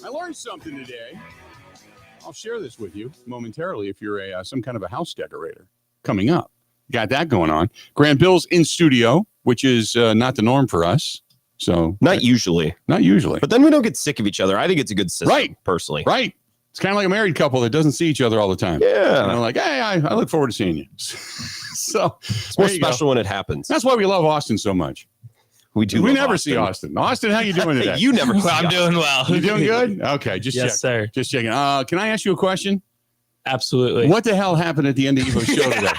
I learned something today. I'll share this with you momentarily if you're some kind of a house decorator coming up. Got that going on. Grant Bill's in studio, which is not the norm for us. So Not usually. But then we don't get sick of each other. I think it's a good system, right, personally. Right. It's kind of like a married couple that doesn't see each other all the time. Yeah. Like, hey, I look forward to seeing you. So it's more special when it happens. That's why we love Austin so much. We do. We never see Austin. Austin, how you doing today? You never see I'm doing well. You doing good? Okay, just yes, sir. Just checking. Can I ask you a question? Absolutely. What the hell happened at the end of Evo's show today?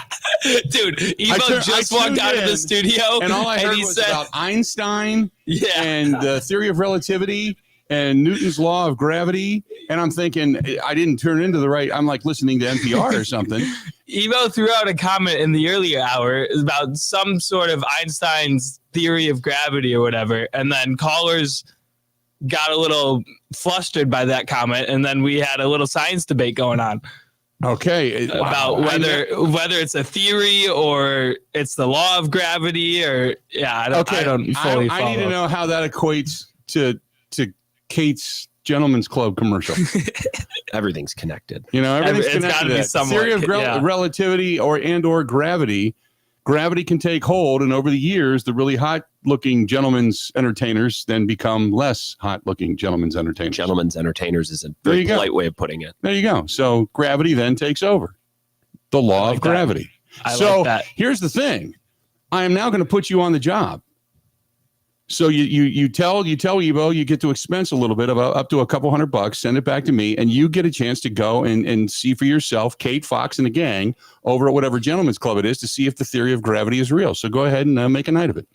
Dude, Evo just walked out of the studio and all I heard was about Einstein and the theory of relativity and Newton's law of gravity. And I'm thinking, I didn't turn into the right. I'm like listening to NPR or something. Evo threw out a comment in the earlier hour about some sort of Einstein's theory of gravity or whatever. And then callers got a little flustered by that comment. And then we had a little science debate going on. Okay. About whether it's a theory or it's the law of gravity or I don't fully follow. I need to know how that equates to Kate's Gentleman's Club commercial. Everything's connected. Everything's it's connected. got to be somewhat. Theory of relativity or gravity. Gravity can take hold, and over the years, the really hot-looking gentlemen's entertainers then become less hot-looking gentlemen's entertainers. Gentlemen's entertainers is a very polite way of putting it. There you go. So gravity then takes over. The law of gravity. I like that. Here's the thing. I am now going to put you on the job. So you tell Evo you get to expense a little bit of up to a couple $100, send it back to me, and you get a chance to go and see for yourself Kate, Fox, and the gang over at whatever gentleman's club it is to see if the theory of gravity is real. So go ahead and make a night of it.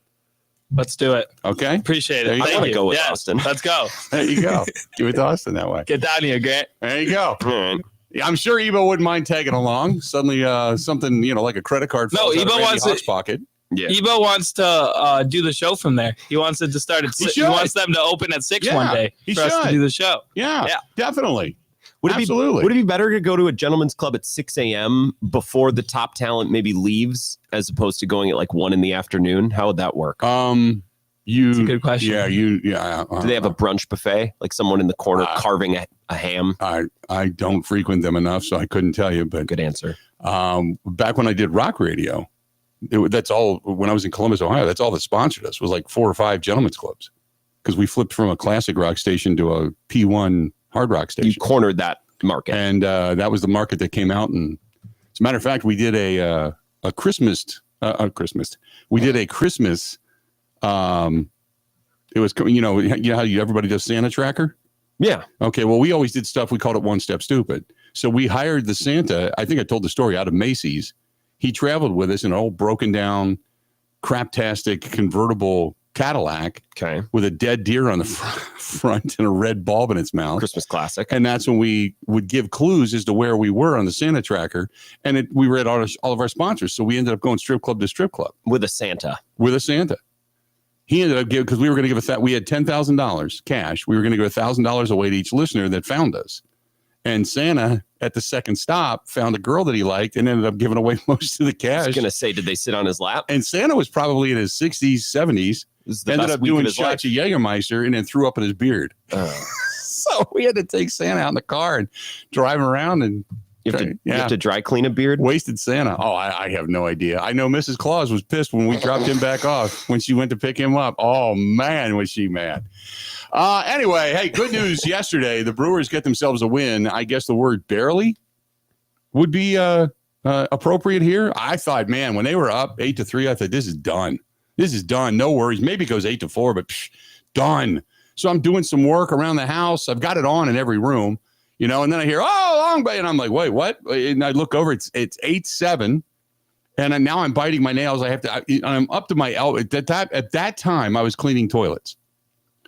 Let's do it. Okay. Appreciate it. I want to go with Austin. Let's go. There you go. Give it to Austin that way. Get down here, Grant. There you go. I'm sure Evo wouldn't mind tagging along. Suddenly something, like a credit card falls out of Randy Hawk's pocket. Yeah. Evo wants to do the show from there. He wants it to start at 6. He wants them to open at 6 one day for us to do the show. Yeah, definitely. Would Absolutely. Would it be better to go to a gentleman's club at 6 a.m. before the top talent maybe leaves, as opposed to going at like 1 in the afternoon? How would that work? That's a good question. Yeah, do they have a brunch buffet, like someone in the corner carving a ham? I don't frequent them enough, so I couldn't tell you. But good answer. Back when I did rock radio. That's all. When I was in Columbus, Ohio, that's all that sponsored us was like 4 or 5 gentlemen's clubs, because we flipped from a classic rock station to a P1 hard rock station. You cornered that market, and that was the market that came out. And as a matter of fact, we did a Christmas. We did a Christmas. It was how everybody does Santa Tracker. Yeah. Okay. Well, we always did stuff. We called it One Step Stupid. So we hired the Santa. I think I told the story out of Macy's. He traveled with us in an old broken down, craptastic convertible Cadillac with a dead deer on the front and a red bulb in its mouth. Christmas classic. And that's when we would give clues as to where we were on the Santa Tracker. And we were at all of our sponsors. So we ended up going strip club to strip club. With a Santa. He ended up giving, because we were going to give we had $10,000 cash. We were going to give $1,000 away to each listener that found us. And Santa, at the second stop, found a girl that he liked and ended up giving away most of the cash. I was going to say, did they sit on his lap? And Santa was probably in his 60s, 70s. Ended up doing shots of Jägermeister and then threw up in his beard. So we had to take Santa out in the car and drive him around. And you have to dry clean a beard? Wasted Santa. Oh, I have no idea. I know Mrs. Claus was pissed when we dropped him back off when she went to pick him up. Oh, man, was she mad. Anyway, hey, good news yesterday. The Brewers get themselves a win. I guess the word barely would be appropriate here. I thought, man, when they were up 8-3, I thought, this is done. This is done. No worries. Maybe it goes 8-4, but done. So I'm doing some work around the house. I've got it on in every room, and then I hear, long bay. And I'm like, wait, what? And I look over, it's 8-7. And now I'm biting my nails. I'm up to my elbow. At that time, I was cleaning toilets.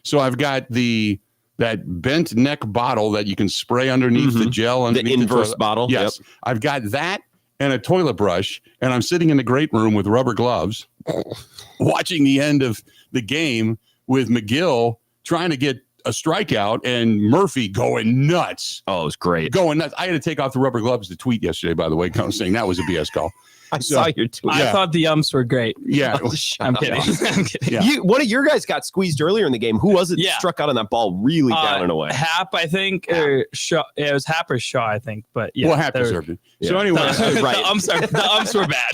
So I've got that bent neck bottle that you can spray underneath the gel. Underneath the inverse bottle. Yes. Yep. I've got that and a toilet brush. And I'm sitting in the great room with rubber gloves watching the end of the game with McGill trying to get a strikeout and Murphy going nuts. Oh, it was great. Going nuts. I had to take off the rubber gloves to tweet yesterday, by the way, saying that was a BS call. I saw your tweet. I thought the umps were great. Yeah. I'm kidding. I'm kidding. Yeah. One of your guys got squeezed earlier in the game. Who was it that Yeah. struck out on that ball really down and away? Hap, I think, or Shaw. Yeah, it was Hap or Shaw, I think. But yeah, Well, Hap they were- deserved it. Yeah. So anyway, the umps were bad.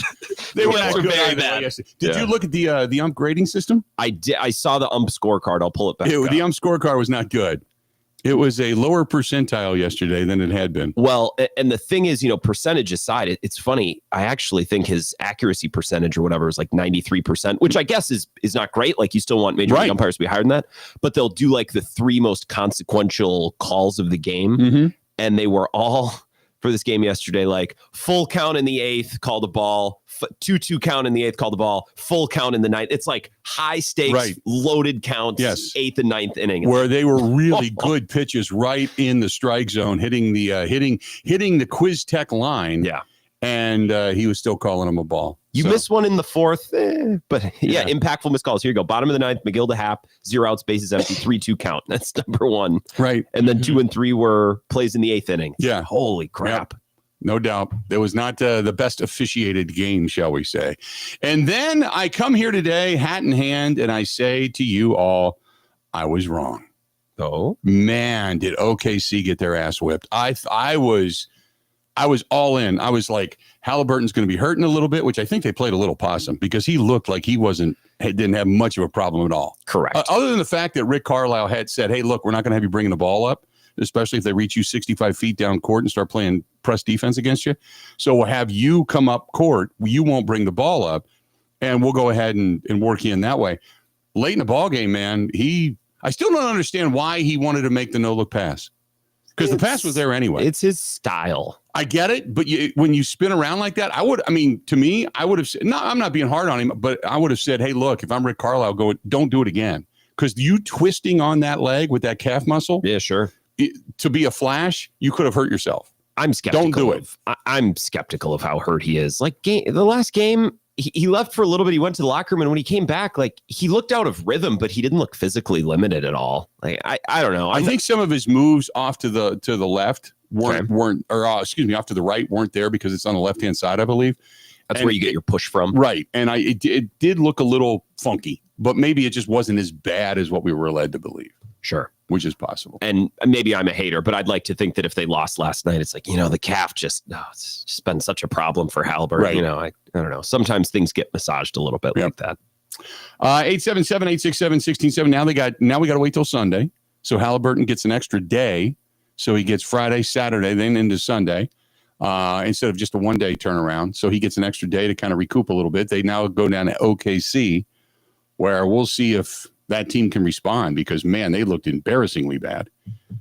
they were The not umps were good very either way bad. yesterday. Did Yeah. you look at the ump grading system? I did. I saw the ump scorecard. I'll pull it back up. The ump scorecard was not good. It was a lower percentile yesterday than it had been. Well, and the thing is, percentage aside, it's funny. I actually think his accuracy percentage or whatever is like 93%, which I guess is not great. Like you still want major league umpires to be higher than that, but they'll do like the 3 most consequential calls of the game. Mm-hmm. And they were all for this game yesterday, like full count in the 8th, call the ball, 2-2 count in the 8th, call the ball, full count in the 9th. It's like high stakes, loaded counts, Yes. 8th and 9th inning. It's Where like, they were really good pitches right in the strike zone, hitting the hitting the Quiz Tech line. Yeah. And he was still calling him a ball. You So, missed one in the 4th, but yeah, Yeah. impactful missed calls. Here you go. Bottom of the 9th, McGill to Hap, 0 outs, bases empty, 3-2 count. That's number 1. right. And then 2 and 3 were plays in the 8th inning. Yeah. Holy crap. No doubt. It was not the best officiated game, shall we say. And then I come here today, hat in hand, and I say to you all, I was wrong. Oh, Man, did OKC get their ass whipped. I was all in. I was like, Halliburton's going to be hurting a little bit, which I think they played a little possum because he looked like he didn't have much of a problem at all. correct. Other than the fact that Rick Carlisle had said, hey, look, we're not going to have you bringing the ball up, especially if they reach you 65 feet down court and start playing press defense against you. So we'll have you come up court. You won't bring the ball up, and we'll go ahead and work you in that way. Late in the ball game, man, I still don't understand why he wanted to make the no-look pass because the pass was there anyway. It's his style. I get it, but when you spin around like that, to me, I would have said, no, I'm not being hard on him, but I would have said, hey, look, if I'm Rick Carlisle, don't do it again. Because you twisting on that leg with that calf muscle, Yeah, sure. to be a flash, you could have hurt yourself. I'm skeptical. Don't do it. I'm skeptical of how hurt he is. Like the last game, he left for a little bit. He went to the locker room, and when he came back, like he looked out of rhythm, but he didn't look physically limited at all. Like I don't know. I think some of his moves off to the left weren't off to the right weren't there because it's on the left hand side, I believe. That's where you get your push from. Right, and it did look a little funky, but maybe it just wasn't as bad as what we were led to believe. Sure. Which is possible. And maybe I'm a hater, but I'd like to think that if they lost last night, it's like, the calf it's just been such a problem for Halliburton. Right. I don't know. Sometimes things get massaged a little bit like that. 877-867-1670. Now we got to wait till Sunday. So Halliburton gets an extra day. So he gets Friday, Saturday, then into Sunday, instead of just a 1-day turnaround. So he gets an extra day to kind of recoup a little bit. They now go down to OKC, where we'll see if that team can respond because, man, they looked embarrassingly bad.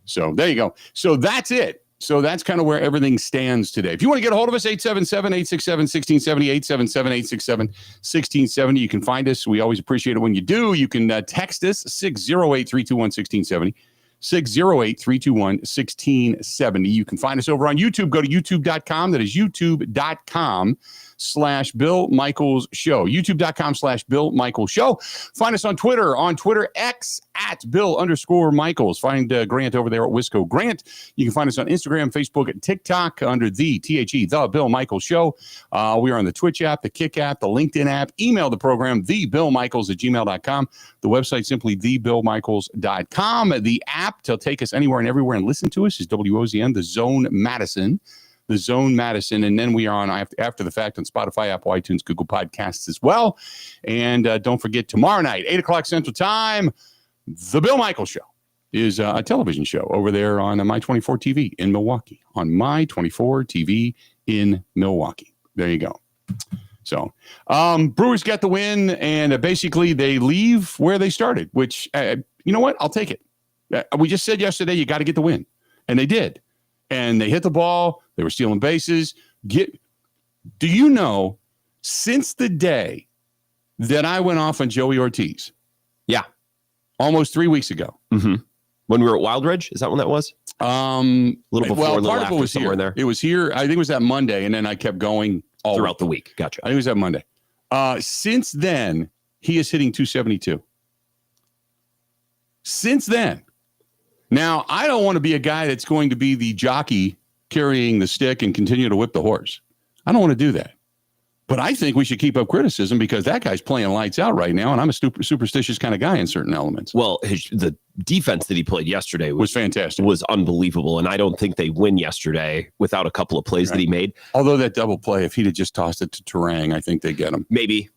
So there you go. So that's it. So that's kind of where everything stands today. If you want to get a hold of us, 877-867-1670, 877-867-1670. You can find us. We always appreciate it when you do. You can text us, 608-321-1670. 608-321-1670. You can find us over on YouTube. Go to youtube.com. That is youtube.com/Bill Michaels Show. youtube.com/Bill Michaels Show. Find us on Twitter X @Bill_Michaels. Find Grant over there at Wisco Grant. You can find us on Instagram, Facebook, and TikTok under the Bill Michaels Show. We are on the Twitch app, the Kick app, the LinkedIn app. Email the program, thebillmichaels@gmail.com. The website simply thebillmichaels.com. The app to take us anywhere and everywhere and listen to us is WOZN, The Zone Madison. And then we are on after the fact on Spotify, Apple, iTunes, Google Podcasts as well. And don't forget, tomorrow night, 8 o'clock Central Time, The Bill Michaels Show is a television show over there on My24 TV in Milwaukee. On My24 TV in Milwaukee. There you go. So Brewers get the win, and basically they leave where they started, which, you know what? I'll take it. We just said yesterday you got to get the win, and they did. And they hit the ball. They were stealing bases. Do you know, since the day that I went off on Joey Ortiz? Yeah. Almost 3 weeks ago. Mm-hmm. When we were at Wild Ridge? Is that when that was? A little before, a little part of after, it was somewhere here. in there. It was here. I think it was that Monday, and then I kept going all Throughout the week. Gotcha. I think it was that Monday. Since then, he is hitting 272. Since then. Now, I don't want to be a guy that's going to be the jockey carrying the stick and continue to whip the horse. I don't want to do that. But I think we should keep up criticism because that guy's playing lights out right now, and I'm a superstitious kind of guy in certain elements. Well, the defense that he played yesterday was fantastic, was unbelievable, and I don't think they win yesterday without a couple of plays that he made. Although that double play, if he'd have just tossed it to Terang, I think they get him. Maybe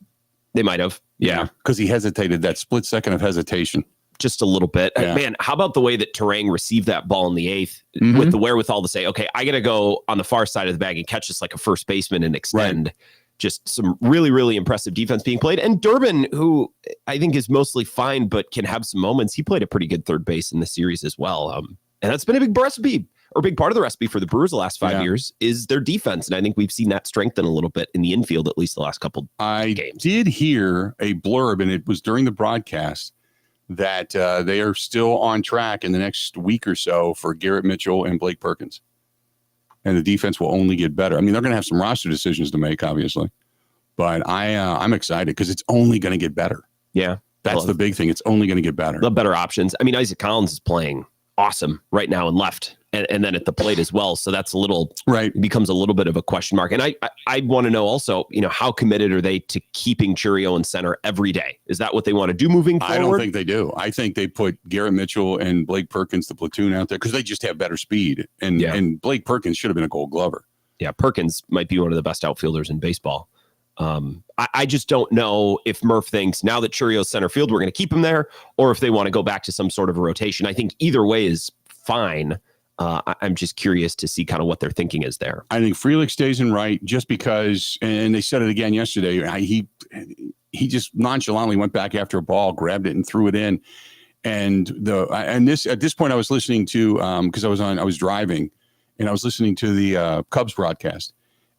they might have, yeah, because he hesitated, that split second of hesitation. Just a little bit. Yeah. Man, how about the way that Terang received that ball in the 8th with the wherewithal to say, okay, I got to go on the far side of the bag and catch this like a first baseman and extend. Right. Just some really, really impressive defense being played. And Durbin, who I think is mostly fine, but can have some moments. He played a pretty good third base in the series as well. And that's been a big recipe, or a big part of the recipe for the Brewers the last 5 years is their defense. And I think we've seen that strengthen a little bit in the infield, at least the last couple games. I did hear a blurb, and it was during the broadcast, that they are still on track in the next week or so for Garrett Mitchell and Blake Perkins. And the defense will only get better. I mean, they're going to have some roster decisions to make, obviously. But I'm excited because it's only going to get better. Yeah. That's the big thing. It's only going to get better. The better options. I mean, Isaac Collins is playing awesome right now in left and then at the plate as well. So that's a little becomes a little bit of a question mark. And I want to know also, how committed are they to keeping Chourio in center every day? Is that what they want to do moving forward? I don't think they do. I think they put Garrett Mitchell and Blake Perkins, the platoon, out there because they just have better speed. And Blake Perkins should have been a Gold Glover. Yeah, Perkins might be one of the best outfielders in baseball. I just don't know if Murph thinks now that Chourio's center field, we're going to keep him there, or if they want to go back to some sort of a rotation. I think either way is fine. I'm just curious to see kind of what their thinking is there. I think Frelick stays in right just because, and they said it again yesterday, he just nonchalantly went back after a ball, grabbed it and threw it in. And at this point I was listening to, because I was driving and I was listening to the Cubs broadcast.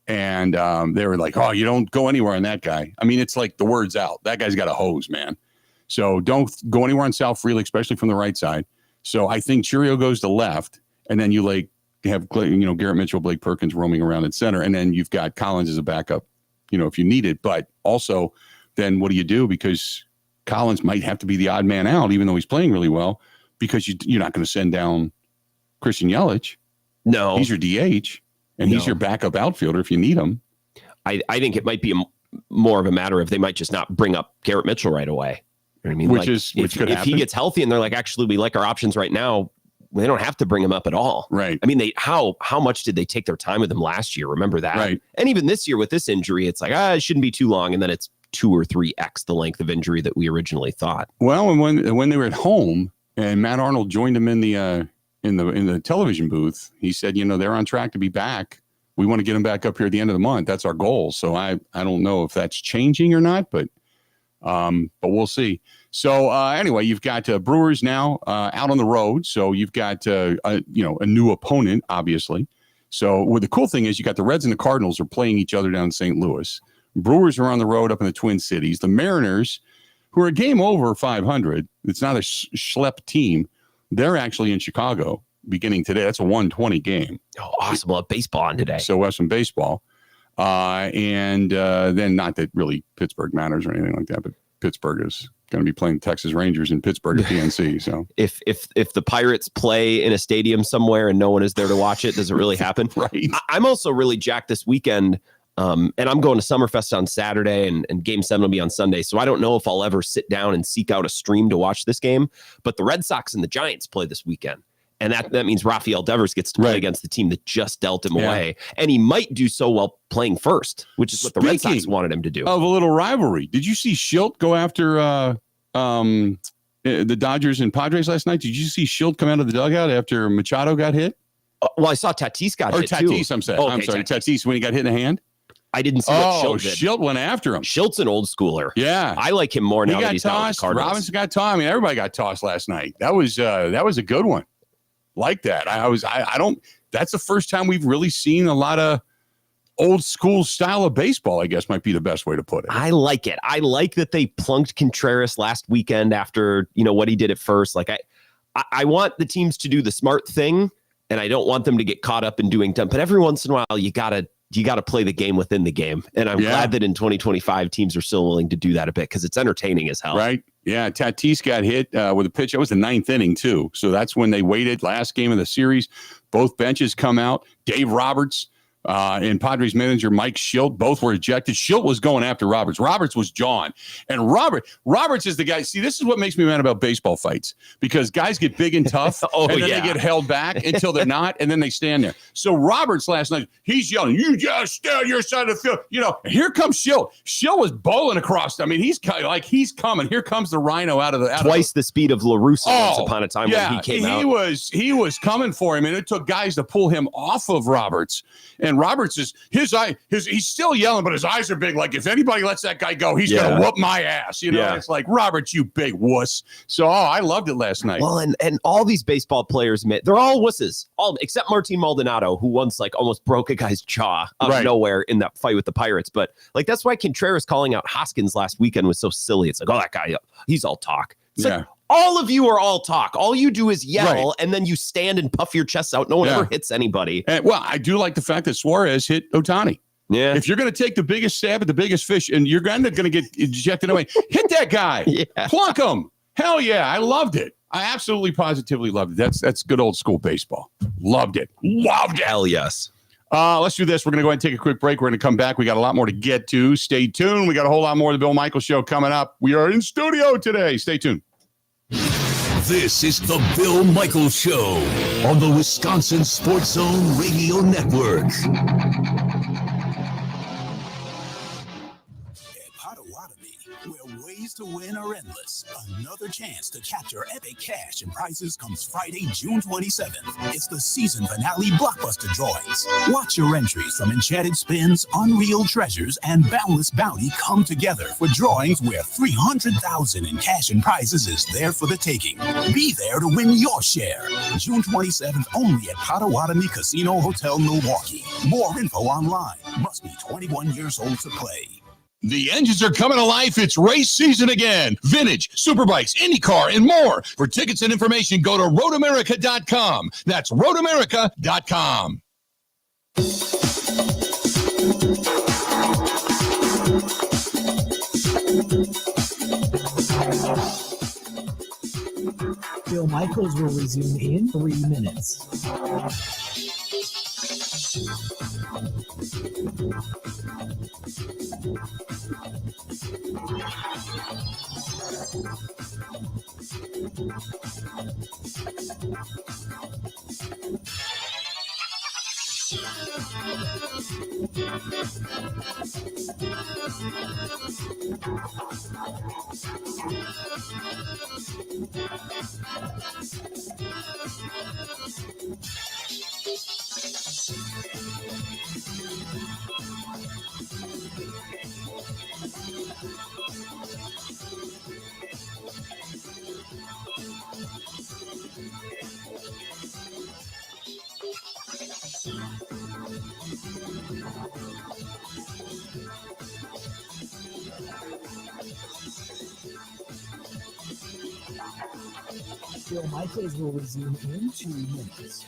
And they were like, oh, you don't go anywhere on that guy. I mean, it's like the word's out. That guy's got a hose, man. So don't go anywhere on Sal Frelick, especially from the right side. So I think Chourio goes to left, and then you have Garrett Mitchell, Blake Perkins roaming around at center, and then you've got Collins as a backup, if you need it. But also, then what do you do? Because Collins might have to be the odd man out, even though he's playing really well, because you're not going to send down Christian Yelich. No. He's your DH. And he's your backup outfielder if you need him. I think it might be more of a matter of they might just not bring up Garrett Mitchell right away. You know what I mean? Which could happen. If he gets healthy and they're like, actually, we like our options right now, they don't have to bring him up at all. Right. I mean, how much did they take their time with him last year? Remember that? Right. And even this year with this injury, it's like, it shouldn't be too long. And then it's 2 or 3x the length of injury that we originally thought. Well, and when they were at home and Matt Arnold joined him in the television booth, he said, they're on track to be back. We want to get them back up here at the end of the month. That's our goal. So I don't know if that's changing or not, but we'll see. So anyway, you've got Brewers now out on the road. So you've got a new opponent, obviously. So the cool thing is you got the Reds and the Cardinals are playing each other down in St. Louis. Brewers are on the road up in the Twin Cities. The Mariners, who are a game over 500, it's not a schlep team. They're actually in Chicago. Beginning today. That's a 1:20 game. Oh, awesome. We'll have baseball on today. So we'll have some baseball. And then not that really Pittsburgh matters or anything like that, but Pittsburgh is going to be playing Texas Rangers in Pittsburgh at PNC. So if the Pirates play in a stadium somewhere and no one is there to watch it, does it really happen? Right. I'm also really jacked this weekend. And I'm going to Summerfest on Saturday and Game 7 will be on Sunday. So I don't know if I'll ever sit down and seek out a stream to watch this game. But the Red Sox and the Giants play this weekend. And that means Rafael Devers gets to play against the team that just dealt him away. And he might do so while playing first, which is what the Red Sox wanted him to do. Of a little rivalry. Did you see Schilt go after the Dodgers and Padres last night? Did you see Schilt come out of the dugout after Machado got hit? Well, I saw Tatis got hit too. Tatis, I'm sorry. Tatis when he got hit in the hand? I didn't see what Schilt did. Schilt went after him. Schilt's an old schooler. Yeah. I like him more now that he's not with the Cardinals. Robinson got tossed. I mean, everybody got tossed last night. That was a good one. Like that. That's the first time we've really seen a lot of old school style of baseball, I guess might be the best way to put it. I like it. I like that they plunked Contreras last weekend after, what he did at first. Like I want the teams to do the smart thing, and I don't want them to get caught up in doing dumb, but every once in a while you gotta play the game within the game. And I'm glad that in 2025 teams are still willing to do that a bit because it's entertaining as hell. Right. Yeah. Tatis got hit with a pitch. That was the 9th inning too. So that's when they waited last game of the series. Both benches come out. Dave Roberts and Padres manager Mike Schilt. Both were ejected. Schilt was going after Roberts. Roberts was John. And Roberts is the guy. See, this is what makes me mad about baseball fights, because guys get big and tough, and then they get held back until they're not, and then they stand there. So Roberts last night, he's yelling, "You just stand your side of the field." You know, here comes Schilt. Schilt was bowling across. I mean, he's coming. Here comes the Rhino out of the twice the speed of LaRusso once upon a time when he came out. He was coming for him, and it took guys to pull him off of Roberts. And Roberts is he's still yelling, but his eyes are big. Like, if anybody lets that guy go, he's gonna whoop my ass. You know, it's like, Roberts, you big wuss. So I loved it last night. Well, and all these baseball players, they're all wusses, all except Martin Maldonado, who once almost broke a guy's jaw out of nowhere in that fight with the Pirates. But that's why Contreras calling out Hoskins last weekend was so silly. It's like, oh, that guy, he's all talk. It's like, all of you are all talk. All you do is yell, and then you stand and puff your chest out. No one ever hits anybody. And, well, I do like the fact that Suarez hit Ohtani. Yeah. If you're going to take the biggest stab at the biggest fish, and you're going to get ejected away, hit that guy. Plunk him. Hell yeah. I loved it. I absolutely positively loved it. That's good old school baseball. Loved it. Loved it. Hell yes. Let's do this. We're going to go ahead and take a quick break. We're going to come back. We got a lot more to get to. Stay tuned. We got a whole lot more of the Bill Michaels Show coming up. We are in studio today. Stay tuned. This is the Bill Michaels Show on the Wisconsin Sports Zone Radio Network. Where ways to win are endless. Another chance to capture epic cash and prizes comes Friday, June 27th. It's the season finale blockbuster drawings. Watch your entries from Enchanted Spins, Unreal Treasures, and Boundless Bounty come together for drawings where $300,000 in cash and prizes is there for the taking. Be there to win your share. June 27th only at Potawatomi Casino Hotel, Milwaukee. More info online. Must be 21 years old to play. The engines are coming to life. It's race season again. Vintage, Superbikes, IndyCar, and more. For tickets and information, go to roadamerica.com. That's roadamerica.com. Bill Michaels will resume in 3 minutes. Bill Michaels will resume in 2 minutes.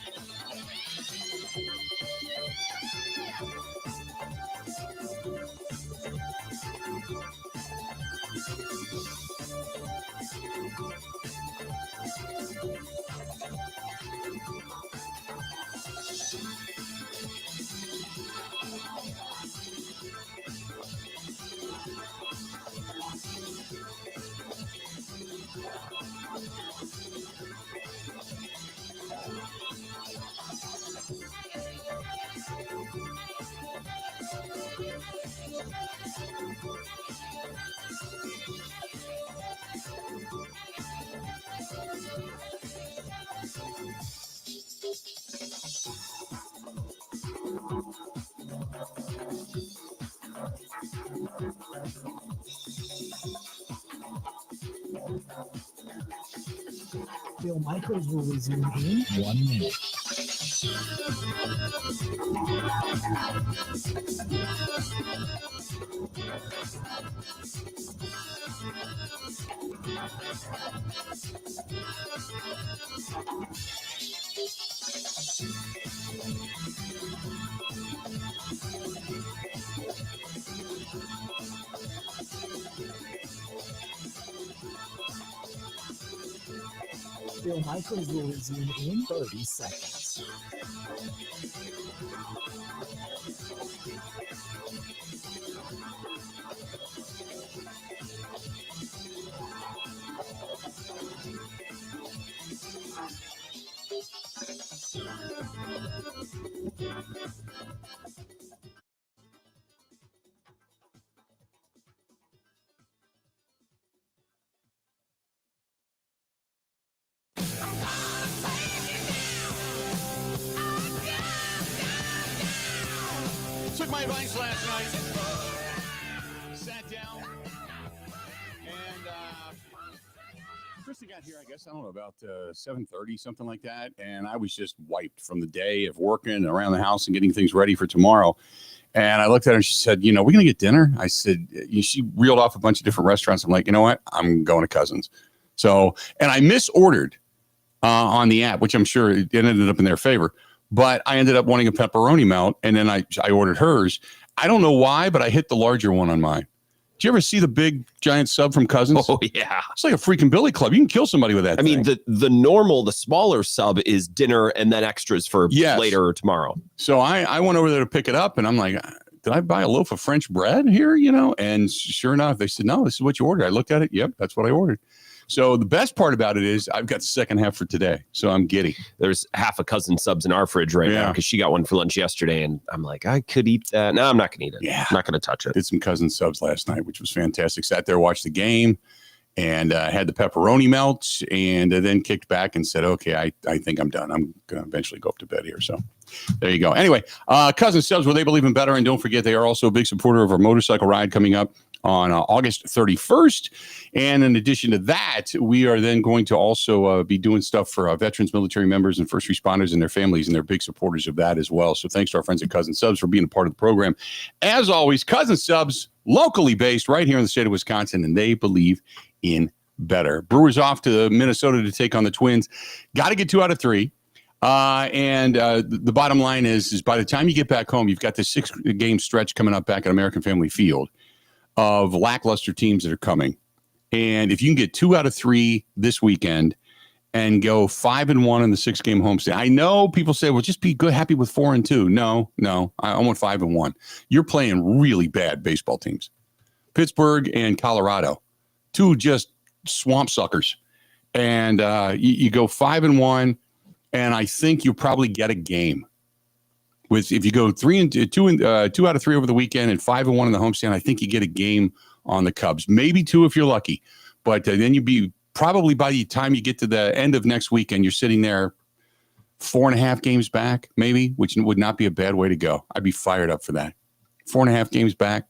Bill Michaels will resume in 1 minute. Bill Michaels will resume in 30 seconds. Took my advice last night. Sat down. And Krista got here, I guess, I don't know, about 7:30, something like that. And I was just wiped from the day of working around the house and getting things ready for tomorrow. And I looked at her and she said, we're going to get dinner? I said, she reeled off a bunch of different restaurants. I'm like, you know what? I'm going to Cousins. So, and I misordered on the app, which I'm sure it ended up in their favor. But I ended up wanting a pepperoni melt, and then I ordered hers. I don't know why, but I hit the larger one on mine. Did you ever see the big giant sub from Cousins? Oh, yeah. It's like a freaking billy club. You can kill somebody with that thing. I mean, the normal, the smaller sub is dinner and then extras for later or tomorrow. So I went over there to pick it up, and I'm like, did I buy a loaf of French bread here? And sure enough, they said, no, this is what you ordered. I looked at it. Yep, that's what I ordered. So the best part about it is I've got the second half for today. So I'm giddy. There's half a Cousin subs in our fridge right now because she got one for lunch yesterday. And I'm like, I could eat that. No, I'm not going to eat it. Yeah. I'm not going to touch it. Did some Cousin subs last night, which was fantastic. Sat there, watched the game, and had the pepperoni melt, and then kicked back and said, okay, I think I'm done. I'm going to eventually go up to bed here. So there you go. Anyway, Cousin subs, where they believe in better. And don't forget, they are also a big supporter of our motorcycle ride coming up on August 31st. And in addition to that, we are then going to also be doing stuff for veterans, military members, and first responders and their families, and they're big supporters of that as well. So thanks to our friends at Cousin Subs for being a part of the program. As always, Cousin Subs, locally based right here in the state of Wisconsin, and they believe in better. Brewers off to Minnesota to take on the Twins. Got to get 2 out of 3. The bottom line is by the time you get back home, you've got this 6-game stretch coming up back at American Family Field of lackluster teams that are coming. And if you can get 2 out of 3 this weekend and go 5-1 in the 6-game homestand, I know people say, well, just be good, happy with 4-2. No, I want 5-1. You're playing really bad baseball teams. Pittsburgh and Colorado, 2 just swamp suckers. And you go 5-1, and I think you probably get a game. If you go 2 out of 3 over the weekend and 5-1 in the homestand, I think you get a game on the Cubs, maybe 2 if you're lucky. But then you'd be probably by the time you get to the end of next weekend, you're sitting there 4.5 games back, maybe, which would not be a bad way to go. I'd be fired up for that. 4.5 games back,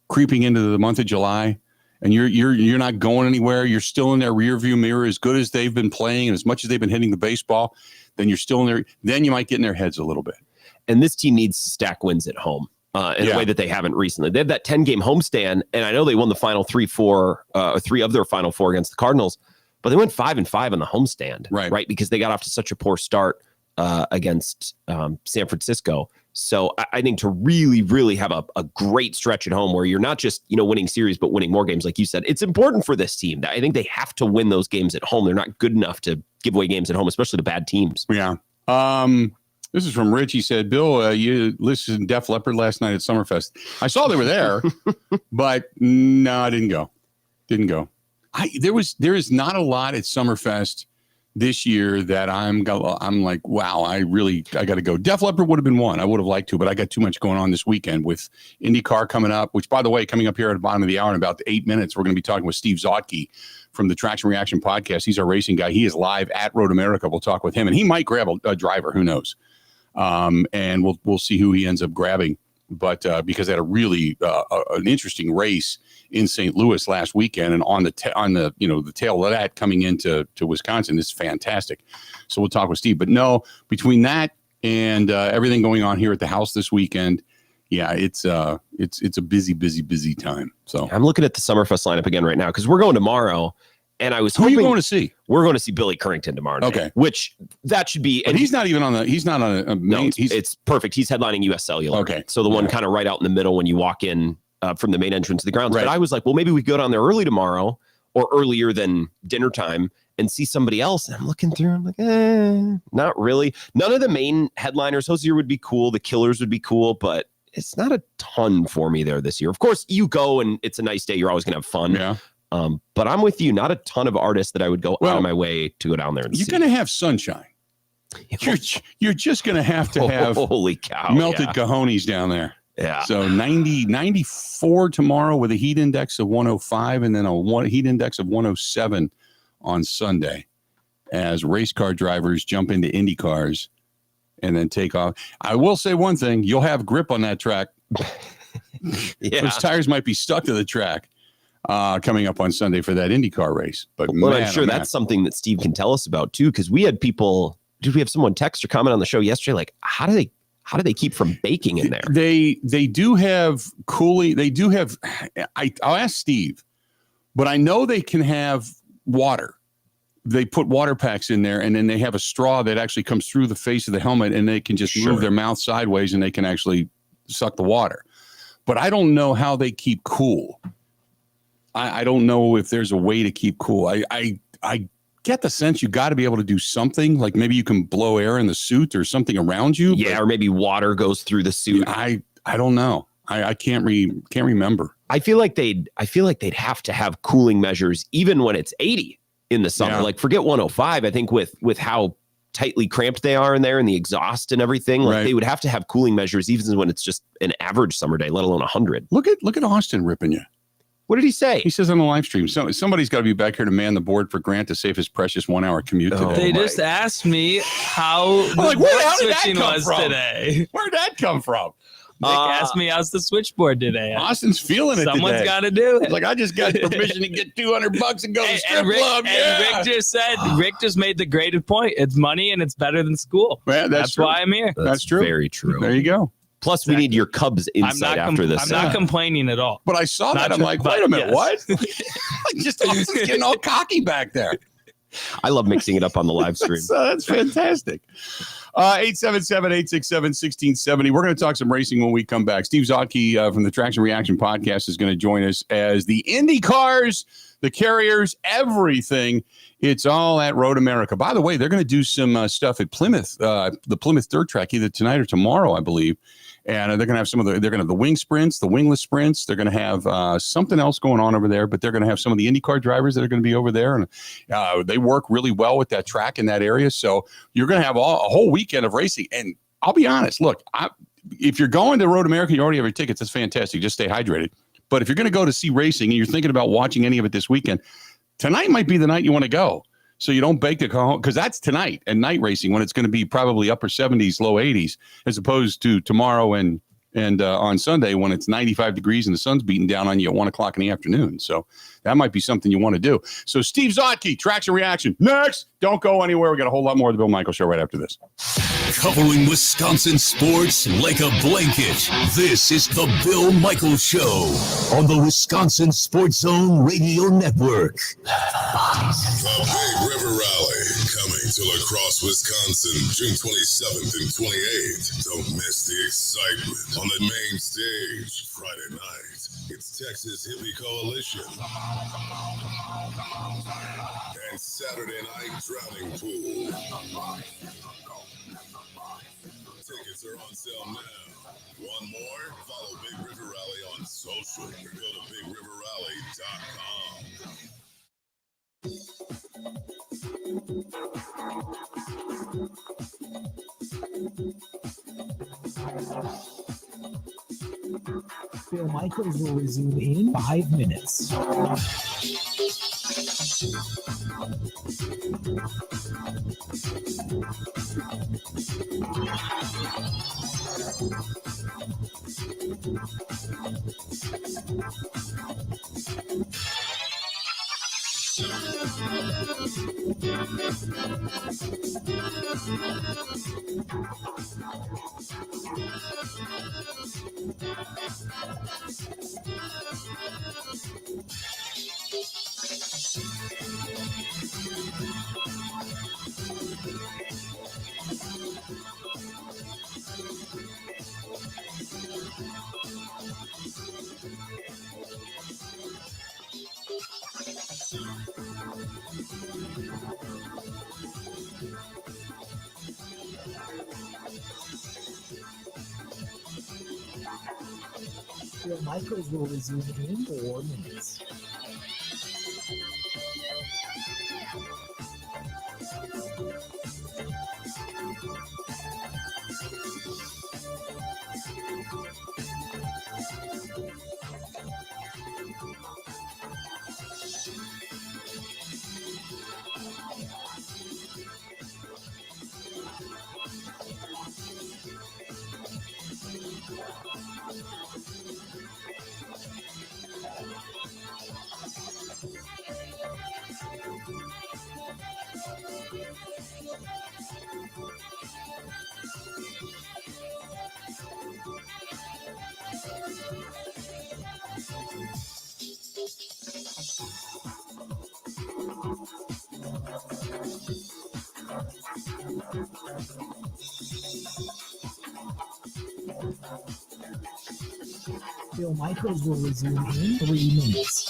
creeping into the month of July, and you're not going anywhere. You're still in their rearview mirror, as good as they've been playing and as much as they've been hitting the baseball. Then you're still in there. Then you might get in their heads a little bit. And this team needs to stack wins at home in a way that they haven't recently. They have that 10-game homestand, and I know they won the final 3 of their final 4 against the Cardinals, but they went 5-5 on the homestand, right? Because they got off to such a poor start against San Francisco. So I think to really, really have a great stretch at home where you're not just winning series, but winning more games, like you said, it's important for this team. I think they have to win those games at home. They're not good enough to give away games at home, especially to bad teams. Yeah. This is from Rich. He said, Bill, you listened to Def Leppard last night at Summerfest. I saw they were there, but no, I didn't go. There is not a lot at Summerfest this year that I'm like, wow, I got to go. Def Leppard would have been one. I would have liked to, but I got too much going on this weekend with IndyCar coming up, which, by the way, coming up here at the bottom of the hour in about 8 minutes, we're going to be talking with Steve Zotke from the Traction Reaction podcast. He's our racing guy. He is live at Road America. We'll talk with him, and he might grab a driver. Who knows? And we'll see who he ends up grabbing. But because they had a really an interesting race in St. Louis last weekend, and on the tail of that coming into Wisconsin is fantastic. So we'll talk with Steve. But no, between that and everything going on here at the house this weekend, yeah, it's a busy time. So I'm looking at the Summerfest lineup again right now because we're going tomorrow. And I was hoping, who are you going to see? We're going to see Billy Currington tomorrow night. Okay. Which that should be. But he's not on a main. No, it's perfect. He's headlining US Cellular. Okay. So the one kind of right out in the middle when you walk in from the main entrance of the grounds. Right. But I was like, well, maybe we go down there early tomorrow or earlier than dinner time and see somebody else. And I'm looking through, I'm like, not really. None of the main headliners, Hosier would be cool. The Killers would be cool, but it's not a ton for me there this year. Of course, you go and it's a nice day. You're always going to have fun. Yeah. But I'm with you. Not a ton of artists that I would go out of my way to go down there and see. You're going to have sunshine. You're just going to have holy cow, melted cojones down there. Yeah. So 94 tomorrow with a heat index of 105 and then a heat index of 107 on Sunday as race car drivers jump into Indy cars and then take off. I will say one thing. You'll have grip on that track. Those tires might be stuck to the track coming up on Sunday for that IndyCar race. But I'm sure that's something that Steve can tell us about too, because we had people. Did we have someone text or comment on the show yesterday? Like, how do they keep from baking in there? They do have cooling. They do have. I'll ask Steve, but I know they can have water. They put water packs in there, and then they have a straw that actually comes through the face of the helmet, and they can just move their mouth sideways, and they can actually suck the water. But I don't know how they keep cool. I don't know if there's a way to keep cool. I get the sense you got to be able to do something, like maybe you can blow air in the suit or something around you. Yeah, or maybe water goes through the suit. I don't know. I can't remember. I feel like they'd have to have cooling measures even when it's 80 in the summer. Like forget 105. I think with how tightly cramped they are in there and the exhaust and everything, like they would have to have cooling measures even when it's just an average summer day, let alone 100. Look at Austin ripping you. What did he say? He says on the live stream, somebody's got to be back here to man the board for Grant to save his precious 1 hour commute today. They just asked me how where did that come from? Today. Where'd that come from? Nick asked me how's the switchboard today. Austin's feeling it. Someone's got to do it. Like I just got permission to get $200 and go to the strip club. And Rick just made the greatest point. It's money and it's better than school. Man, that's why I'm here. That's true. Very true. There you go. Plus, we need your Cubs insight after this. I'm not complaining at all. But I saw that. I'm like, wait a minute, what? Just Austin's getting all cocky back there. I love mixing it up on the live stream. That's fantastic. 877-867-1670. We're going to talk some racing when we come back. Steve Zotke from the Traction Reaction podcast is going to join us as the Indy cars, the carriers, everything. It's all at Road America. By the way, they're going to do some stuff at Plymouth, the Plymouth Dirt Track, either tonight or tomorrow, I believe. And they're going to have they're going to have the wing sprints, the wingless sprints. They're going to have something else going on over there, but they're going to have some of the IndyCar drivers that are going to be over there. And they work really well with that track in that area. So you're going to have a whole weekend of racing. And I'll be honest, look, if you're going to Road America, you already have your tickets. That's fantastic. Just stay hydrated. But if you're going to go to see racing and you're thinking about watching any of it this weekend, tonight might be the night you want to go. So you don't bake to go home, because that's tonight and night racing when it's going to be probably upper 70s, low 80s, as opposed to tomorrow and on Sunday when it's 95 degrees and the sun's beating down on you at 1 o'clock in the afternoon. So that might be something you want to do. So Steve Zotke, Traction Reaction. Next. Don't go anywhere. We got a whole lot more of the Bill Michaels Show right after this. Covering Wisconsin sports like a blanket. This is the Bill Michaels Show on the Wisconsin Sports Zone Radio Network. The Big River Rally coming to La Crosse, Wisconsin, June 27th and 28th. Don't miss the excitement on the main stage Friday night. It's Texas Hippie Coalition. And Saturday night Drowning Pool. Tickets are on sale now. One more? Follow Big River Rally on social or go to BigRiverRally.com. Bill Michaels will resume in 5 minutes. Your micros will resume in 4 minutes. Your micros will resume in 3 minutes.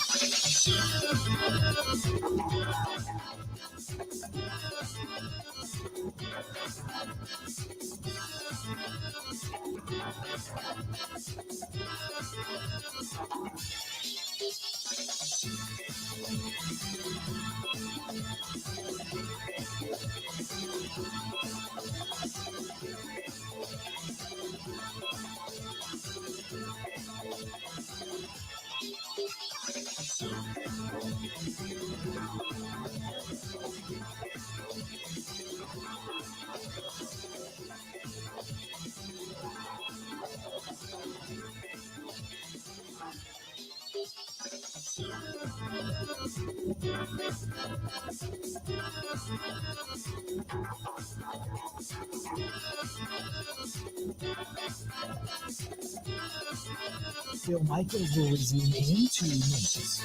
Your micros will resume in 2 minutes.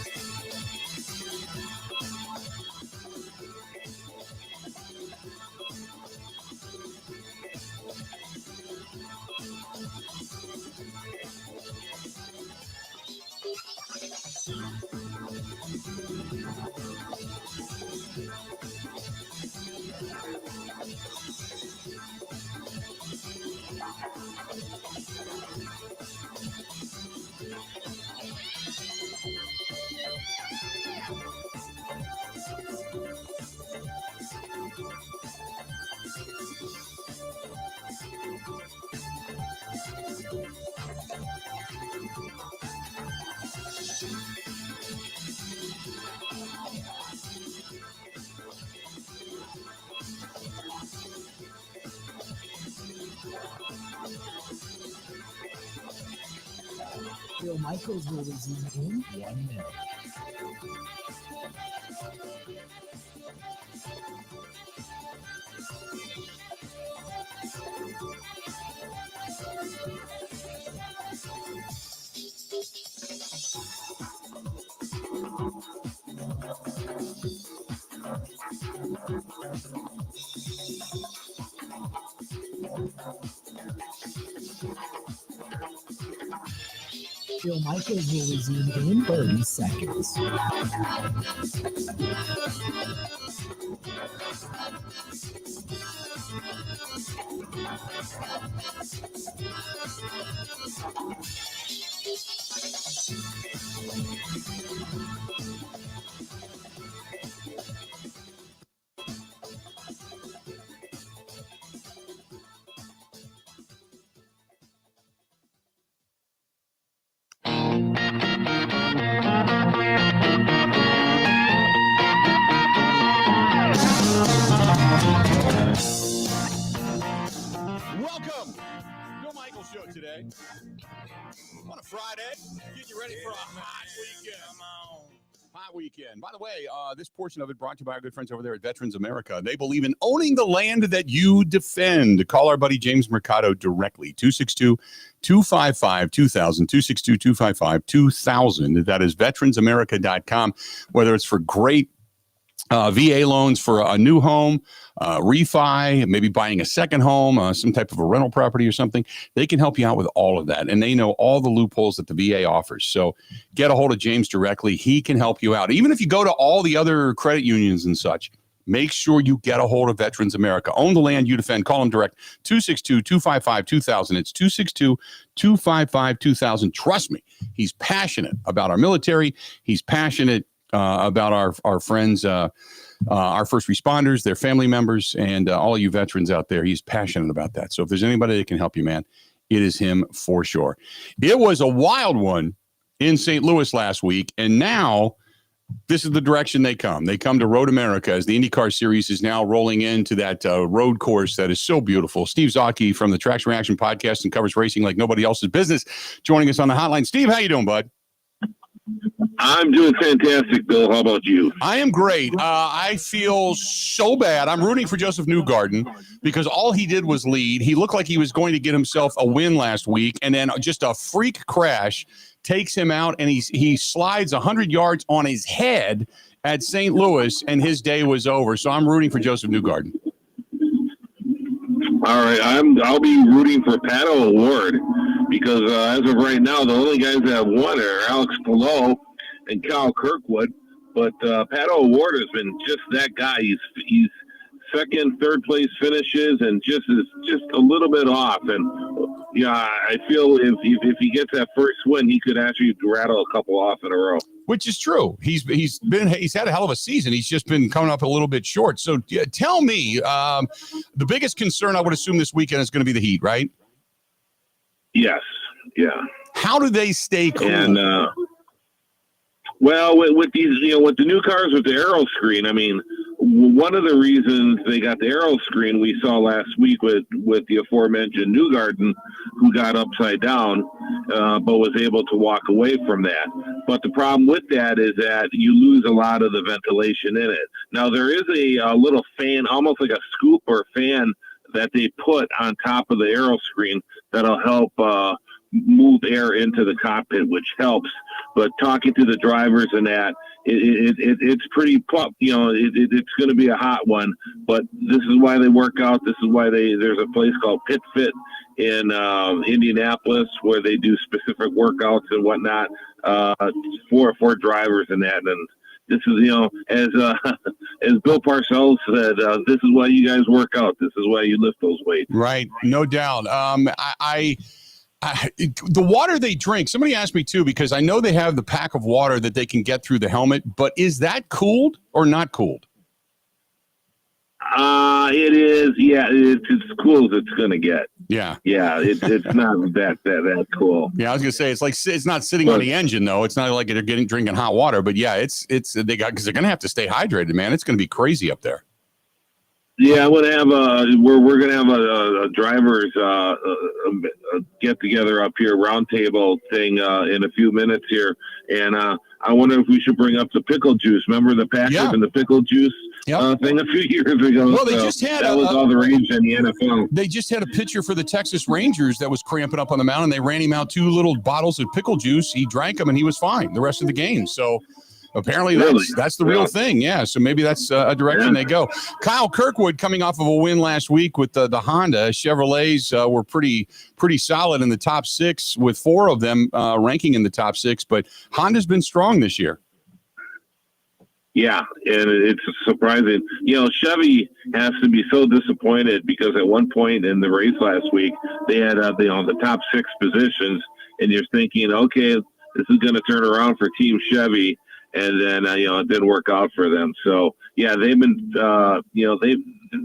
Your micros will resume in 1 minute. Your micros will resume in 30 seconds. Welcome, Bill Michaels Show today on a Friday. Getting you ready for a hot weekend. Hot weekend. By the way, this portion of it brought to you by our good friends over there at Veterans America. They believe in owning the land that you defend. Call our buddy James Mercado directly, 262-255-2000, 262-255-2000. That is veteransamerica.com. Whether it's for great VA loans for a new home, refi, maybe buying a second home, some type of a rental property or something. They can help you out with all of that. And they know all the loopholes that the VA offers. So get a hold of James directly. He can help you out. Even if you go to all the other credit unions and such, make sure you get a hold of Veterans America. Own the land you defend. Call them direct, 262-255-2000. It's 262-255-2000. Trust me, he's passionate about our military. He's passionate about our friends, our first responders, their family members, and all you veterans out there. He's passionate about that. So if there's anybody that can help you, man, it is him for sure. It was a wild one in St. Louis last week, and now this is the direction they come. They come to Road America as the IndyCar Series is now rolling into that road course that is so beautiful. Steve Zocchi from the Traction Reaction podcast and covers racing like nobody else's business, joining us on the hotline. Steve, how you doing, bud? I'm doing fantastic, Bill. How about you? I am great. I feel so bad. I'm rooting for Joseph Newgarden because all he did was lead. He looked like he was going to get himself a win last week, and then just a freak crash takes him out, and he slides 100 yards on his head at St. Louis, and his day was over. So I'm rooting for Joseph Newgarden. All right, I'll be rooting for Pato O'Ward because as of right now, the only guys that have won are Alex Palou and Kyle Kirkwood. But Pato O'Ward has been just that guy. He's second, third place finishes, and just a little bit off. And yeah, I feel if he gets that first win, he could actually rattle a couple off in a row. Which is true. He's had a hell of a season. He's just been coming up a little bit short. So tell me, the biggest concern I would assume this weekend is going to be the heat, right? Yes. Yeah. How do they stay cool? And well, with these, with the new cars with the aero screen, I mean, one of the reasons they got the aero screen we saw last week with the aforementioned Newgarden, who got upside down, but was able to walk away from that. But the problem with that is that you lose a lot of the ventilation in it. Now, there is a little fan, almost like a scoop or fan, that they put on top of the aero screen that'll help move air into the cockpit, which helps. But talking to the drivers and that, it's pretty tough. It's going to be a hot one. But this is why they work out. This is why there's a place called Pit Fit in Indianapolis where they do specific workouts and whatnot for drivers and that. And this is, as Bill Parcells said, this is why you guys work out. This is why you lift those weights. Right. No doubt. The water they drink, somebody asked me too, because I know they have the pack of water that they can get through the helmet, but is that cooled or not cooled? It is. Yeah, it's as cool as it's going to get. Yeah. Yeah, it's not that cool. Yeah, I was going to say, it's not sitting on the engine though. It's not like they're drinking hot water, but yeah, because they're going to have to stay hydrated, man. It's going to be crazy up there. Yeah, I'm gonna have we're gonna have a drivers get together up here, roundtable thing in a few minutes here, and I wonder if we should bring up the pickle juice. Remember the Packers and the pickle juice thing a few years ago? Well, they just had that was all the rage in the NFL. They just had a pitcher for the Texas Rangers that was cramping up on the mound, and they ran him out 2 little bottles of pickle juice. He drank them, and he was fine the rest of the game. So. Apparently that's the real thing. Yeah. So maybe that's a direction they go. Kyle Kirkwood coming off of a win last week with the Honda. Chevrolets were pretty solid in the top 6 with 4 of them ranking in the top 6, but Honda's been strong this year. Yeah. And it's surprising. Chevy has to be so disappointed because at one point in the race last week, they had the top 6 positions, and you're thinking, okay, this is going to turn around for Team Chevy. And then, it didn't work out for them. So, yeah, they've been,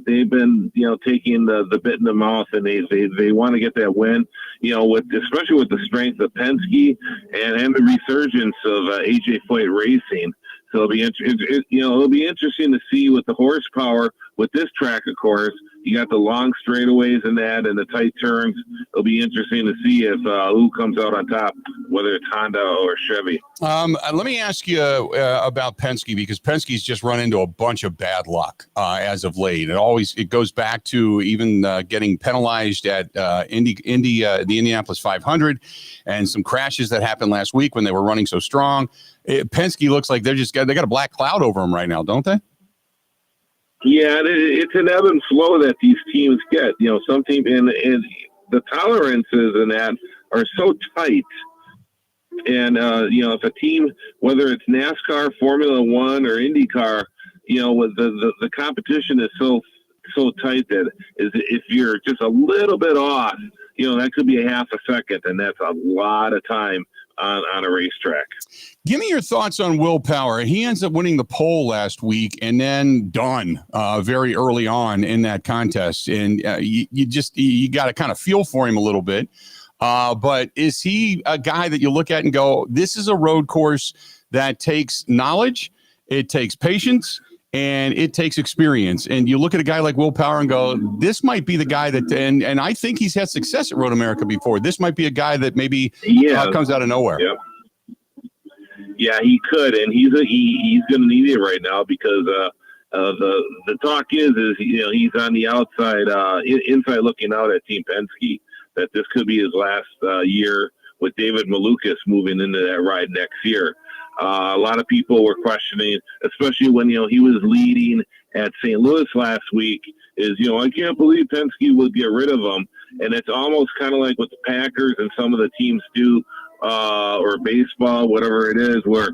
they've been, taking the bit in the mouth, and they want to get that win, especially with the strength of Penske and the resurgence of AJ Foyt Racing. So it'll be interesting to see with the horsepower with this track, of course. You got the long straightaways and the tight turns. It'll be interesting to see if who comes out on top, whether it's Honda or Chevy. Let me ask you about Penske, because Penske's just run into a bunch of bad luck as of late. It goes back to even getting penalized at the Indianapolis 500, and some crashes that happened last week when they were running so strong. Penske looks like they got a black cloud over them right now, don't they? Yeah, it's an ebb and flow that these teams get. You know, some teams and the tolerances in that are so tight. And you know, if a team, whether it's NASCAR, Formula One, or IndyCar, you know, with the competition is so tight that if you're just a little bit off, you know, that could be a half a second, and that's a lot of time on a racetrack. Give me your thoughts on Will Power. He ends up winning the pole last week and then done very early on in that contest. And you got to kind of feel for him a little bit. But is he a guy that you look at and go, this is a road course that takes knowledge, it takes patience, and it takes experience? And you look at a guy like Will Power and go, this might be the guy that, and I think he's had success at Road America before. This might be a guy that maybe comes out of nowhere. Yep. Yeah, he could, and he's going to need it right now because the talk is you know, he's on the outside, inside looking out at Team Penske, that this could be his last year with David Malukas moving into that ride next year. A lot of people were questioning, especially when, you know, he was leading at St. Louis last week, is, you know, I can't believe Penske would get rid of him. And it's almost kind of like what the Packers and some of the teams do, or baseball, whatever it is, where,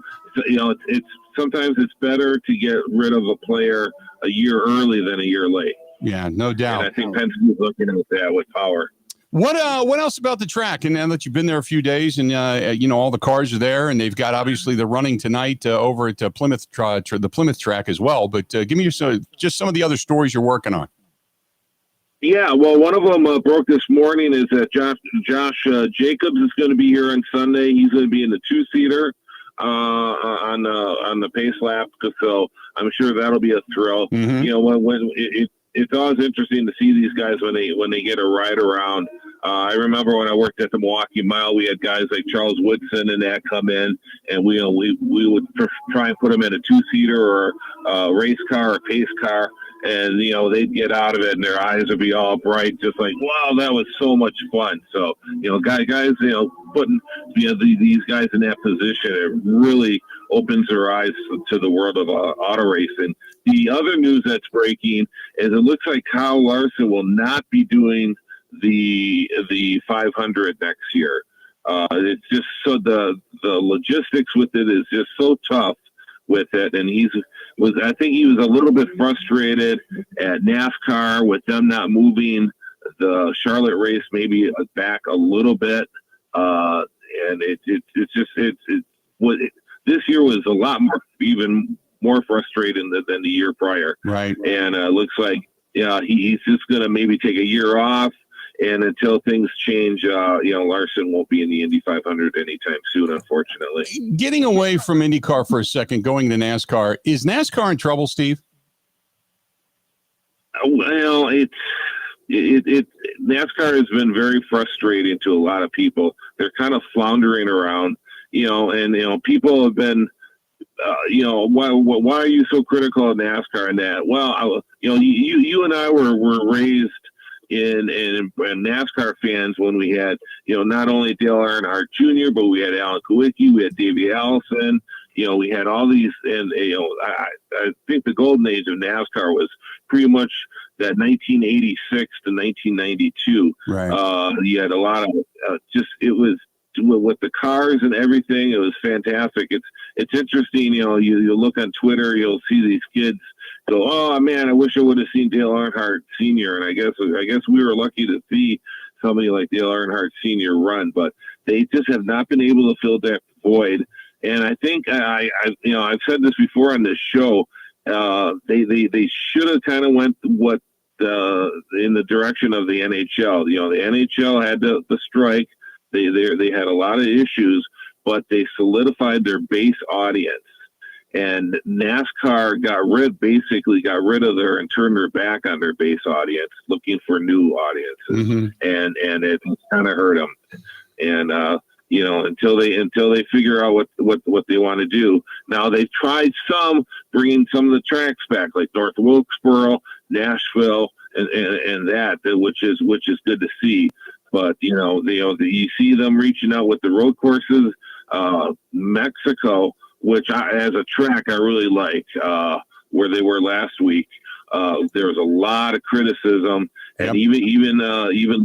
you know, it's sometimes it's better to get rid of a player a year early than a year late. Yeah, no doubt. And I think Penske is looking at that with Power. What else about the track? And now that you've been there a few days, and you know, all the cars are there, and they've got obviously the running tonight over at Plymouth, the Plymouth track as well. But give me just some of the other stories you're working on. Yeah, well, one of them broke this morning is that Josh Jacobs is going to be here on Sunday. He's going to be in the two-seater on the pace lap, so I'm sure that'll be a thrill. Mm-hmm. You know, when it's always interesting to see these guys when they get a ride around. I remember when I worked at the Milwaukee Mile, we had guys like Charles Woodson and that come in, and we would try and put them in a two-seater or a race car or pace car, and, you know, they'd get out of it and their eyes would be all bright, just like, wow, that was so much fun. So, you know, guys, you know, putting, you know, these guys in that position, it really opens their eyes to the world of auto racing. The other news that's breaking is it looks like Kyle Larson will not be doing the 500 next year. It's just so the logistics with it is just so tough with it, and I think he was a little bit frustrated at NASCAR with them not moving the Charlotte race maybe back a little bit, and this year was a lot more, even more frustrating than the year prior. Right. And looks like, yeah, he's just going to maybe take a year off. And until things change, you know, Larson won't be in the Indy 500 anytime soon, unfortunately. Getting away from IndyCar for a second, going to NASCAR. Is NASCAR in trouble, Steve? Well, NASCAR has been very frustrating to a lot of people. They're kind of floundering around, you know, and, you know, people have been, you know, why are you so critical of NASCAR and that? Well, you know, you and I were raised in NASCAR fans when we had, you know, not only Dale Earnhardt Jr., but we had Alan Kulwicki, we had Davey Allison, you know, we had all these, and, you know, I think the golden age of NASCAR was pretty much that 1986 to 1992. Right. You had a lot of it was with the cars and everything. It was fantastic. It's interesting. You know, you look on Twitter, you'll see these kids go, oh man, I wish I would have seen Dale Earnhardt Sr. And I guess we were lucky to see somebody like Dale Earnhardt Sr. run, but they just have not been able to fill that void. And I think you know, I've said this before on this show. They should have kind of went in the direction of the NHL. You know, the NHL had the strike. They had a lot of issues, but they solidified their base audience. And NASCAR basically got rid of their and turned their back on their base audience, looking for new audiences, and it kind of hurt them. And you know, until they figure out what they want to do. Now they've tried bringing some of the tracks back, like North Wilkesboro, Nashville, and that, which is good to see. But you know, you see them reaching out with the road courses, Mexico, which as a track I really like, where they were last week. there was a lot of criticism, and even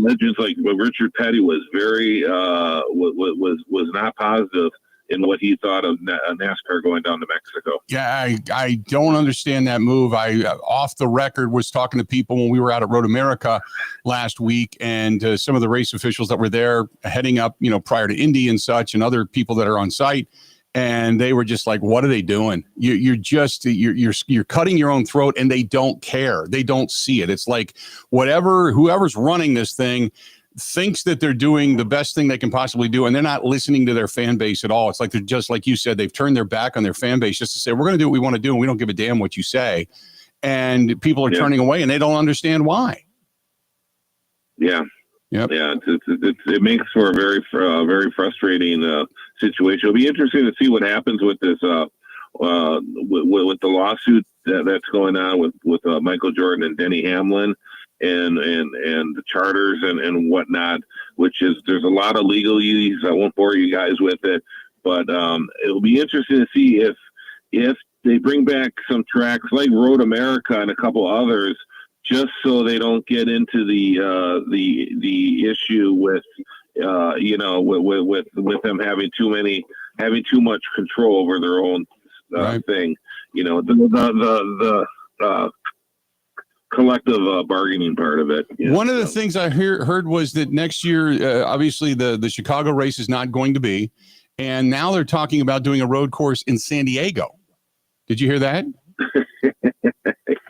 legends like Richard Petty was very was not positive in what he thought of NASCAR going down to Mexico. Yeah, I don't understand that move. I off the record was talking to people when we were out at Road America last week, and some of the race officials that were there heading up, prior to Indy and such, and other people that are on site. And they were just like, "What are they doing? You're cutting your own throat," and they don't care. They don't see it. It's like whoever's running this thing thinks that they're doing the best thing they can possibly do, and they're not listening to their fan base at all. It's like they're just, like you said, they've turned their back on their fan base just to say, we're going to do what we want to do, and we don't give a damn what you say. And people are turning away, and they don't understand why. Yeah. Yep. Yeah. It makes for a very frustrating situation. It'll be interesting to see what happens with this with the lawsuit that's going on with Michael Jordan and Denny Hamlin. And the charters and whatnot, which is, there's a lot of legalese. I won't bore you guys with it, but it'll be interesting to see if they bring back some tracks like Road America and a couple others, just so they don't get into the issue with with them having too much control over their own thing. The collective bargaining part of it. One of the things I heard was that next year, obviously the Chicago race is not going to be, and now they're talking about doing a road course in San Diego. Did you hear that?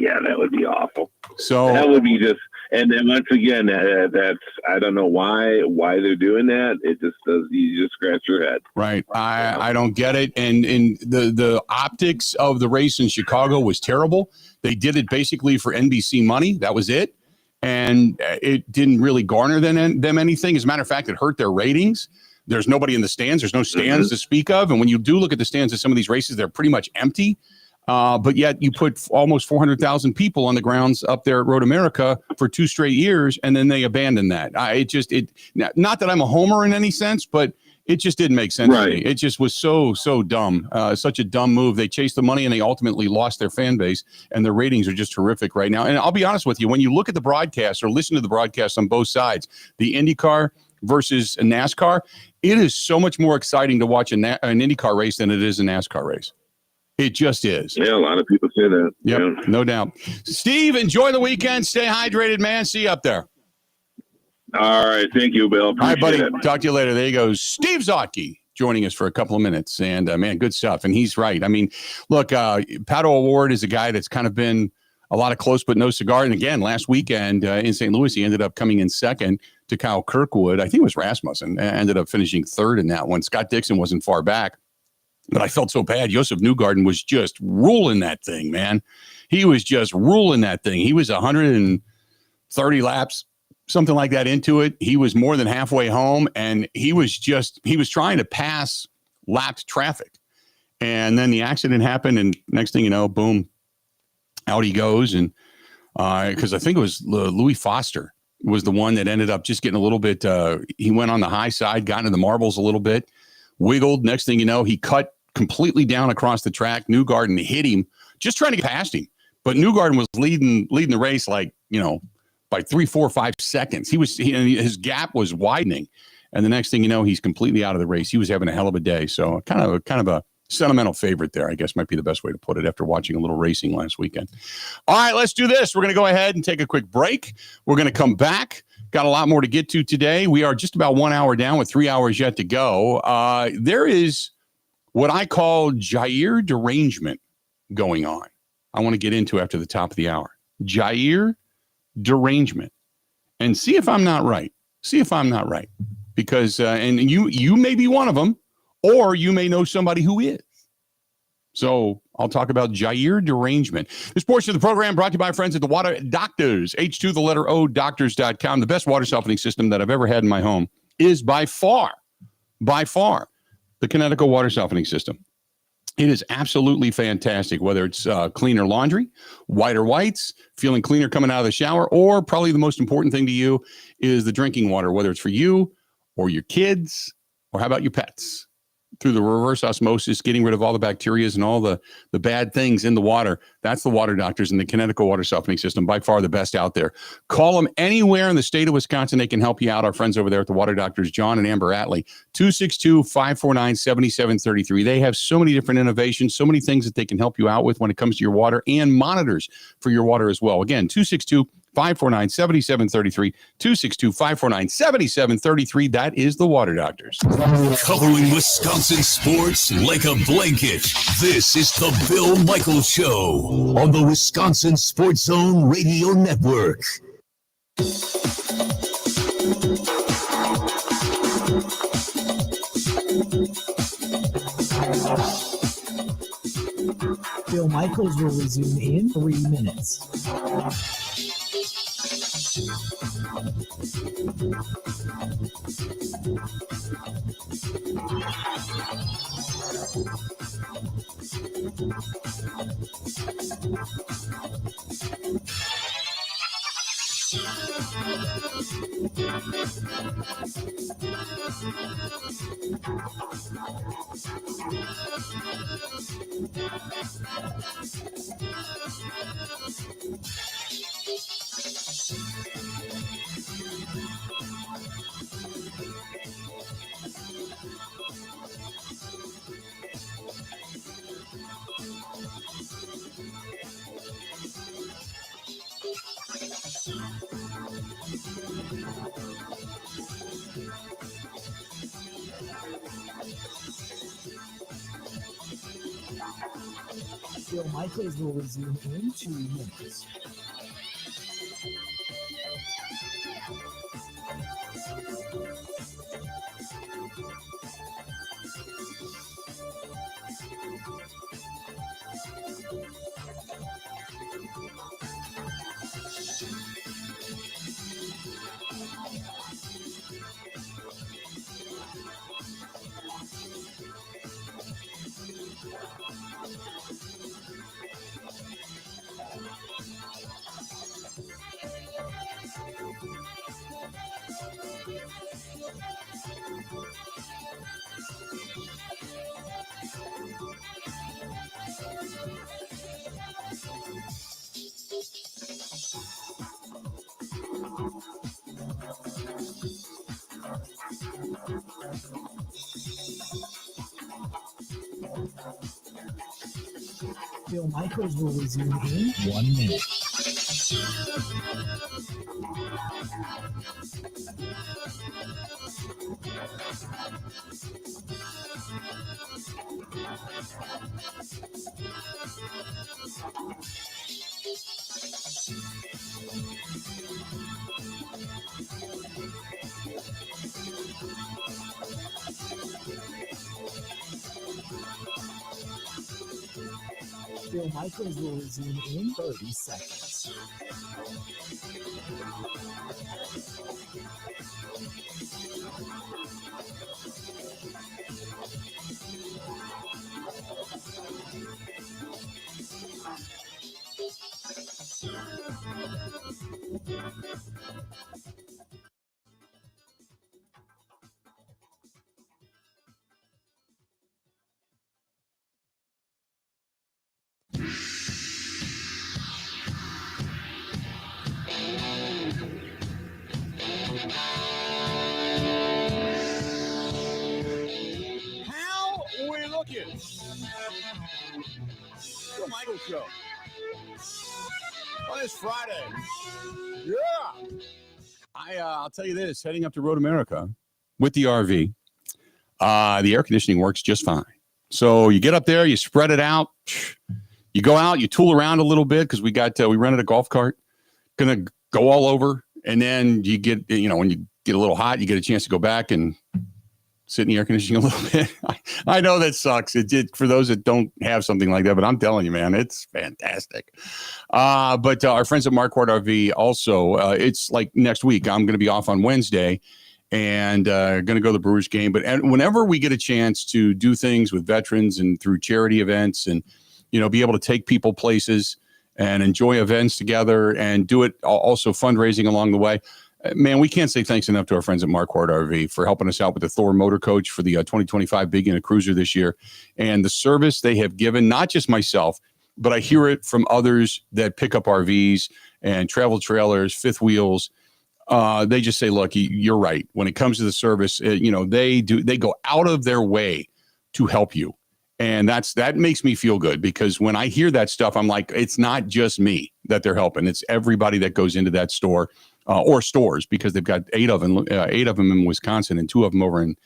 Yeah, that would be awful. So that would be just, and then once again, that's, I don't know why they're doing that. It just does, you just scratch your head. Right. I don't get it. And the optics of the race in Chicago was terrible. They did it basically for NBC money. That was it. And it didn't really garner them anything. As a matter of fact, it hurt their ratings. There's nobody in the stands. There's no stands to speak of. And when you do look at the stands of some of these races, they're pretty much empty. But yet you put almost 400,000 people on the grounds up there at Road America for 2 straight years, and then they abandoned that. Not that I'm a homer in any sense, but it just didn't make sense to me. It just was so dumb, such a dumb move. They chased the money, and they ultimately lost their fan base, and their ratings are just terrific right now. And I'll be honest with you, when you look at the broadcast or listen to the broadcast on both sides, the IndyCar versus a NASCAR, it is so much more exciting to watch an IndyCar race than it is a NASCAR race. It just is. Yeah, a lot of people say that. Yep, yeah. No doubt. Steve, enjoy the weekend. Stay hydrated, man. See you up there. All right. Thank you, Bill. Appreciate All right, buddy. it. Talk to you later. There you go. Steve Zotke joining us for a couple of minutes. And, man, good stuff. And he's right. I mean, look, Pato O'Ward is a guy that's kind of been a lot of close but no cigar. And, again, last weekend in St. Louis, he ended up coming in second to Kyle Kirkwood. I think it was Rasmussen. Ended up finishing third in that one. Scott Dixon wasn't far back. But I felt so bad. Josef Newgarden was just ruling that thing, man. He was just ruling that thing. He was 130 laps, something like that, into it. He was more than halfway home, and he was trying to pass lapped traffic. And then the accident happened, and next thing you know, boom, out he goes. And because I think it was Louis Foster was the one that ended up just getting a little bit, he went on the high side, got into the marbles a little bit, wiggled. Next thing you know, he cut completely down across the track. Newgarden hit him, just trying to get past him. But Newgarden was leading the race by 3, 4, 5 seconds. His gap was widening. And the next thing you know, he's completely out of the race. He was having a hell of a day. So kind of a sentimental favorite there, I guess might be the best way to put it after watching a little racing last weekend. All right, let's do this. We're going to go ahead and take a quick break. We're going to come back. Got a lot more to get to today. We are just about 1 hour down with 3 hours yet to go. There is what I call Jaire derangement going on. I want to get into after the top of the hour. Jaire derangement. And see if I'm not right. Because, and you may be one of them, or you may know somebody who is. So I'll talk about Jaire derangement. This portion of the program brought to you by our friends at the Water Doctors, H2 the letter O doctors.com. The best water softening system that I've ever had in my home is by far, the Kinetico water softening system. It is absolutely fantastic, whether it's cleaner laundry, whiter whites, feeling cleaner coming out of the shower, or probably the most important thing to you is the drinking water, whether it's for you or your kids, or how about your pets? through the reverse osmosis, getting rid of all the bacteria and all the bad things in the water. That's the Water Doctors and the Kinetico water softening system, by far the best out there. Call them anywhere in the state of Wisconsin. They can help you out. Our friends over there at the Water Doctors, John and Amber Atlee, 262-549-7733. They have so many different innovations, so many things that they can help you out with when it comes to your water, and monitors for your water as well. Again, 262-549-7733, 262-549-7733. That is the Water Doctors. Covering Wisconsin sports like a blanket. This is the Bill Michaels Show on the Wisconsin Sports Zone Radio Network. Bill Michaels will resume in 3 minutes. Bill Michaels will resume in 2 minutes. Bill Michaels will resume in 1 minute. Bill Michaels will resume in 30 seconds. How we looking? Bill Michaels Show. On this Friday. Yeah. I'll tell you this, heading up to Road America with the RV, the air conditioning works just fine. So you get up there, you spread it out, you go out, you tool around a little bit because we rented a golf cart, gonna go all over, and then you get, when you get a little hot, you get a chance to go back and sit in the air conditioning a little bit. I know that sucks. It did for those that don't have something like that, but I'm telling you, man, it's fantastic. But our friends at Marquardt RV also, it's like next week, I'm going to be off on Wednesday and going to go to the Brewers game. But whenever we get a chance to do things with veterans and through charity events and, be able to take people places and enjoy events together and do it also fundraising along the way, Man, we can't say thanks enough to our friends at Marquardt RV for helping us out with the Thor motor coach for the 2025 Big Unit Cruiser this year. And the service they have given, not just myself, but I hear it from others that pick up RVs and travel trailers, fifth wheels. They just say, look, you're right. When it comes to the service, they go out of their way to help you. And that makes me feel good, because when I hear that stuff, I'm like, it's not just me that they're helping. It's everybody that goes into that store. Or stores, because they've got 8 of them in Wisconsin and 2 of them over in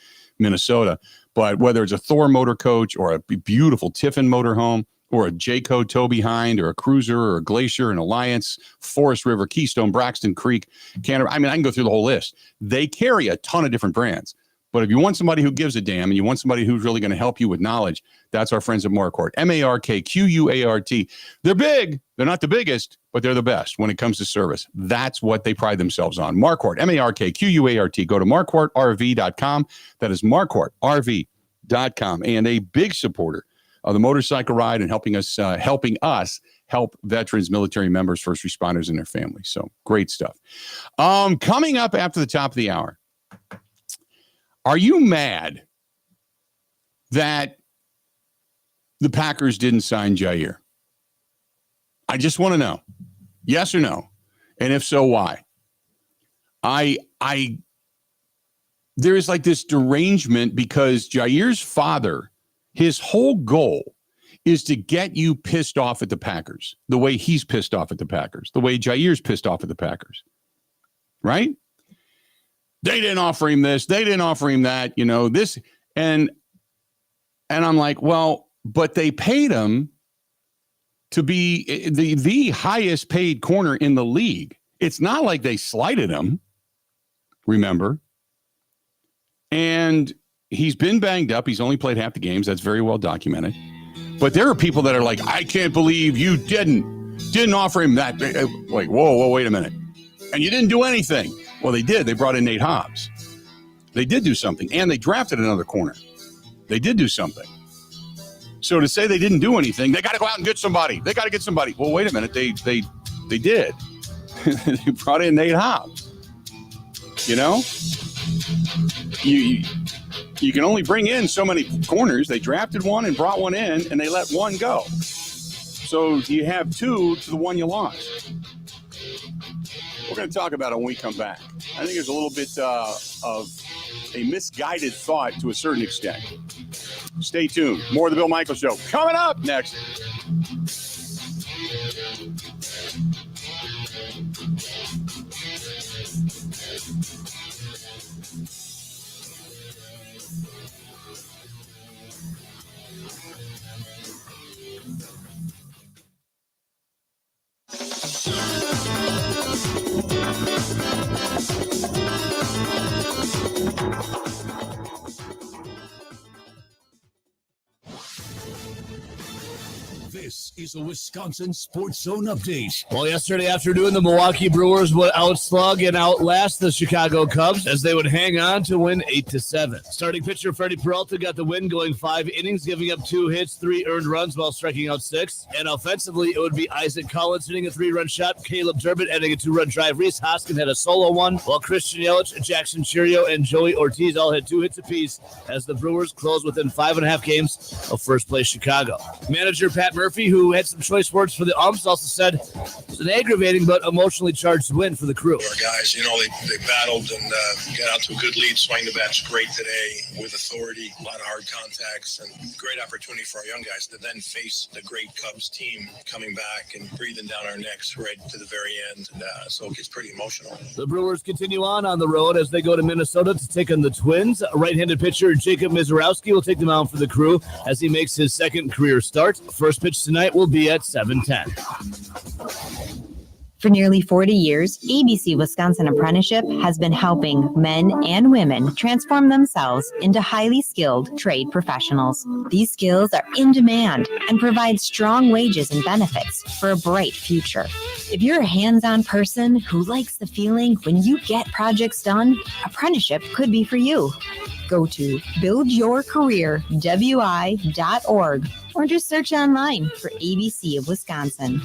Minnesota. But whether it's a Thor motor coach or a beautiful Tiffin motorhome or a Jayco tow behind or a Cruiser or a Glacier, an Alliance, Forest River, Keystone, Braxton Creek, Canada. I mean, I can go through the whole list. They carry a ton of different brands. But if you want somebody who gives a damn and you want somebody who's really going to help you with knowledge, that's our friends at Marquardt. Markquart. They're big. They're not the biggest, but they're the best when it comes to service. That's what they pride themselves on. Marquardt, Markquart. Go to marquardtrv.com. That is marquardtrv.com. And a big supporter of the motorcycle ride and helping us help veterans, military members, first responders, and their families. So great stuff. Coming up after the top of the hour. Are you mad that the Packers didn't sign Jaire? I just want to know. Yes or no? And if so, why? There is like this derangement, because Jaire's father, his whole goal is to get you pissed off at the Packers, the way he's pissed off at the Packers, the way Jaire's pissed off at the Packers, right? They didn't offer him this. They didn't offer him that, this. And I'm like, well, but they paid him to be the highest paid corner in the league. It's not like they slighted him, remember? And he's been banged up. He's only played half the games. That's very well documented. But there are people that are like, I can't believe you didn't offer him that. Like, whoa, wait a minute. And you didn't do anything. Well, they did. They brought in Nate Hobbs. They did do something. And they drafted another corner. They did do something. So to say they didn't do anything, they got to go out and get somebody. They got to get somebody. Well, wait a minute. They did. They brought in Nate Hobbs. You can only bring in so many corners. They drafted one and brought one in, and they let one go. So you have 2 to the one you lost. We're going to talk about it when we come back. I think there's a little bit of a misguided thought to a certain extent. Stay tuned. More of the Bill Michaels Show coming up next. This is a Wisconsin Sports Zone update. Well, yesterday afternoon, the Milwaukee Brewers would outslug and outlast the Chicago Cubs as they would hang on to win 8-7. Starting pitcher Freddie Peralta got the win, going 5 innings, giving up 2 hits, 3 earned runs while striking out 6. And offensively, it would be Isaac Collins hitting a 3-run shot, Caleb Durbin adding a 2-run drive, Reese Hoskin had a solo one, while Christian Yelich, Jackson Cheerio, and Joey Ortiz all had 2 hits apiece as the Brewers closed within 5.5 games of first place Chicago. Manager Pat Murphy, who had some choice words for the umps, also said it was an aggravating but emotionally charged win for the crew. Our guys, they battled and got out to a good lead. Swing the bat's great today with authority, a lot of hard contacts, and great opportunity for our young guys to then face the great Cubs team coming back and breathing down our necks right to the very end. And, so it gets pretty emotional. The Brewers continue on the road as they go to Minnesota to take on the Twins. Right-handed pitcher Jacob Mizorowski will take the mound for the crew as he makes his second career start. First pitch tonight will be at 7:10. For nearly 40 years, ABC Wisconsin Apprenticeship has been helping men and women transform themselves into highly skilled trade professionals. These skills are in demand and provide strong wages and benefits for a bright future. If you're a hands-on person who likes the feeling when you get projects done, apprenticeship could be for you. Go to buildyourcareerwi.org or just search online for ABC of Wisconsin.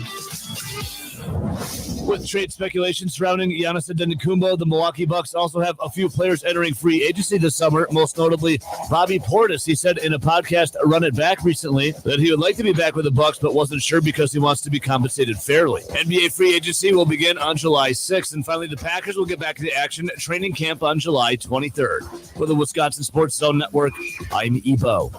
With trade speculation surrounding Giannis Antetokounmpo, the Milwaukee Bucks also have a few players entering free agency this summer, most notably Bobby Portis. He said in a podcast, Run It Back, recently that he would like to be back with the Bucks, but wasn't sure because he wants to be compensated fairly. NBA free agency will begin on July 6th, and finally the Packers will get back to the action at training camp on July 23rd. For the Wisconsin Sports Zone Network, I'm Ebo.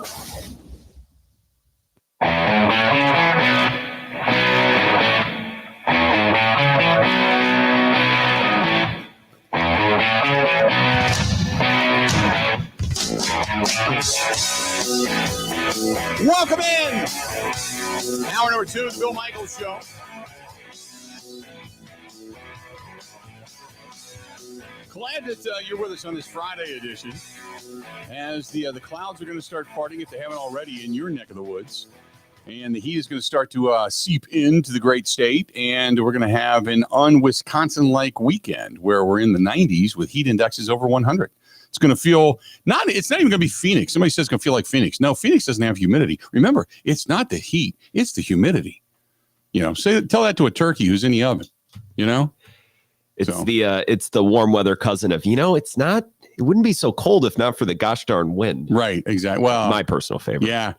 Welcome in. Hour number 2 of the Bill Michaels Show. Glad that you're with us on this Friday edition, as the clouds are going to start parting, if they haven't already, in your neck of the woods. And the heat is going to start to seep into the great state, and we're going to have an un-Wisconsin-like weekend where we're in the 90s with heat indexes over 100. It's going to feel it's not even going to be Phoenix. Somebody says it's going to feel like Phoenix. No, Phoenix doesn't have humidity. Remember, it's not the heat, it's the humidity. Tell that to a turkey who's in the oven, It's the warm weather cousin of, it wouldn't be so cold if not for the gosh darn wind. Right, exactly. Well, my personal favorite. Yeah.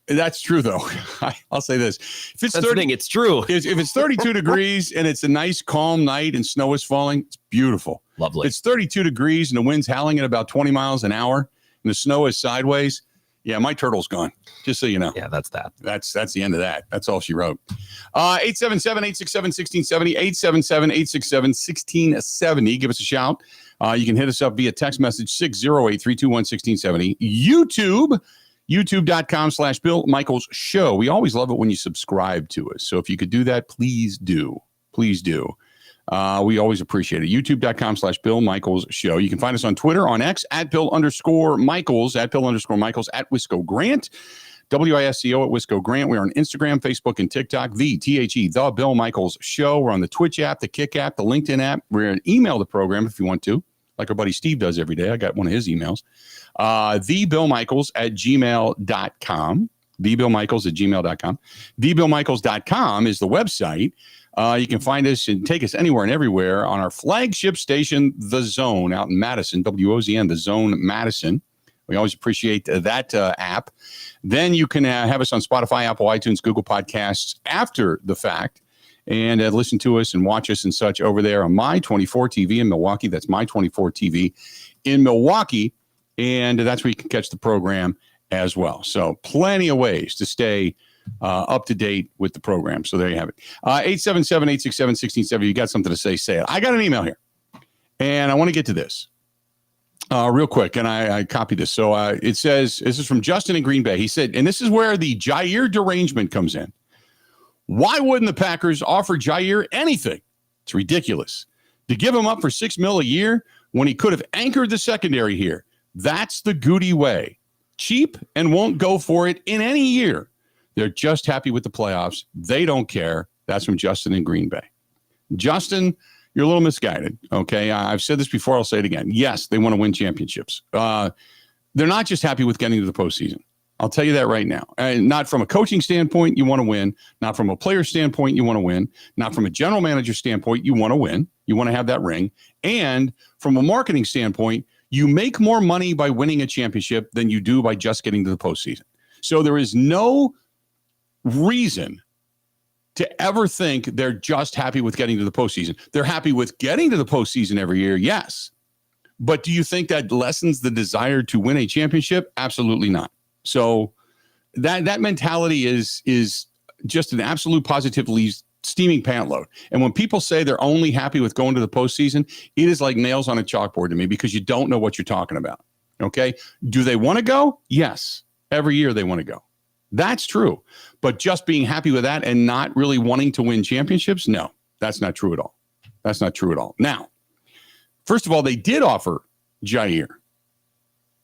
That's true, though. I'll say this. If it's That's 30, the thing, it's true. If it's 32 degrees and it's a nice, calm night and snow is falling, it's beautiful. Lovely. If it's 32 degrees and the wind's howling at about 20 miles an hour and the snow is sideways, yeah, my turtle's gone, just so you know. Yeah, that's that. That's the end of that. That's all she wrote. 877-867-1670, 877-867-1670. Give us a shout. You can hit us up via text message 608-321-1670. YouTube.com/Bill Michaels Show. We always love it when you subscribe to us. So if you could do that, please do. Please do. We always appreciate it. YouTube.com/Bill Michaels Show. You can find us on Twitter, on X, @Bill_Michaels, @Bill_Michaels, @Wisco Grant, WISCO @Wisco Grant. We're on Instagram, Facebook, and TikTok, The Bill Michaels Show. We're on the Twitch app, the Kick app, the LinkedIn app. We're an email the program if you want to, like our buddy Steve does every day. I got one of his emails. TheBillMichaels@gmail.com. TheBillMichaels@gmail.com. TheBillMichaels.com is the website. You can find us and take us anywhere and everywhere on our flagship station, The Zone, out in Madison, WOZN, The Zone, Madison. We always appreciate that app. Then you can have us on Spotify, Apple, iTunes, Google Podcasts after the fact, and listen to us and watch us and such over there on My 24 TV in Milwaukee. That's My 24 TV in Milwaukee, and that's where you can catch the program as well. So plenty of ways to stay up to date with the program. So there you have it. 877-867-1670. You got something to say it. I got an email here, and I want to get to this real quick, and I copied this. So it says, this is from Justin in Green Bay. He said, and this is where the Jaire derangement comes in. Why wouldn't the Packers offer Jaire anything? It's ridiculous to give him up for $6 million a year when he could have anchored the secondary here. That's the Goody way. Cheap and won't go for it in any year. They're just happy with the playoffs. They don't care. That's from Justin in Green Bay. Justin, you're a little misguided, okay? I've said this before. I'll say it again. Yes, they want to win championships. They're not just happy with getting to the postseason. I'll tell you that right now. Not from a coaching standpoint, you want to win. Not from a player standpoint, you want to win. Not from a general manager standpoint, you want to win. You want to have that ring. And from a marketing standpoint, you make more money by winning a championship than you do by just getting to the postseason. So there is no reason to ever think they're just happy with getting to the postseason. They're happy with getting to the postseason every year, yes. But do you think that lessens the desire to win a championship? Absolutely not. So that mentality is just an absolute positively steaming pant load. And when people say they're only happy with going to the postseason, it is like nails on a chalkboard to me because you don't know what you're talking about. Okay. Do they want to go? Yes. Every year they want to go. That's true. But just being happy with that and not really wanting to win championships? No, that's not true at all. That's not true at all. Now, first of all, they did offer Jaire.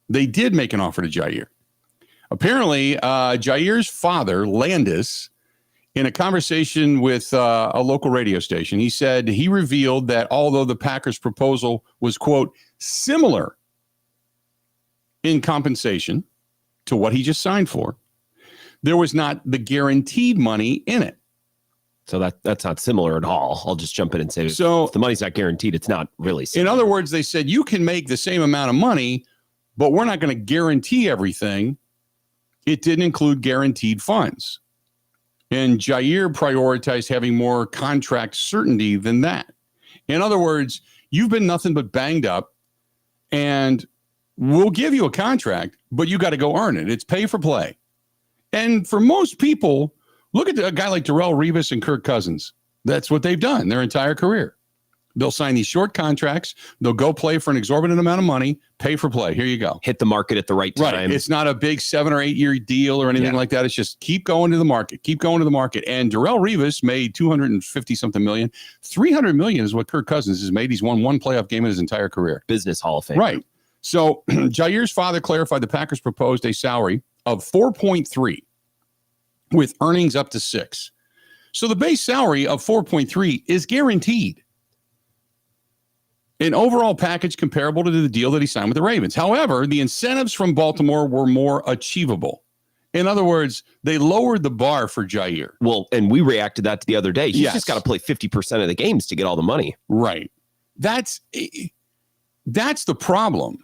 They did make an offer to Jaire. Apparently, Jaire's father, Landis, in a conversation with a local radio station, he said he revealed that although the Packers' proposal was, quote, similar in compensation to what he just signed for, there was not the guaranteed money in it. So that's not similar at all. I'll just jump in and say, so if the money's not guaranteed, it's not really similar. In other words, they said you can make the same amount of money, but we're not going to guarantee everything. It didn't include guaranteed funds. And Jaire prioritized having more contract certainty than that. In other words, you've been nothing but banged up, and we'll give you a contract, but you got to go earn it. It's pay for play. And for most people, look at a guy like Darrelle Revis and Kirk Cousins. That's what they've done their entire career. They'll sign these short contracts. They'll go play for an exorbitant amount of money, pay for play. Here you go. Hit the market at the right time. Right. It's not a big 7 or 8 year deal or anything like that. It's just keep going to the market. Keep going to the market. And Darrelle Revis made $250-something million. $300 million is what Kirk Cousins has made. He's won one playoff game in his entire career. Business Hall of Fame. Right. So Jaire's father clarified the Packers proposed a salary of 4.3 with earnings up to 6. So the base salary of 4.3 is guaranteed. An overall package comparable to the deal that he signed with the Ravens. However, the incentives from Baltimore were more achievable. In other words, they lowered the bar for Jaire. Well, and we reacted to that the other day. He's just got to play 50% of the games to get all the money. Right. That's the problem.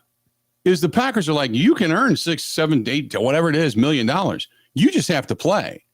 Is the Packers are like, you can earn 6, 7, 8, whatever it is, $1 million. You just have to play.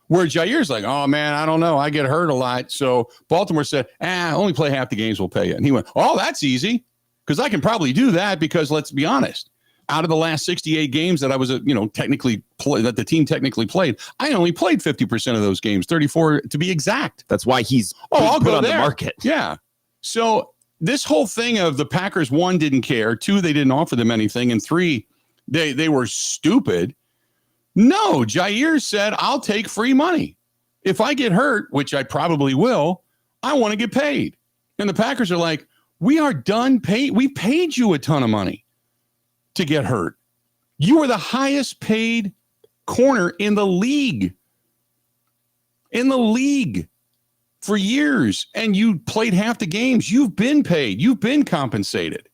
Where Jaire's like, oh, man, I don't know. I get hurt a lot. So Baltimore said, only play half the games, we'll pay you. And he went, oh, that's easy, because I can probably do that, because let's be honest, out of the last 68 games that I was, technically that the team technically played, I only played 50% of those games, 34 to be exact. That's why he's I'll put go on there. The market. Yeah. So this whole thing of the Packers, 1, didn't care, 2, they didn't offer them anything, and 3, they were stupid. No, Jaire said, I'll take free money. If I get hurt, which I probably will, I want to get paid. And the Packers are like, we are done paying. We paid you a ton of money to get hurt. You were the highest paid corner in the league. For years. And you played half the games. You've been paid. You've been compensated.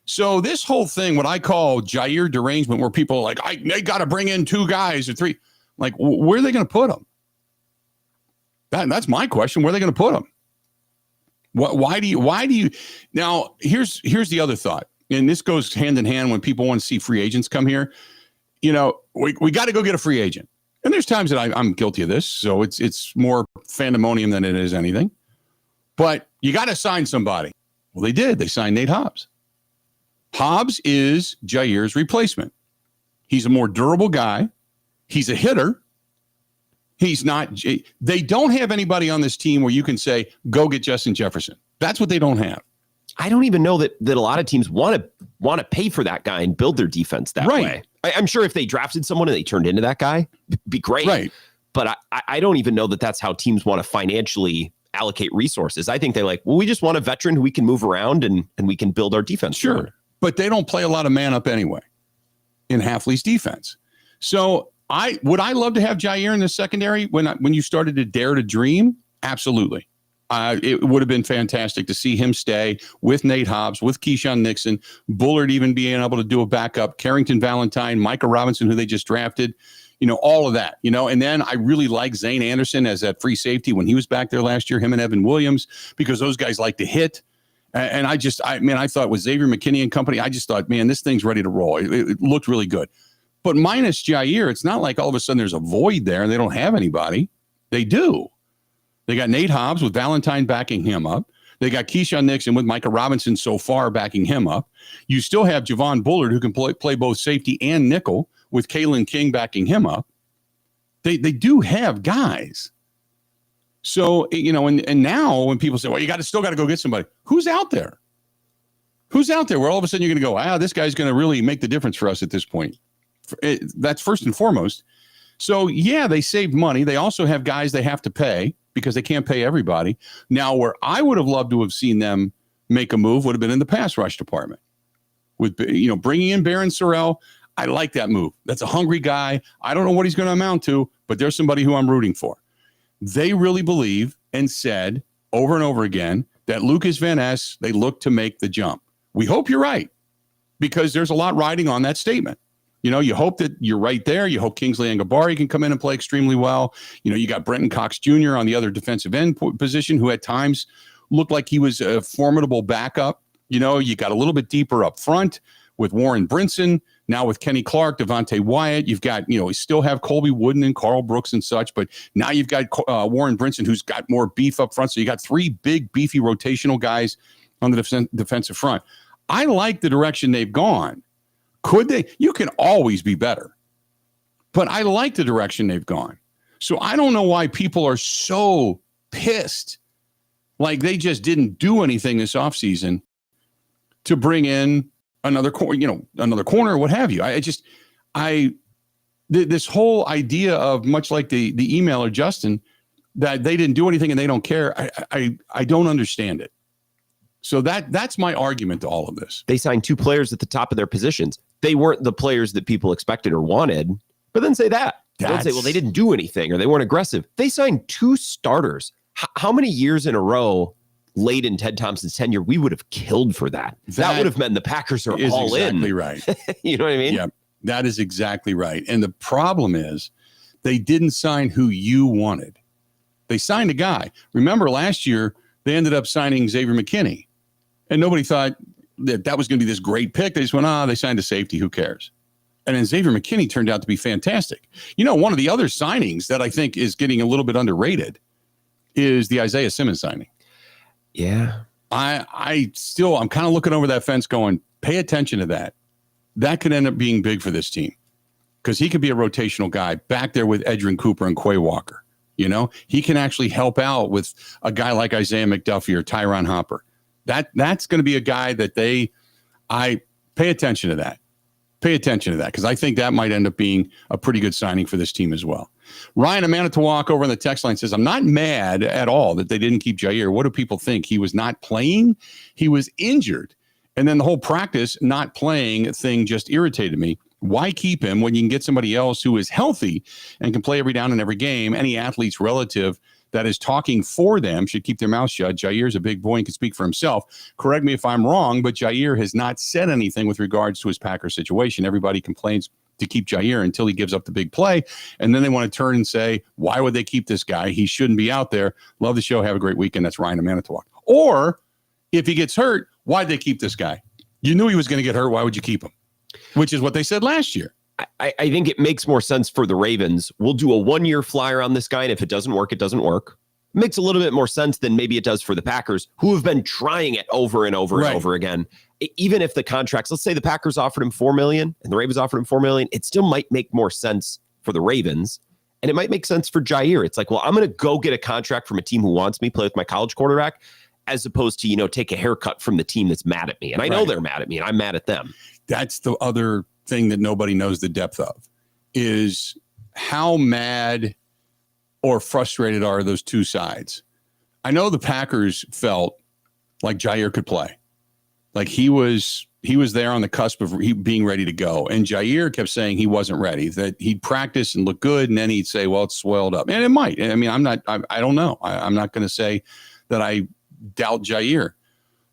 So this whole thing, what I call Jaire derangement, where people are like, they got to bring in 2 guys or 3. Like, where are they going to put them? That's my question. Where are they going to put them? Why do you? Now, here's the other thought. And this goes hand in hand when people want to see free agents come here. We got to go get a free agent. And there's times that I'm guilty of this. So it's more pandemonium than it is anything. But you got to sign somebody. Well, they did. They signed Nate Hobbs. Hobbs is Jaire's replacement. He's a more durable guy. He's a hitter. He's not. They don't have anybody on this team where you can say, go get Justin Jefferson. That's what they don't have. I don't even know that a lot of teams want to pay for that guy and build their defense that way. I'm sure if they drafted someone and they turned into that guy, it'd be great. Right. But I don't even know that that's how teams want to financially allocate resources. I think they're like, well, we just want a veteran who we can move around and we can build our defense. Sure. Forward. But they don't play a lot of man up anyway in Hafley's defense. So would I love to have Jaire in the secondary when you started to dare to dream? Absolutely. It would have been fantastic to see him stay with Nate Hobbs, with Keyshawn Nixon, Bullard even being able to do a backup, Carrington Valentine, Micah Robinson, who they just drafted, all of that, and then I really like Zane Anderson as that free safety when he was back there last year, him and Evan Williams, because those guys like to hit. And I thought with Xavier McKinney and company, I just thought, man, this thing's ready to roll. It looked really good. But minus Jaire, it's not like all of a sudden there's a void there and they don't have anybody. They do. They got Nate Hobbs with Valentine backing him up. They got Keyshawn Nixon with Micah Robinson so far backing him up. You still have Javon Bullard, who can play both safety and nickel, with Kalen King backing him up. They do have guys. So, and now when people say, well, you still got to go get somebody, who's out there? Who's out there where all of a sudden you're going to go, this guy's going to really make the difference for us at this point? That's first and foremost. So, yeah, they saved money. They also have guys they have to pay because they can't pay everybody. Now, where I would have loved to have seen them make a move would have been in the pass rush department. With, bringing in Baron Sorrell, I like that move. That's a hungry guy. I don't know what he's going to amount to, but there's somebody who I'm rooting for. They really believe and said over and over again that Lucas Van Ness, they look to make the jump. We hope you're right, because there's a lot riding on that statement. You hope that you're right there. You hope Kingsley Angabari can come in and play extremely well. You got Brenton Cox Jr. on the other defensive end position, who at times looked like he was a formidable backup. You got a little bit deeper up front with Warren Brinson. Now with Kenny Clark, Devontae Wyatt, you've got, you still have Colby Wooden and Carl Brooks and such, but now you've got Warren Brinson, who's got more beef up front. So you got 3 big, beefy rotational guys on the defensive front. I like the direction they've gone. Could they? You can always be better, but I like the direction they've gone. So I don't know why people are so pissed, like they just didn't do anything this offseason to bring in another corner, what have you. This whole idea of, much like the emailer Justin, that they didn't do anything and they don't care. I don't understand it. So that's my argument to all of this. They signed 2 players at the top of their positions. They weren't the players that people expected or wanted, but then say that. Don't say, well, they didn't do anything or they weren't aggressive. They signed 2 starters. How many years in a row late in Ted Thompson's tenure we would have killed for that? That would have meant the Packers are all exactly in. Right. You know what I mean? Yeah, that is exactly right. And the problem is they didn't sign who you wanted. They signed a guy. Remember last year, they ended up signing Xavier McKinney. And nobody thought that was going to be this great pick. They just went, they signed a safety. Who cares? And then Xavier McKinney turned out to be fantastic. One of the other signings that I think is getting a little bit underrated is the Isaiah Simmons signing. Yeah. I'm kind of looking over that fence going, pay attention to that. That could end up being big for this team because he could be a rotational guy back there with Edrin Cooper and Quay Walker. He can actually help out with a guy like Isaiah McDuffie or Tyron Hopper. That's going to be a guy that I pay attention to that. Pay attention to that because I think that might end up being a pretty good signing for this team as well. Ryan, a Manitowoc over on the text line says, I'm not mad at all that they didn't keep Jaire. What do people think? He was not playing? He was injured. And then the whole practice not playing thing just irritated me. Why keep him when you can get somebody else who is healthy and can play every down and every game? Any athlete's relative that is talking for them should keep their mouth shut. Jaire's a big boy and can speak for himself. Correct me if I'm wrong, but Jaire has not said anything with regards to his Packer situation. Everybody complains to keep Jaire until he gives up the big play. And then they want to turn and say, why would they keep this guy? He shouldn't be out there. Love the show. Have a great weekend. That's Ryan of Manitowoc. Or if he gets hurt, why'd they keep this guy? You knew he was going to get hurt. Why would you keep him? Which is what they said last year. I think it makes more sense for the Ravens. We'll do a 1-year flyer on this guy, and if it doesn't work, it doesn't work. It makes a little bit more sense than maybe it does for the Packers, who have been trying it over and over and over again. Even if the contracts, let's say the Packers offered him $4 million and the Ravens offered him $4 million, it still might make more sense for the Ravens. And it might make sense for Jaire. It's like, well, I'm going to go get a contract from a team who wants me, play with my college quarterback, as opposed to, take a haircut from the team that's mad at me. And I know they're mad at me and I'm mad at them. That's the other thing that nobody knows the depth of, is how mad or frustrated are those two sides. I know the Packers felt like Jaire could play. Like he was there on the cusp of being ready to go. And Jaire kept saying he wasn't ready, that he'd practice and look good. And then he'd say, well, it's swelled up. And it might. I mean, I don't know. I'm not going to say that I doubt Jaire.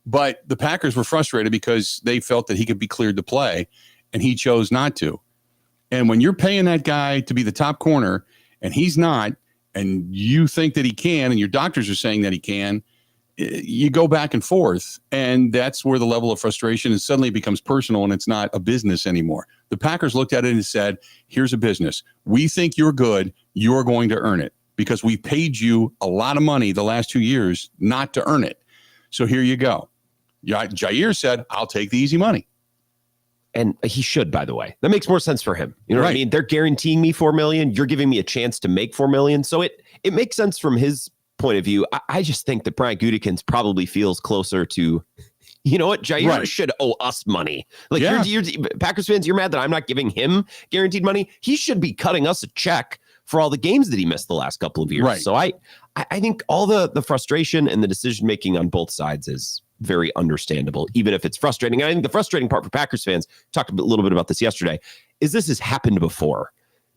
But the Packers were frustrated because they felt that he could be cleared to play, and he chose not to. And when you're paying that guy to be the top corner and he's not, and you think that he can, and your doctors are saying that he can, you go back and forth. And that's where the level of frustration is suddenly becomes personal, and it's not a business anymore. The Packers looked at it and said, here's a business. We think you're good. You're going to earn it because we paid you a lot of money the last 2 years not to earn it. So here you go. Jaire said, I'll take the easy money. And he should, by the way. That makes more sense for him. You know what I mean? They're guaranteeing me $4 million. You're giving me a chance to make $4 million. So it makes sense from his point of view. I just think that Brian Gutekunst probably feels closer to, you know what? Jaire should owe us money. Like you're Packers fans, you're mad that I'm not giving him guaranteed money. He should be cutting us a check for all the games that he missed the last couple of years. Right. So I think all the frustration and the decision-making on both sides is very understandable, even if it's frustrating. And I think the frustrating part for Packers fans, talked a little bit about this yesterday, is this has happened before.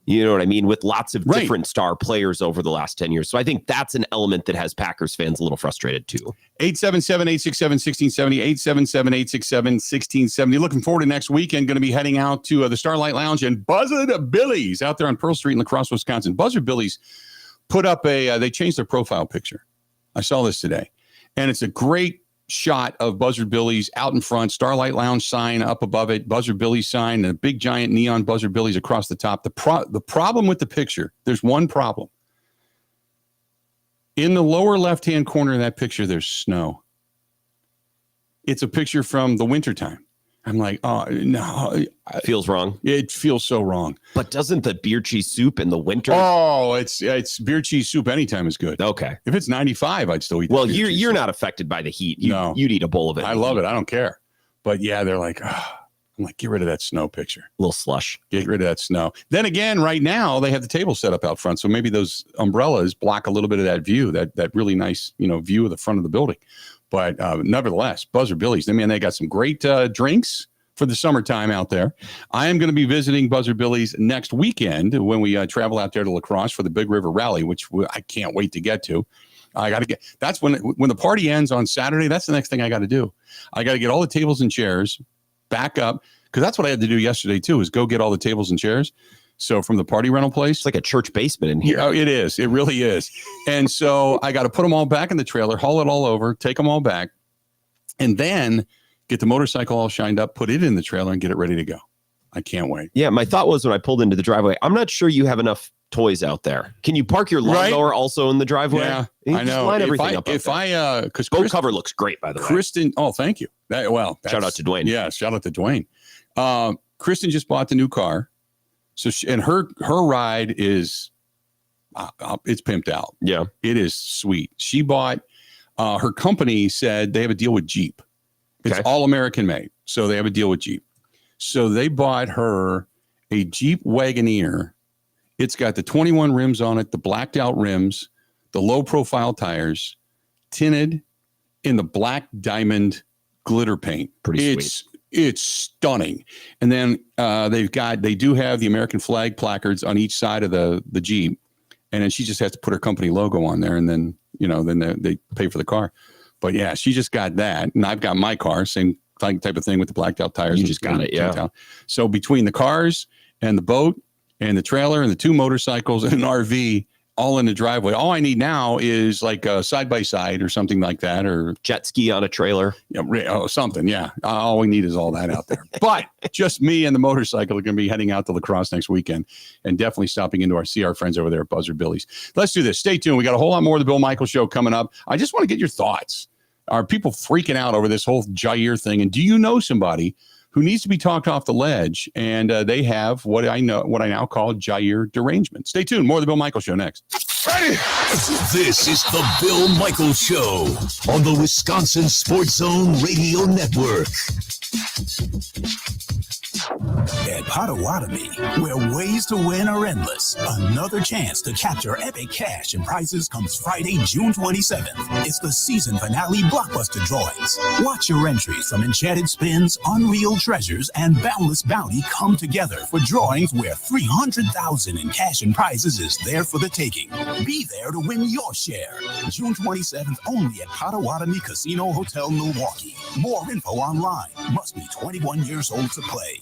You know what I mean? With lots of different star players over the last 10 years. So I think that's an element that has Packers fans a little frustrated too. 877-867-1670, 877-867-1670. Looking forward to next weekend. Going to be heading out to the Starlight Lounge and Buzzard Billy's out there on Pearl Street in La Crosse, Wisconsin. Buzzard Billy's put up they changed their profile picture. I saw this today. And it's a great shot of Buzzard Billy's out in front, Starlight Lounge sign up above it, Buzzard Billy's sign, and a big giant neon Buzzard Billy's across the top. The problem with the picture, there's one problem. In the lower left-hand corner of that picture, there's snow. It's a picture from the wintertime. I'm like, oh, no. Feels wrong. It feels so wrong. But doesn't the beer cheese soup in the winter? Oh, it's beer cheese soup anytime is good. Okay. If it's 95, I'd still eat Well, you're not affected by the heat. No. You'd eat a bowl of it. I love it. I don't care. But yeah, they're like, I'm like, get rid of that snow picture. A little slush. Get rid of that snow. Then again, right now, they have the table set up out front. So maybe those umbrellas block a little bit of that view, that really nice, view of the front of the building. But nevertheless, Buzzard Billy's, they got some great drinks for the summertime out there. I am going to be visiting Buzzard Billy's next weekend when we travel out there to La Crosse for the Big River Rally, which I can't wait to get to. I got to get, that's when the party ends on Saturday. That's the next thing I got to do. I got to get all the tables and chairs back up, because that's what I had to do yesterday too, is go get all the tables and chairs. So from the party rental place, it's like a church basement in here. Oh, it is. It really is. And so I got to put them all back in the trailer, haul it all over, take them all back, and then get the motorcycle all shined up, put it in the trailer, and get it ready to go. I can't wait. Yeah, my thought was when I pulled into the driveway, I'm not sure you have enough toys out there. Can you park your lawnmower also in the driveway? Yeah, I know. Line everything up because boat cover looks great, by the way. Kristen, oh, thank you. Shout out to Dwayne. Yeah, shout out to Dwayne. Kristen just bought the new car, so her ride is it's pimped out. Yeah, it is sweet. She bought. Her company said they have a deal with Jeep. It's all American made, so they have a deal with Jeep. So they bought her a Jeep Wagoneer. It's got the 21 rims on it, the blacked out rims, the low profile tires, tinted in the black diamond glitter paint. Pretty sweet. It's stunning. And then they do have the American flag placards on each side of the Jeep. And then she just has to put her company logo on there, and then they pay for the car. But yeah, she just got that, and I've got my car, same type of thing with the blacked out tires. You just got it, yeah. So between the cars and the boat and the trailer and the two motorcycles and an RV all in the driveway, all I need now is like a side-by-side or something like that, or jet ski on a trailer. Something, yeah. All we need is all that out there. But just me and the motorcycle are going to be heading out to La Crosse next weekend, and definitely stopping into see our friends over there at Buzzard Billy's. Let's do this. Stay tuned. We got a whole lot more of the Bill Michaels Show coming up. I just want to get your thoughts. Are people freaking out over this whole Jaire thing? And do you know somebody who needs to be talked off the ledge? And they have what I now call Jaire derangement. Stay tuned. More of the Bill Michaels Show next. Ready? This is the Bill Michaels Show on the Wisconsin Sports Zone Radio Network. At Potawatomi, where ways to win are endless, another chance to capture epic cash and prizes comes Friday, June 27th. It's the season finale blockbuster drawings. Watch your entries from enchanted spins, unreal treasures, and boundless bounty come together for drawings where $300,000 in cash and prizes is there for the taking. Be there to win your share. June 27th only at Potawatomi Casino Hotel, Milwaukee. More info online. Must be 21 years old to play.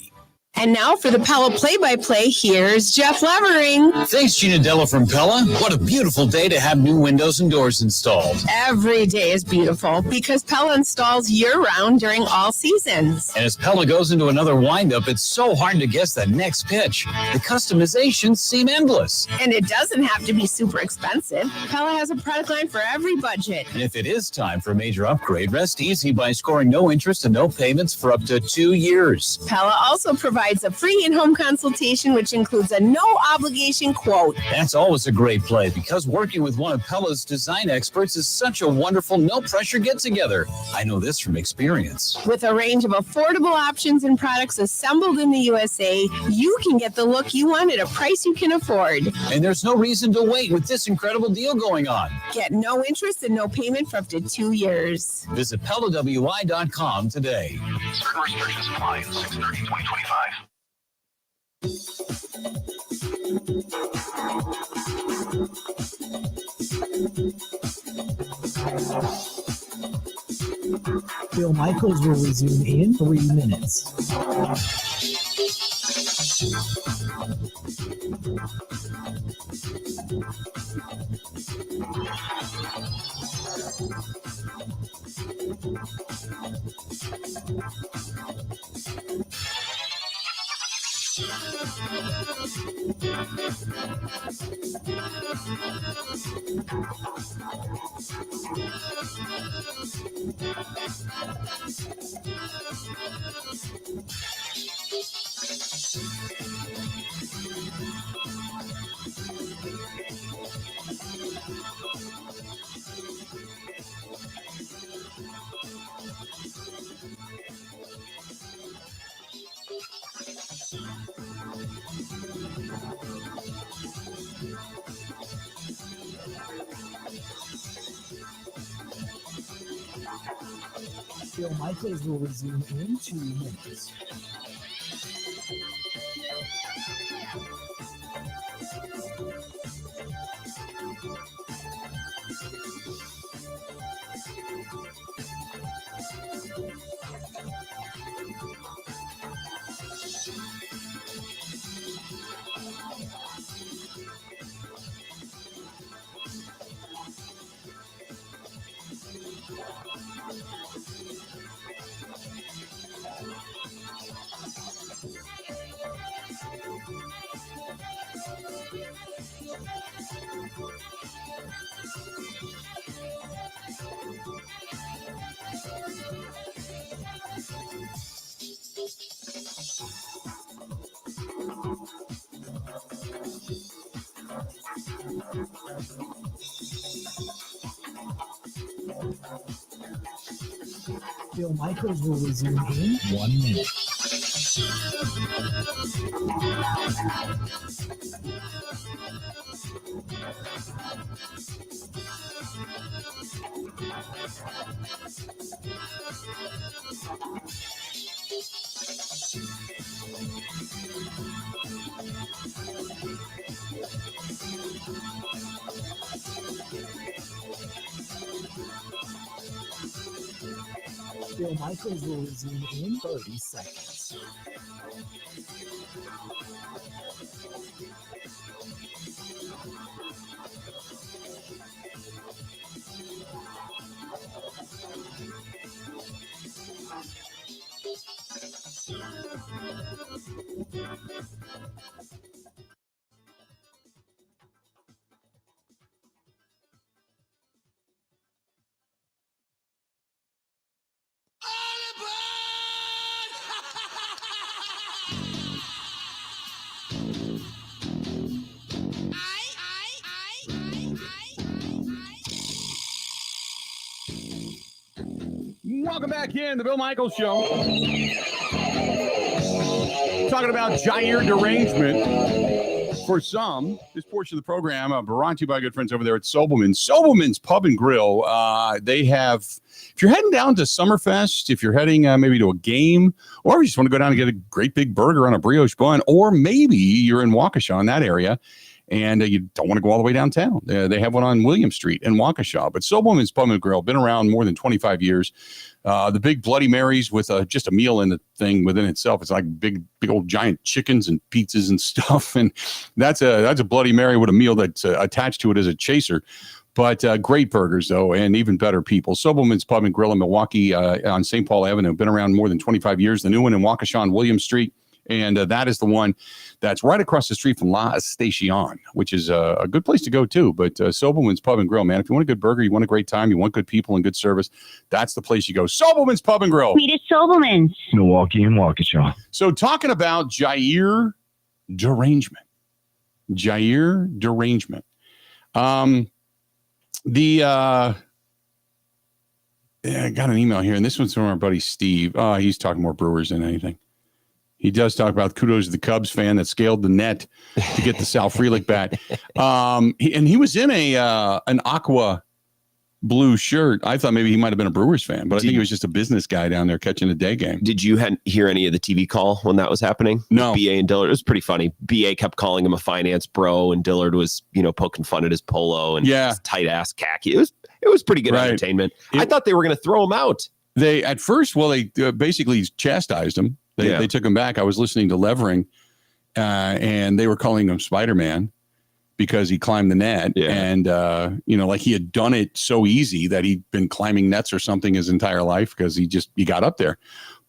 And now for the Pella play-by-play, here's Jeff Levering. Thanks, Gina Della from Pella. What a beautiful day to have new windows and doors installed. Every day is beautiful because Pella installs year-round during all seasons. And as Pella goes into another windup, it's so hard to guess the next pitch. The customizations seem endless. And it doesn't have to be super expensive. Pella has a product line for every budget. And if it is time for a major upgrade, rest easy by scoring no interest and no payments for up to 2 years. Pella also provides a free in-home consultation, which includes a no-obligation quote. That's always a great play because working with one of Pella's design experts is such a wonderful, no-pressure get-together. I know this from experience. With a range of affordable options and products assembled in the USA, you can get the look you want at a price you can afford. And there's no reason to wait with this incredible deal going on. Get no interest and no payment for up to 2 years. Visit PellaWI.com today. Certain restrictions apply. 6/30/2025. Bill Michaels will resume in 3 minutes. Bill Michaels will resume in 2 minutes. Bill Michaels will resume in 1 minute. Bill Michaels will resume in 30 seconds. Welcome back in the Bill Michaels Show. Talking about Jaire derangement for some. This portion of the program brought to you by good friends over there at Sobelman's. Sobelman's Pub and Grill. They have, if you're heading down to Summerfest, if you're heading maybe to a game, or you just want to go down and get a great big burger on a brioche bun, or maybe you're in Waukesha in that area, and you don't want to go all the way downtown. They have one on William Street in Waukesha. But Sobelman's Pub and Grill, been around more than 25 years. The big Bloody Marys with just a meal in the thing within itself. It's like big old giant chickens and pizzas and stuff. And that's a Bloody Mary with a meal that's attached to it as a chaser. But great burgers, though, and even better people. Sobelman's Pub and Grill in Milwaukee on St. Paul Avenue. Been around more than 25 years. The new one in Waukesha on William Street. And that is the one that's right across the street from La Station, which is a good place to go, too. But Sobelman's Pub and Grill, man, if you want a good burger, you want a great time, you want good people and good service, that's the place you go. Sobelman's Pub and Grill. Meet at Sobelman's. Milwaukee and Waukesha. So talking about Jaire derangement. Jaire derangement. I got an email here, and this one's from our buddy Steve. He's talking more Brewers than anything. He does talk about kudos to the Cubs fan that scaled the net to get the Sal Frelick bat. He was in an aqua blue shirt, I thought maybe he might have been a Brewers fan, but I think he was just a business guy down there catching a day game. Did you hear any of the TV call when that was happening? No. BA and Dillard. It was pretty funny. BA kept calling him a finance bro, and Dillard was, poking fun at his polo and his tight ass khaki. It was pretty good entertainment. I thought they were going to throw him out. They at first, they basically chastised him. They took him back. I was listening to Levering, and they were calling him Spider-Man because he climbed the net. Yeah. And, like he had done it so easy that he'd been climbing nets or something his entire life because he got up there.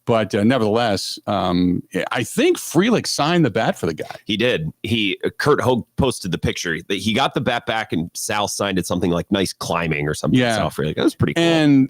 But nevertheless, I think Frelick signed the bat for the guy. He did. Kurt Hogue posted the picture that he got the bat back, and Sal signed it something like nice climbing or something. Yeah, Sal Frelick. That was pretty cool. And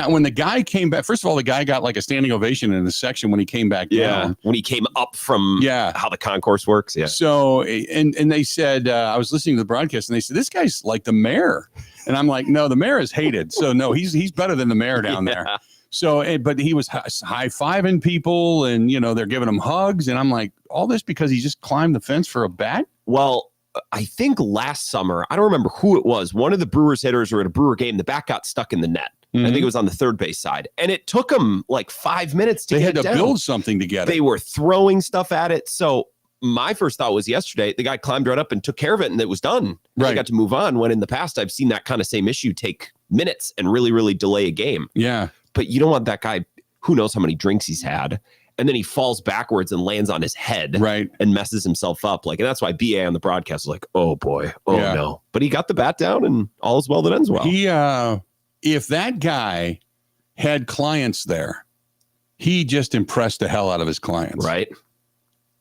when the guy came back, first of all, the guy got like a standing ovation in the section when he came back down. When he came up from how the concourse works. Yeah. So and they said I was listening to the broadcast, and they said this guy's like the mayor, and I'm like, no, the mayor is hated. So no, he's better than the mayor down there. So, but he was high-fiving people, and, they're giving him hugs. And I'm like, all this because he just climbed the fence for a bat? Well, I think last summer, I don't remember who it was. One of the Brewers hitters were at a Brewer game. The bat got stuck in the net. Mm-hmm. I think it was on the third base side. And it took them like 5 minutes to get it down. They had to build something together. They were throwing stuff at it. So my first thought was yesterday, the guy climbed right up and took care of it, and it was done. Right. They got to move on, when in the past, I've seen that kind of same issue take minutes and really, really delay a game. Yeah. But you don't want that guy, who knows how many drinks he's had, and then he falls backwards and lands on his head, right, and messes himself up. And that's why BA on the broadcast was like, "Oh boy, no!" But he got the bat down, and all is well that ends well. He, if that guy had clients there, he just impressed the hell out of his clients, right?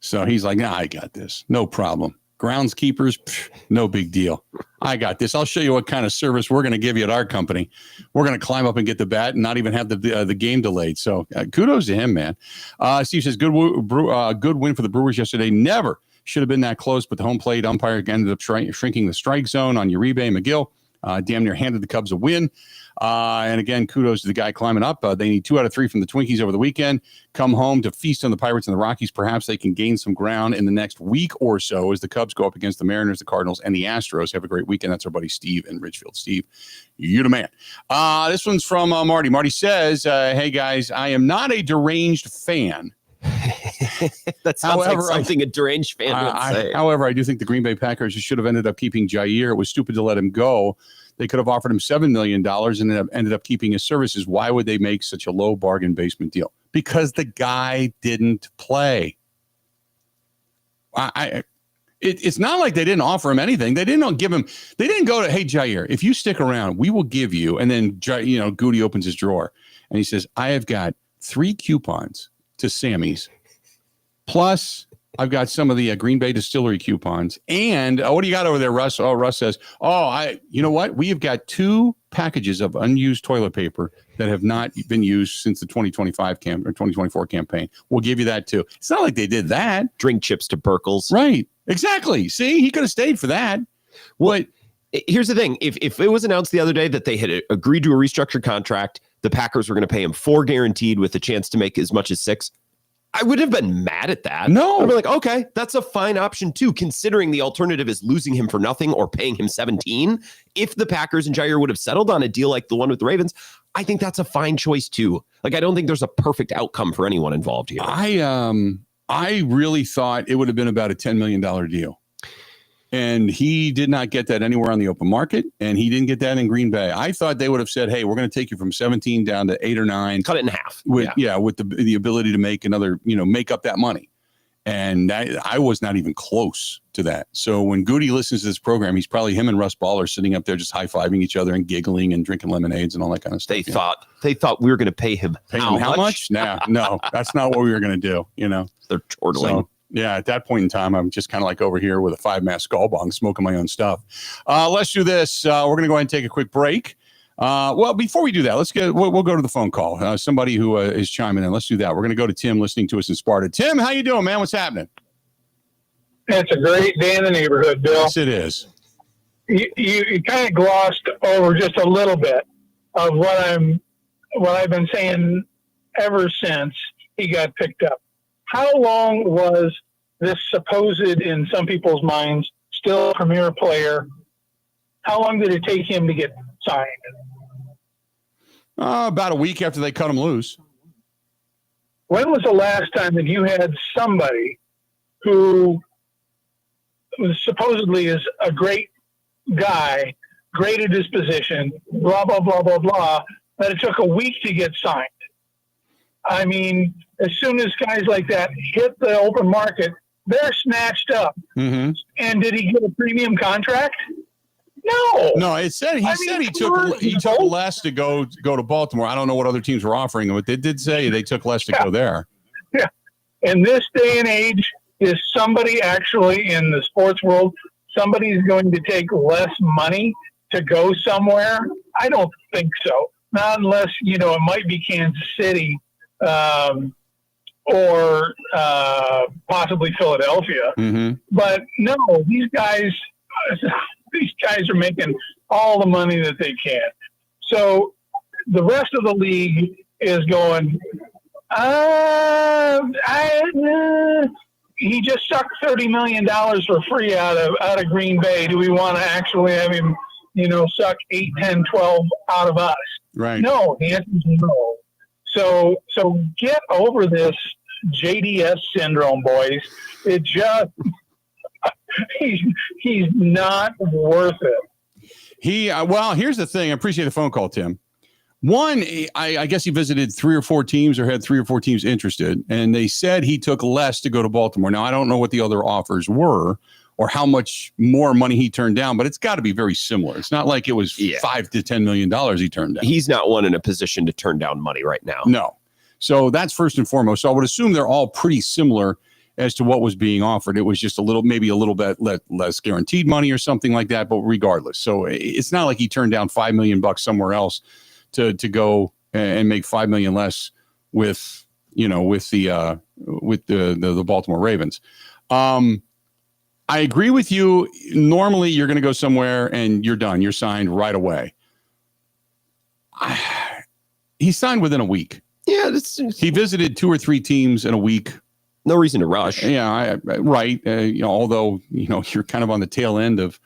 So he's like, "Nah, I got this, no problem." Groundskeepers, no big deal. I got this. I'll show you what kind of service we're going to give you at our company. We're going to climb up and get the bat and not even have the game delayed. So kudos to him, man. Steve says, good win for the Brewers yesterday. Never should have been that close, but the home plate umpire ended up shrinking the strike zone on Uribe and McGill. Damn near handed the Cubs a win. And again, kudos to the guy climbing up. They need 2 out of 3 from the Twinkies over the weekend. Come home to feast on the Pirates and the Rockies. Perhaps they can gain some ground in the next week or so as the Cubs go up against the Mariners, the Cardinals, and the Astros. Have a great weekend. That's our buddy Steve in Ridgefield. Steve, you the man. This one's from Marty. Marty says, hey, guys, I am not a deranged fan. That sounds like something a deranged fan would say. However, I do think the Green Bay Packers should have ended up keeping Jaire. It was stupid to let him go. They could have offered him $7 million and ended up keeping his services. Why would they make such a low bargain basement deal? Because the guy didn't play. It's not like they didn't offer him anything. They didn't give him. They didn't go to, hey, Jaire, if you stick around, we will give you. And then Goody opens his drawer and he says, I have got 3 coupons to Sammy's, plus I've got some of the Green Bay Distillery coupons. And what do you got over there, Russ? Oh, Russ says, you know what? We have got 2 packages of unused toilet paper that have not been used since the 2025 or 2024 campaign. We'll give you that too. It's not like they did that. Drink chips to Burkles. Right. Exactly. See, he could have stayed for that. Well, here's the thing. If it was announced the other day that they had agreed to a restructured contract, the Packers were going to pay him 4 guaranteed with a chance to make as much as 6, I would have been mad at that. No. I'd be like, okay, that's a fine option too, considering the alternative is losing him for nothing or paying him 17. If the Packers and Jaire would have settled on a deal like the one with the Ravens, I think that's a fine choice too. Like, I don't think there's a perfect outcome for anyone involved here. I really thought it would have been about a $10 million deal. And he did not get that anywhere on the open market, and he didn't get that in Green Bay. I thought they would have said, hey, we're going to take you from 17 down to 8 or 9. Cut it in half. With the ability to make another, make up that money. And I was not even close to that. So when Goody listens to this program, he's probably him and Russ Ball are sitting up there just high-fiving each other and giggling and drinking lemonades and all that kind of stuff. They thought we were going to pay him how much? No, that's not what we were going to do, They're chortling. So, yeah, at that point in time, I'm just kind of like over here with a 5-mass skull bong, smoking my own stuff. Let's do this. We're going to go ahead and take a quick break. Well, before we do that, we'll go to the phone call. Somebody who is chiming in. Let's do that. We're going to go to Tim listening to us in Sparta. Tim, how you doing, man? What's happening? It's a great day in the neighborhood, Bill. Yes, it is. You kind of glossed over just a little bit of what I've been saying ever since he got picked up. How long was this supposed, in some people's minds, still a premier player? How long did it take him to get signed? About a week after they cut him loose. When was the last time that you had somebody who was supposedly is a great guy, great at his position, blah, blah, blah, blah, blah, that it took a week to get signed? I mean, as soon as guys like that hit the open market, they're snatched up. Mm-hmm. And did he get a premium contract? No. No, it said he took less to go to Baltimore. I don't know what other teams were offering him, but they did say they took less to go there. Yeah. In this day and age, is somebody actually in the sports world, somebody's going to take less money to go somewhere? I don't think so. Not unless, it might be Kansas City or possibly Philadelphia. Mm-hmm. But no, these guys are making all the money that they can. So the rest of the league is going, he just sucked $30 million for free out of Green Bay. Do we want to actually have him, suck 8, 10, 12 out of us? Right. No, the answer is no. So get over this JDS syndrome, boys. It just he's not worth it. Well, here's the thing. I appreciate the phone call, Tim. One, I guess he visited 3 or 4 teams or had 3 or 4 teams interested, and they said he took less to go to Baltimore. Now, I don't know what the other offers were or how much more money he turned down, but it's got to be very similar. It's not like it was $5 to $10 million he turned down. He's not one in a position to turn down money right now. No. So that's first and foremost. So I would assume they're all pretty similar as to what was being offered. It was just maybe a little bit less guaranteed money or something like that, but regardless. So it's not like he turned down $5 million somewhere else to go and make $5 million less with the Baltimore Ravens. I agree with you. Normally you're going to go somewhere and you're done. You're signed right away. He signed within a week. Yeah. He visited 2 or 3 teams in a week. No reason to rush. Yeah. Right. Although, you're kind of on the tail end of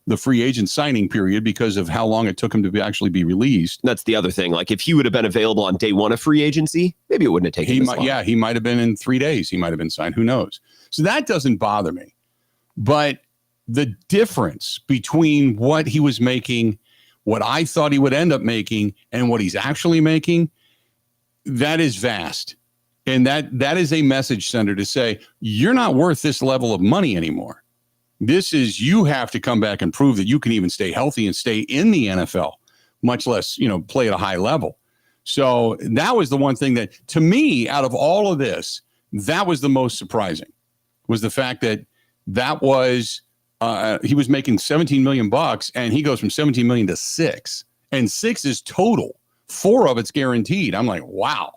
the free agent signing period because of how long it took him to actually be released. That's the other thing. Like if he would have been available on day one of free agency, maybe it wouldn't have taken this long. Yeah, he might have been in 3 days. He might have been signed. Who knows? So that doesn't bother me. But the difference between what he was making, what I thought he would end up making, and what he's actually making, that is vast. And that is a message sender to say, you're not worth this level of money anymore. This is, you have to come back and prove that you can even stay healthy and stay in the NFL, much less, play at a high level. So that was the one thing that, to me, out of all of this, that was the most surprising, was the fact that was, he was making $17 million and he goes from 17 million to 6, and 6 is total. 4 of it's guaranteed. I'm like, wow,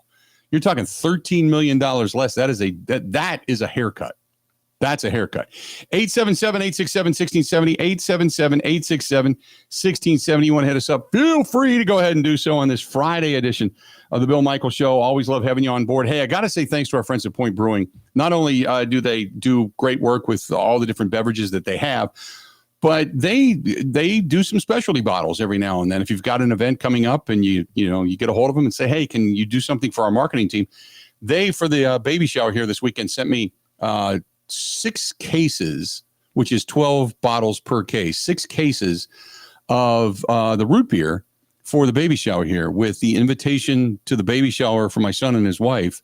you're talking $13 million less. That is a haircut. That's a haircut. 877-867-1670, 877-867-1670. You want to hit us up? Feel free to go ahead and do so on this Friday edition of the Bill Michaels Show. Always love having you on board. Hey, I got to say thanks to our friends at Point Brewing. Not only do they do great work with all the different beverages that they have, but they do some specialty bottles every now and then. If you've got an event coming up and you get a hold of them and say, hey, can you do something for our marketing team? They, for the baby shower here this weekend, sent me 6 cases, which is 12 bottles per case, 6 cases of the root beer for the baby shower here, with the invitation to the baby shower for my son and his wife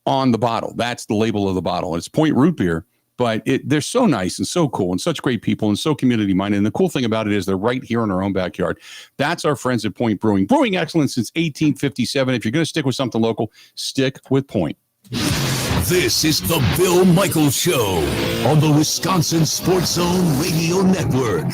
on the bottle. That's the label of the bottle. It's Point Root Beer, but they're so nice and so cool and such great people and so community minded. And the cool thing about it is they're right here in our own backyard. That's our friends at Point Brewing. Brewing excellence since 1857. If you're going to stick with something local, stick with Point. This is the Bill Michaels Show on the Wisconsin Sports Zone Radio Network.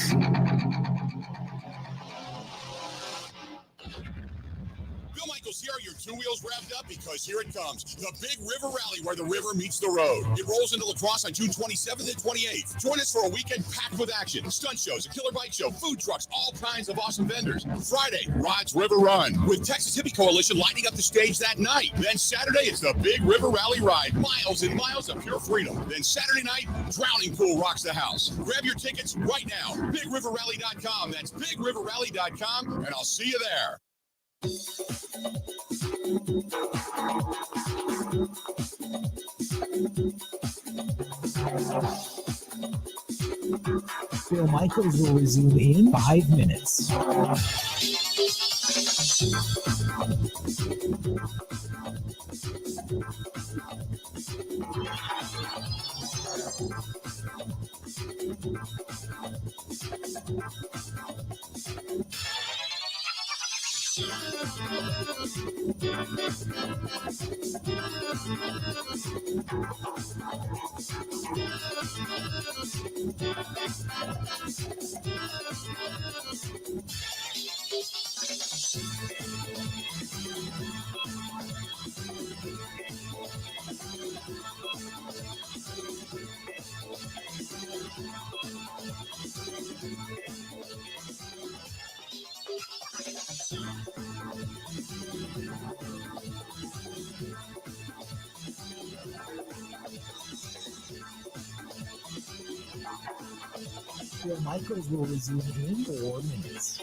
Bill Michaels here. Your 2 wheels wrapped up, because here it comes. The Big River Rally, where the river meets the road. It rolls into La Crosse on June 27th and 28th. Join us for a weekend packed with action. Stunt shows, a killer bike show, food trucks, all kinds of awesome vendors. Friday, Rod's River Run, with Texas Hippie Coalition lighting up the stage that night. Then Saturday, it's the Big River Rally Ride. Miles and miles of pure freedom. Then Saturday night, Drowning Pool rocks the house. Grab your tickets right now. BigRiverRally.com. That's BigRiverRally.com, and I'll see you there. Phil Michaels will resume in 5 minutes. Phil Michaels will resume in 4 minutes.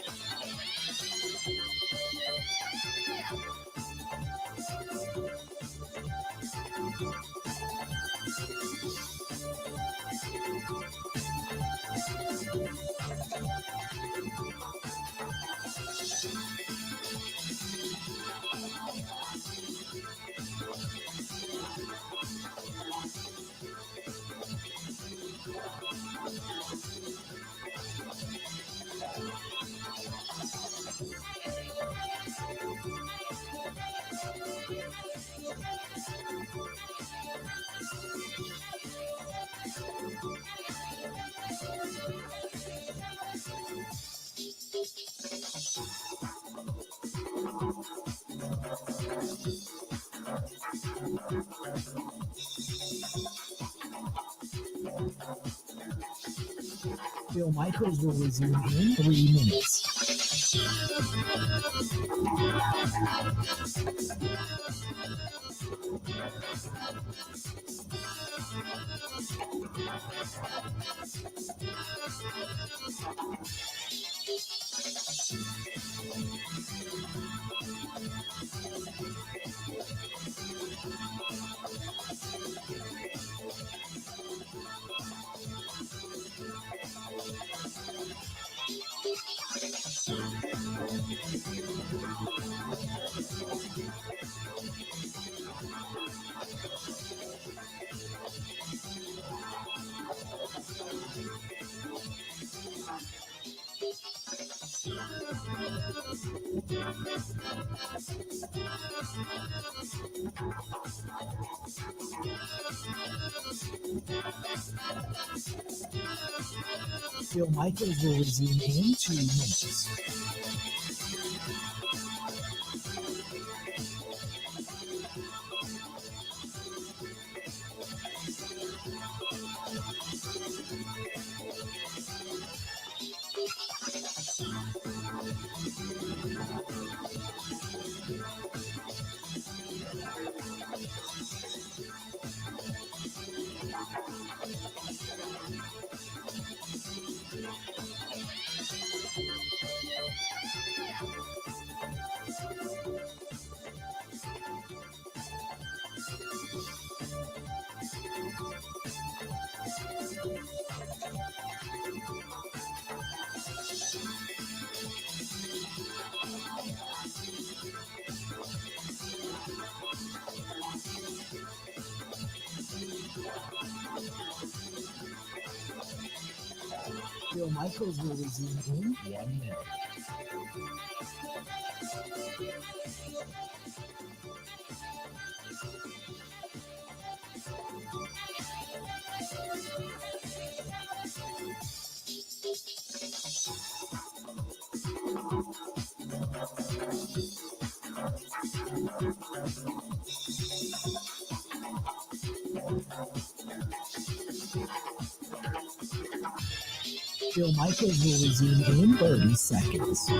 Phil Michaels will resume in 3 minutes. Phil Michaels will resume in 2 minutes. Phil Michaels will resume in 1 minute. Phil Michaels will resume in 30 seconds.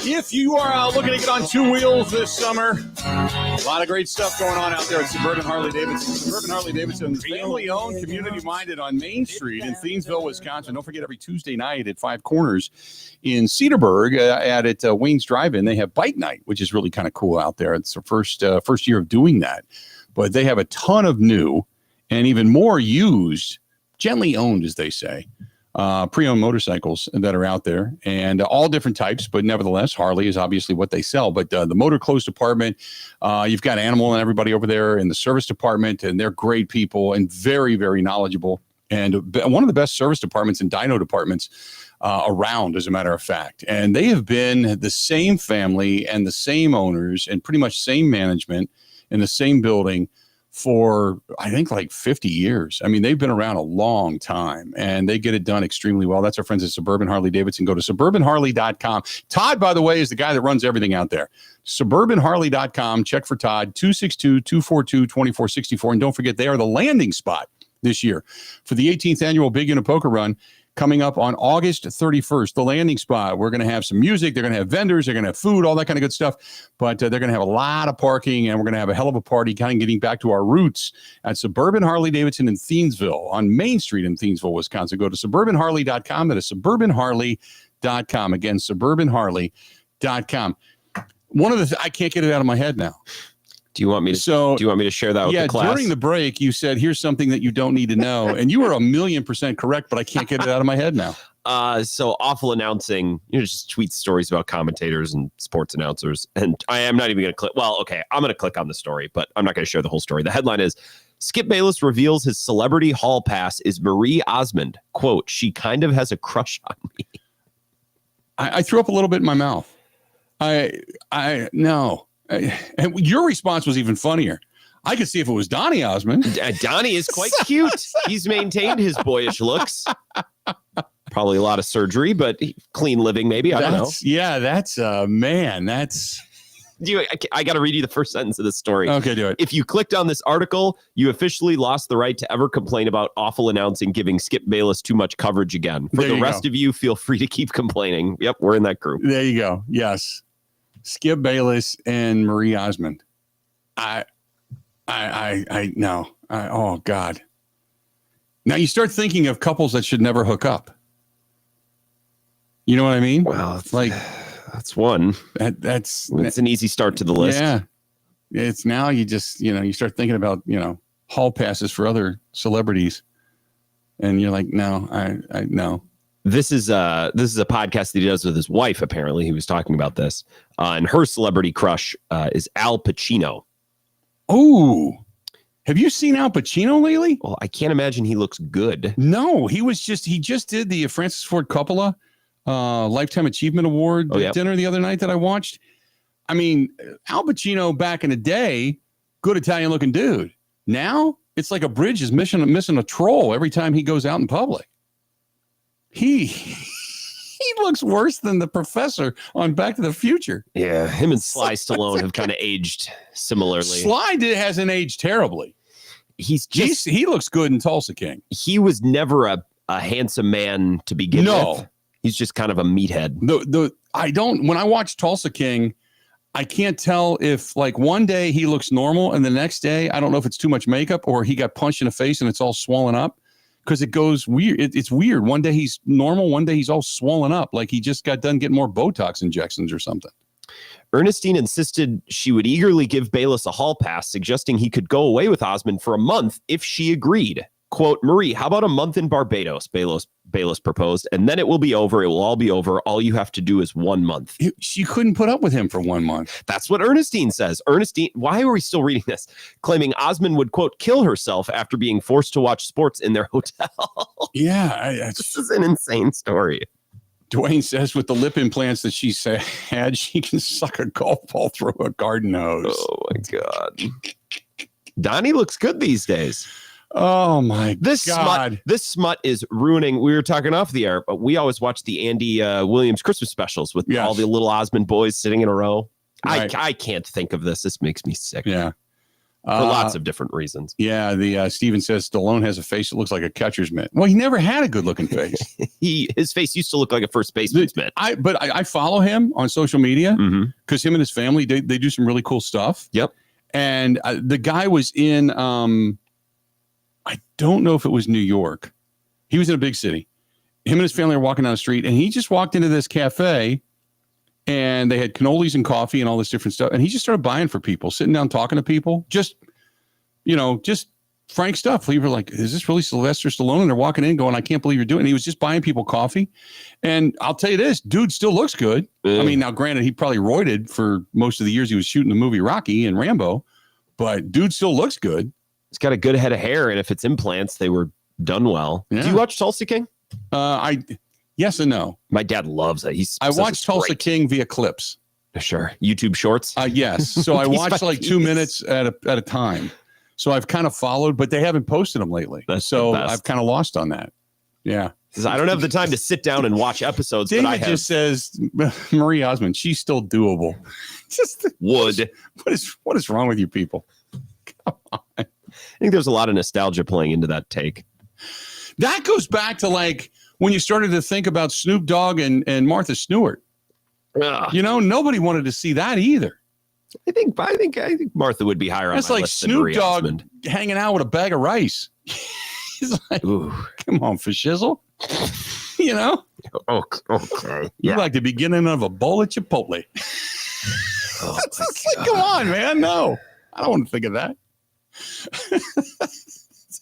If you are looking to get on two wheels this summer, a lot of great stuff going on out there at Suburban Harley-Davidson. Suburban Harley-Davidson, family-owned, community-minded on Main Street in Thiensville, Wisconsin. Don't forget, every Tuesday night at Five Corners in Cedarburg at Wayne's Drive-In, they have Bike Night, which is really kind of cool out there. It's the first year of doing that. But they have a ton of new and even more used, gently owned, as they say, pre-owned motorcycles that are out there, and all different types, but nevertheless, Harley is obviously what they sell. But the motor clothes department, you've got Animal and everybody over there in the service department, and they're great people and very, very knowledgeable, and one of the best service departments and dyno departments around, as a matter of fact. And they have been the same family and the same owners and pretty much same management in the same building for, I think, like 50 years. I mean, they've been around a long time, and they get it done extremely well. That's our friends at Suburban Harley-Davidson. Go to suburbanharley.com. Todd, by the way, is the guy that runs everything out there. Suburbanharley.com. Check for Todd, 262-242-2464. And don't forget, they are the landing spot this year for the 18th annual Big Unit Poker Run, coming up on August 31st, the landing spot. We're going to have some music. They're going to have vendors. They're going to have food, all that kind of good stuff. But they're going to have a lot of parking, and we're going to have a hell of a party, kind of getting back to our roots at Suburban Harley-Davidson in Thiensville on Main Street in Thiensville, Wisconsin. Go to suburbanharley.com. That is suburbanharley.com. Again, suburbanharley.com. One of the I can't get it out of my head now. Do you want me to share that with the class? During the break, you said, here's something that you don't need to know. And you were 1,000,000% correct, but I can't get it out of my head now. So awful announcing, just tweet stories about commentators and sports announcers. And I am not even going to click. Well, okay, I'm going to click on the story, but I'm not going to share the whole story. The headline is, Skip Bayless reveals his celebrity hall pass is Marie Osmond. Quote, she kind of has a crush on me. I threw up a little bit in my mouth. No. And your response was even funnier. I could see if it was Donny Osmond. Donnie is quite cute. He's maintained his boyish looks. Probably a lot of surgery, but clean living, maybe. I don't know. Yeah, that's man. That's. I got to read you the first sentence of this story. Okay, do it. If you clicked on this article, you officially lost the right to ever complain about awful announcing giving Skip Bayless too much coverage again. For the rest of you, feel free to keep complaining. Yep, we're in that group. There you go. Yes. Skip Bayless and Marie Osmond. Oh God. Now you start thinking of couples that should never hook up. You know what I mean? Well, that's one. That's an easy start to the list. Yeah. It's now you just, you start thinking about, hall passes for other celebrities. And you're like, no, I no. This is a podcast that he does with his wife. Apparently, he was talking about this, and her celebrity crush is Al Pacino. Oh, have you seen Al Pacino lately? Well, I can't imagine he looks good. No, he just did the Francis Ford Coppola Lifetime Achievement Award dinner the other night that I watched. I mean, Al Pacino back in the day, good Italian looking dude. Now it's like a bridge is missing a troll every time he goes out in public. He looks worse than the professor on Back to the Future. Yeah, him and Sly Stallone have kind of aged similarly. Sly hasn't aged terribly. He looks good in Tulsa King. He was never a handsome man to begin with. He's just kind of a meathead. When I watch Tulsa King, I can't tell if like one day he looks normal and the next day, I don't know if it's too much makeup or he got punched in the face and it's all swollen up. Because it goes weird. It's weird. One day he's normal. One day he's all swollen up. Like he just got done getting more Botox injections or something. Ernestine insisted she would eagerly give Bayless a hall pass, suggesting he could go away with Osmond for a month if she agreed. Quote, Marie, how about a month in Barbados? Bayless proposed, and then it will be over. It will all be over. All you have to do is 1 month. She couldn't put up with him for 1 month. That's what Ernestine says. Why are we still reading this? Claiming Osmond would, quote, kill herself after being forced to watch sports in their hotel. Yeah. This is an insane story. Dwayne says with the lip implants that she had, she can suck a golf ball through a garden hose. Oh, my God. Donnie looks good these days. Oh my God. This smut is ruining. We were talking off the air, but we always watch the Andy Williams Christmas specials with all the little Osmond boys sitting in a row. Right. I can't think of this. This makes me sick. Yeah. For lots of different reasons. Yeah, the Steven says Stallone has a face that looks like a catcher's mitt. Well, he never had a good-looking face. His face used to look like a first baseman's mitt. I follow him on social media because him and his family, they do some really cool stuff. Yep. And the guy was in, I don't know if it was New York. He was in a big city. Him and his family are walking down the street, and he just walked into this cafe, and they had cannolis and coffee and all this different stuff. And he just started buying for people, sitting down, talking to people, just frank stuff. We were like, is this really Sylvester Stallone? And they're walking in going, I can't believe you're doing it. And he was just buying people coffee. And I'll tell you this, dude still looks good. I mean, now granted, he probably roided for most of the years he was shooting the movie Rocky and Rambo, but dude still looks good. He's got a good head of hair. And if it's implants, they were done well. Yeah. Do you watch Tulsa King? Yes and no. My dad loves it. I watched Tulsa King via clips. Sure. YouTube shorts? Yes. So I watched like 2 minutes at a time. So I've kind of followed, but they haven't posted them lately. So I've kind of lost on that. Yeah. I don't have the time to sit down and watch episodes. David but I have. Just says, Marie Osmond, she's still doable. Just would. What is wrong with you people? Come on. I think there's a lot of nostalgia playing into that take. That goes back to like when you started to think about Snoop Dogg and Martha Stewart. Nobody wanted to see that either. I think Martha would be higher on my like list Snoop than Marie Dogg Osmond. Hanging out with a bag of rice. He's like, ooh, come on, for shizzle. Okay. You're like the beginning of a bowl of Chipotle. It's just like, come on, man. No, I don't want to think of that.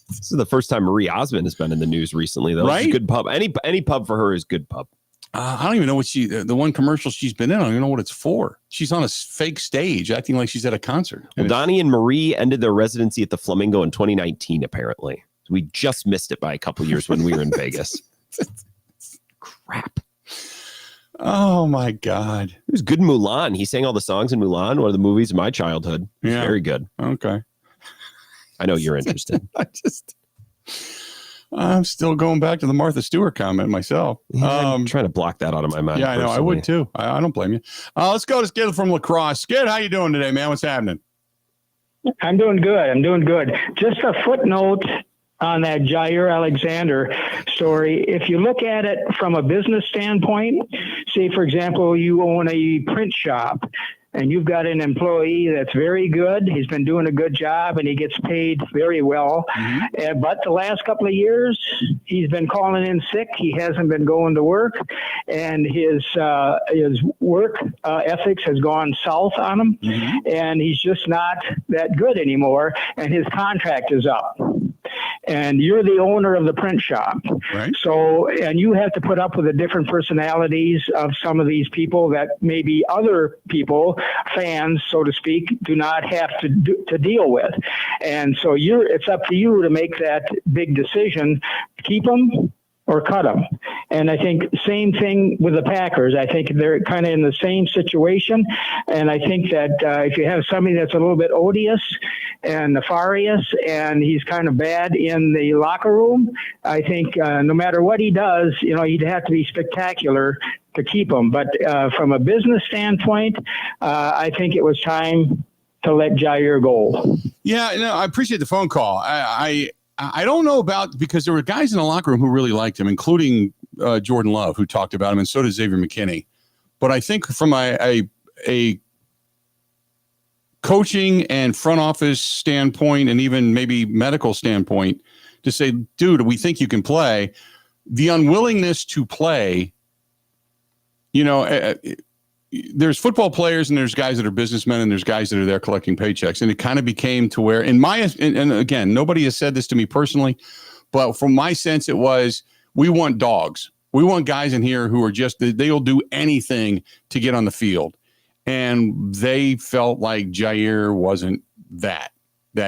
This is the first time Marie Osmond has been in the news recently, though. Right? It's a good pub. Any pub for her is good pub. I don't even know what the one commercial she's been in. I don't even know what it's for. She's on a fake stage acting like she's at a concert. Well, Donnie and Marie ended their residency at the Flamingo in 2019, apparently. We just missed it by a couple years when we were in Vegas. Crap. Oh, my God. It was good in Mulan. He sang all the songs in Mulan, one of the movies of my childhood. Yeah. Very good. Okay. I know you're interested. I'm still going back to the Martha Stewart comment myself. Yeah, I'm trying to block that out of my mind. Yeah, I know. I would too. I don't blame you. Let's go to Skid from La Crosse. Skid, how you doing today, man? What's happening? I'm doing good. Just a footnote on that Jaire Alexander story. If you look at it from a business standpoint, say, for example, you own a print shop and you've got an employee that's very good. He's been doing a good job and he gets paid very well. Mm-hmm. But the last couple of years, he's been calling in sick. He hasn't been going to work, and his work ethics has gone south on him. Mm-hmm. And he's just not that good anymore. And his contract is up. And you're the owner of the print shop. Right. So, and you have to put up with the different personalities of some of these people that maybe other people, fans, so to speak, do not have to deal with. And so it's up to you to make that big decision, keep them or cut them. And I think same thing with the Packers. I think they're kind of in the same situation. And I think that if you have somebody that's a little bit odious and nefarious and he's kind of bad in the locker room, I think no matter what he does, he'd have to be spectacular to keep him. But from a business standpoint, I think it was time to let Jaire go. Yeah, no, I appreciate the phone call. I don't know about, because there were guys in the locker room who really liked him, including Jordan Love, who talked about him, and so did Xavier McKinney. But I think from a coaching and front office standpoint, and even maybe medical standpoint, to say, dude, we think you can play, the unwillingness to play, there's football players and there's guys that are businessmen and there's guys that are there collecting paychecks. And it kind of became to where, and again, nobody has said this to me personally, but from my sense, it was, we want dogs. We want guys in here who are they'll do anything to get on the field. And they felt like Jaire wasn't that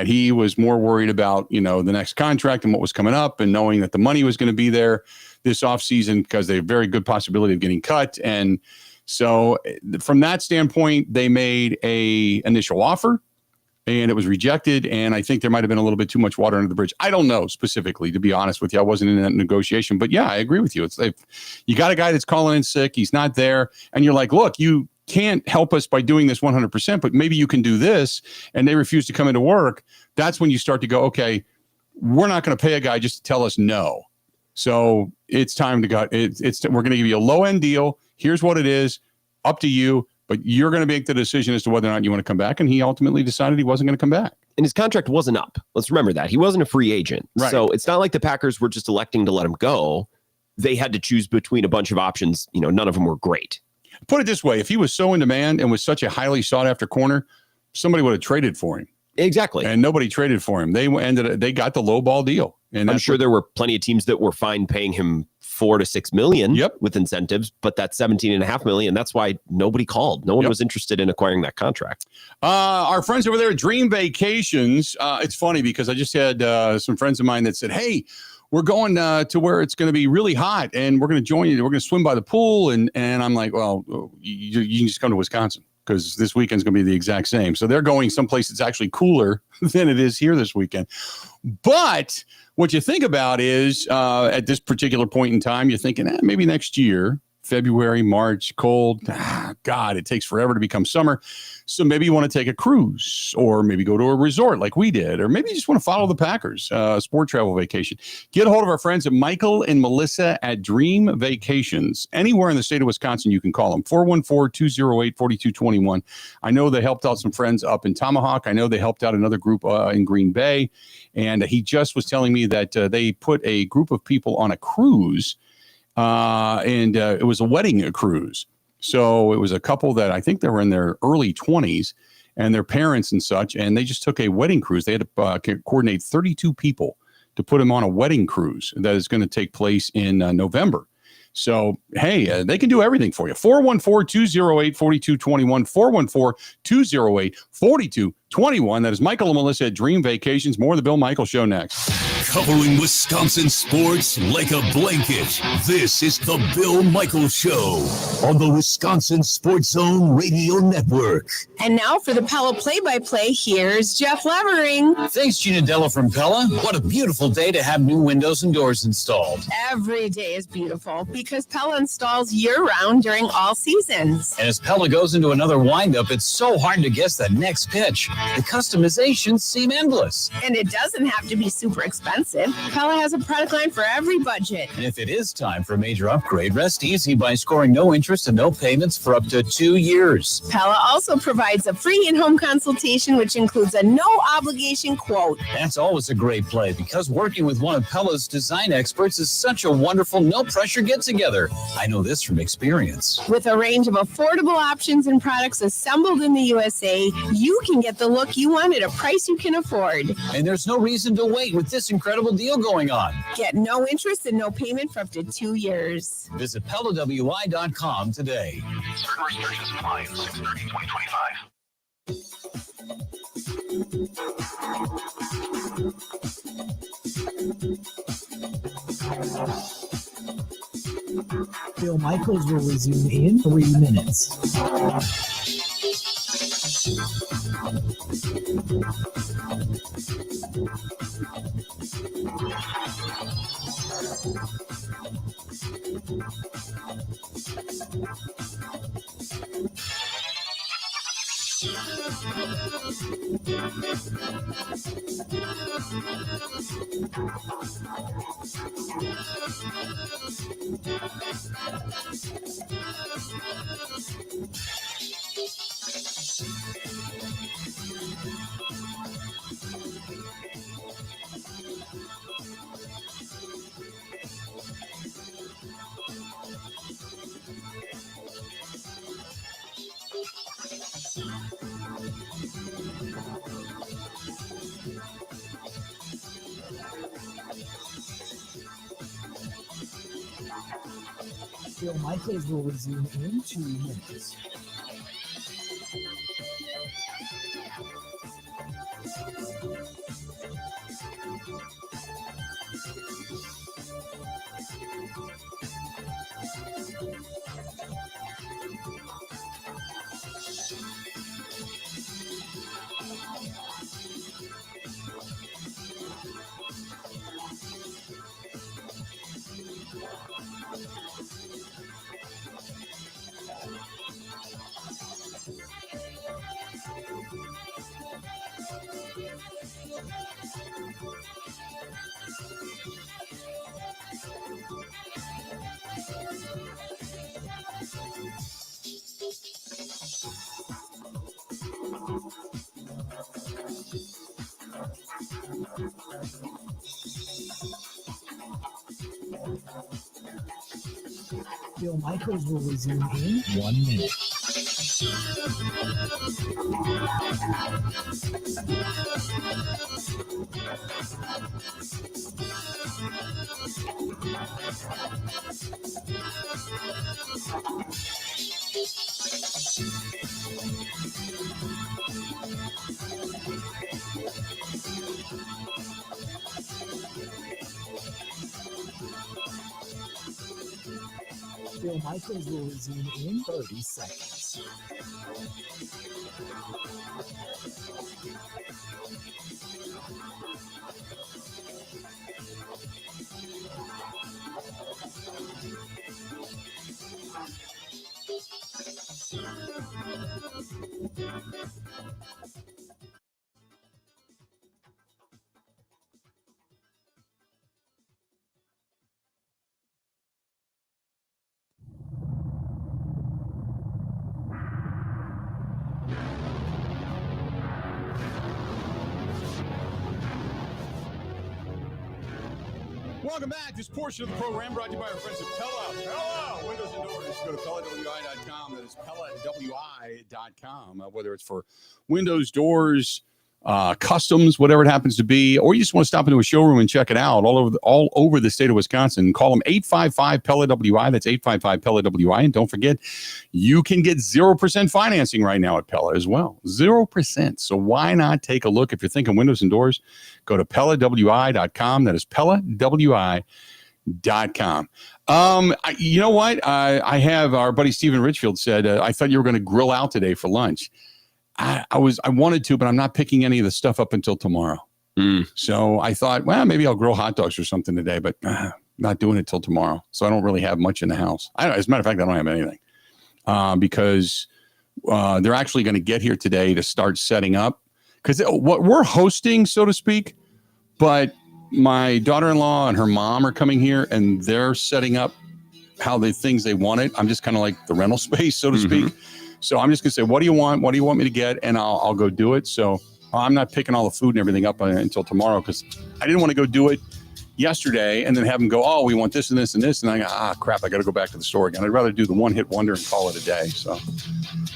he was more worried about, the next contract and what was coming up, and knowing that the money was going to be there this offseason because they have very good possibility of getting cut. And so from that standpoint, they made a initial offer and it was rejected. And I think there might've been a little bit too much water under the bridge. I don't know specifically, to be honest with you. I wasn't in that negotiation, but yeah, I agree with you. It's like, you got a guy that's calling in sick. He's not there. And you're like, look, you can't help us by doing this 100%, but maybe you can do this, and they refuse to come into work, that's when you start to go, okay, we're not going to pay a guy just to tell us no. So it's time to go. We're going to give you a low end deal. Here's what it is. Up to you, but you're going to make the decision as to whether or not you want to come back. And he ultimately decided he wasn't going to come back. And his contract wasn't up. Let's remember that. He wasn't a free agent. Right. So it's not like the Packers were just electing to let him go. They had to choose between a bunch of options. None of them were great. Put it this way. If he was so in demand and was such a highly sought after corner, somebody would have traded for him. Exactly. And nobody traded for him. They got the low ball deal. And I'm sure there were plenty of teams that were fine paying him $4 to $6 million with incentives, but that $17.5 million, that's why nobody called. No one was interested in acquiring that contract. Our friends over there at Dream Vacations, it's funny because I just had some friends of mine that said, hey, we're going to where it's going to be really hot and we're going to join you. We're going to swim by the pool. And I'm like, well, you can just come to Wisconsin, because this weekend's going to be the exact same. So they're going someplace that's actually cooler than it is here this weekend. But what you think about is at this particular point in time, you're thinking maybe next year, February, March, cold. God, it takes forever to become summer. So maybe you want to take a cruise or maybe go to a resort like we did, or maybe you just want to follow the Packers, sport travel vacation. Get a hold of our friends at Michael and Melissa at Dream Vacations. Anywhere in the state of Wisconsin, you can call them, 414-208-4221. I know they helped out some friends up in Tomahawk. I know they helped out another group in Green Bay. And he just was telling me that they put a group of people on a cruise. And it was a wedding cruise. So it was a couple that I think they were in their early 20s and their parents and such. And they just took a wedding cruise. They had to coordinate 32 people to put them on a wedding cruise that is going to take place in November. So, hey, they can do everything for you. 414-208-4221, 414-208-4221. That is Michael and Melissa at Dream Vacations. More of the Bill Michaels Show next. Covering Wisconsin sports like a blanket. This is the Bill Michaels Show on the Wisconsin Sports Zone Radio Network. And now for the Pella play-by-play, here's Jeff Levering. Thanks, Gina Della from Pella. What a beautiful day to have new windows and doors installed. Every day is beautiful because Pella installs year-round during all seasons. And as Pella goes into another windup, it's so hard to guess the next pitch. The customizations seem endless. And it doesn't have to be super expensive. Pella has a product line for every budget. And if it is time for a major upgrade, rest easy by scoring no interest and no payments for up to 2 years. Pella also provides a free in-home consultation, which includes a no-obligation quote. That's always a great play because working with one of Pella's design experts is such a wonderful, no-pressure get-together. I know this from experience. With a range of affordable options and products assembled in the USA, you can get the look you want at a price you can afford. And there's no reason to wait with this incredible deal going on. Get no interest and no payment for up to 2 years. Visit PellaWI.com today. Certain restrictions apply. 6/30/2025. Bill Michaels will resume in 3 minutes. Bill Michaels will resume in 2 minutes. Michaels will resume in 1 minute. Bill Michaels will resume in 30 seconds. Welcome back. This portion of the program brought to you by our friends at Pella. Pella! Windows and doors. Go to PellaWI.com. That is PellaWI.com. Whether it's for windows, doors, customs, whatever it happens to be, or you just want to stop into a showroom and check it out all over the state of Wisconsin, call them 855-PELLA-WI. That's 855-PELLA-WI. And don't forget, you can get 0% financing right now at Pella as well. 0%. So why not take a look? If you're thinking windows and doors, go to PellaWI.com. That is PellaWI.com. You know what? I have our buddy Stephen Richfield said, I thought you were going to grill out today for lunch. I wanted to, but I'm not picking any of the stuff up until tomorrow. So I thought, well, maybe I'll grill hot dogs or something today, but not doing it till tomorrow. So I don't really have much in the house. As a matter of fact, I don't have anything because they're actually going to get here today to start setting up. Because what we're hosting, so to speak, but my daughter-in-law and her mom are coming here and they're setting up how the things they wanted. I'm just kind of like the rental space, so to speak. So I'm just going to say, what do you want? What do you want me to get? And I'll go do it. So I'm not picking all the food and everything up until tomorrow because I didn't want to go do it yesterday and then have them go, oh, we want this and this and this. And I go, crap, I got to go back to the store again. I'd rather do the one-hit wonder and call it a day. So,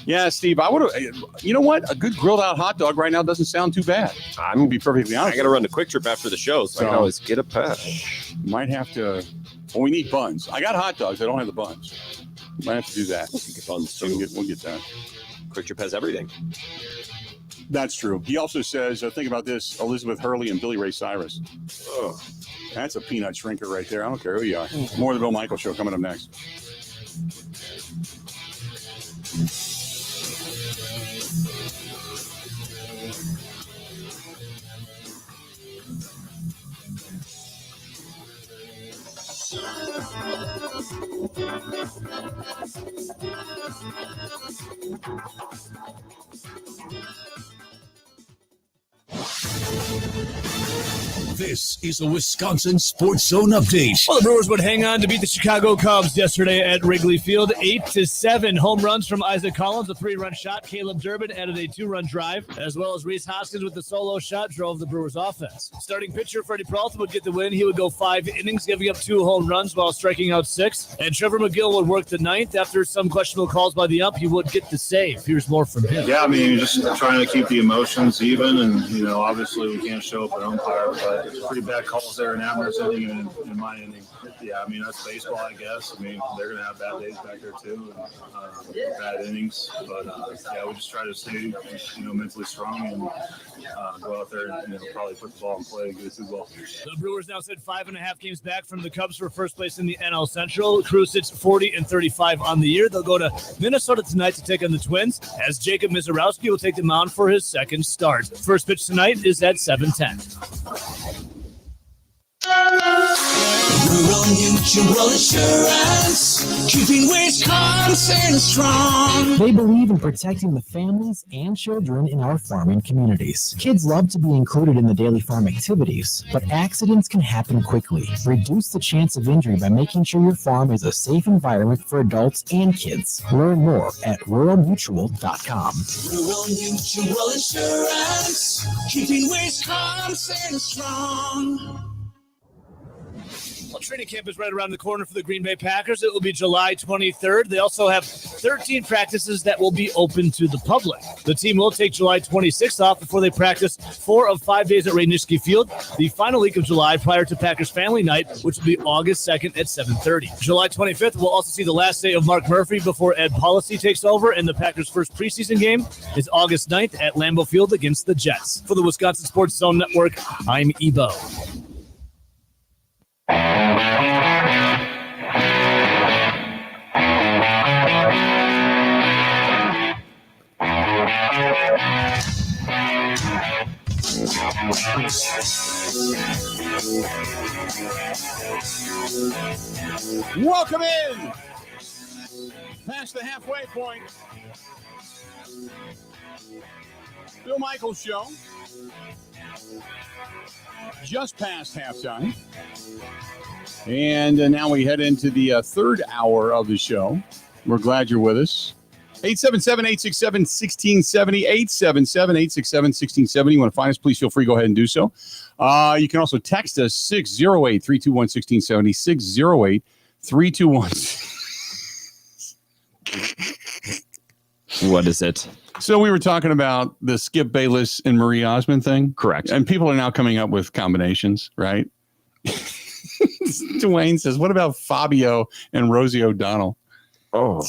yeah, Steve, I would have, you know what? A good grilled out hot dog right now doesn't sound too bad. I'm going to be perfectly honest. I got to run the Quick Trip after the show, so I can always get a pack. Might have to, well, we need buns. I got hot dogs. I don't have the buns. Might have to do that. Get buns so too. we'll get that. Quick Trip has everything. That's true. He also says, think about this, Elizabeth Hurley and Billy Ray Cyrus. Oh, that's a peanut shrinker right there. I don't care who you are. More of the Bill Michaels Show coming up next. This is a Wisconsin Sports Zone update. Well, the Brewers would hang on to beat the Chicago Cubs yesterday at Wrigley Field, 8-7. Home runs from Isaac Collins, a 3-run shot. Caleb Durbin added a 2-run drive, as well as Reese Hoskins with the solo shot drove the Brewers offense. Starting pitcher Freddie Peralta would get the win. He would go 5 innings, giving up 2 home runs while striking out 6. And Trevor McGill would work the 9th. After some questionable calls by the ump, he would get the save. Here's more from him. Yeah, I mean, just trying to keep the emotions even, and obviously we can't show up an umpire, but pretty bad calls there in Abner's inning and in my inning. Yeah, I mean, that's baseball, I guess. I mean, they're going to have bad days back there too, and bad innings. But yeah, we just try to stay, mentally strong and go out there and probably put the ball in play and get it to the ball. The Brewers now sit 5.5 games back from the Cubs for first place in the NL Central. Crew sits 40-35 on the year. They'll go to Minnesota tonight to take on the Twins, as Jacob Mizorowski will take the mound for his second start. First pitch tonight is at 7:10. Rural Mutual Insurance, keeping Wisconsin strong. They believe in protecting the families and children in our farming communities. Kids love to be included in the daily farm activities, but accidents can happen quickly. Reduce the chance of injury by making sure your farm is a safe environment for adults and kids. Learn more at ruralmutual.com. Rural Mutual Insurance, keeping Wisconsin strong. Well, training camp is right around the corner for the Green Bay Packers. It will be July 23rd. They also have 13 practices that will be open to the public. The team will take July 26th off before they practice 4 of 5 days at Rayniski Field, the final week of July prior to Packers Family Night, which will be August 2nd at 7:30. July 25th will also see the last day of Mark Murphy before Ed Policy takes over, and the Packers' first preseason game is August 9th at Lambeau Field against the Jets. For the Wisconsin Sports Zone Network, I'm Ebo. Welcome in. Past the halfway point. Bill Michaels Show. Just past halftime. And now we head into the third hour of the show. We're glad you're with us. 877-867-1670, 877-867-1670. You want to find us, please feel free. Go ahead and do so. You can also text us 608-321-1670, 608-321. What is it? So we were talking about the Skip Bayless and Marie Osmond thing. Correct. And people are now coming up with combinations, right? Dwayne says, what about Fabio and Rosie O'Donnell? Oh,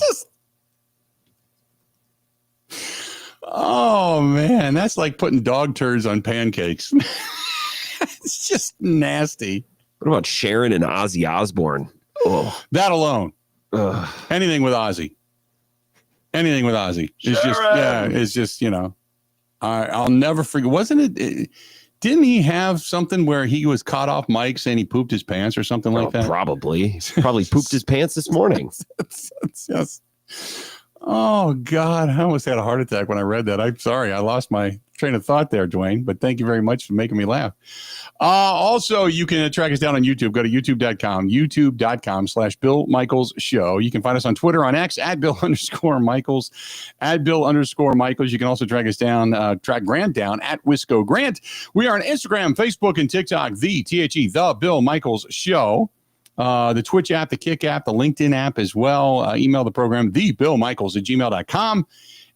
man. That's like putting dog turds on pancakes. It's just nasty. What about Sharon and Ozzy Osbourne? Oh, that alone. Anything with Ozzy. Anything with Ozzy. It's just, it's just, I'll never forget. Wasn't it? Didn't he have something where he was caught off mic saying he pooped his pants or something like that? Probably pooped his pants this morning. It's just, oh, God. I almost had a heart attack when I read that. I'm sorry. I lost my train of thought there, Dwayne, but thank you very much for making me laugh. Also, you can track us down on YouTube. Go to youtube.com/Bill Michaels Show. You can find us on Twitter, on X, @Bill_Michaels, @Bill_Michaels. You can also track us down, track Grant down @Wisco Grant. We are on Instagram, Facebook, and TikTok, the Bill Michaels Show. The Twitch app, the Kick app, the LinkedIn app as well. Email the program, thebillmichaels@gmail.com.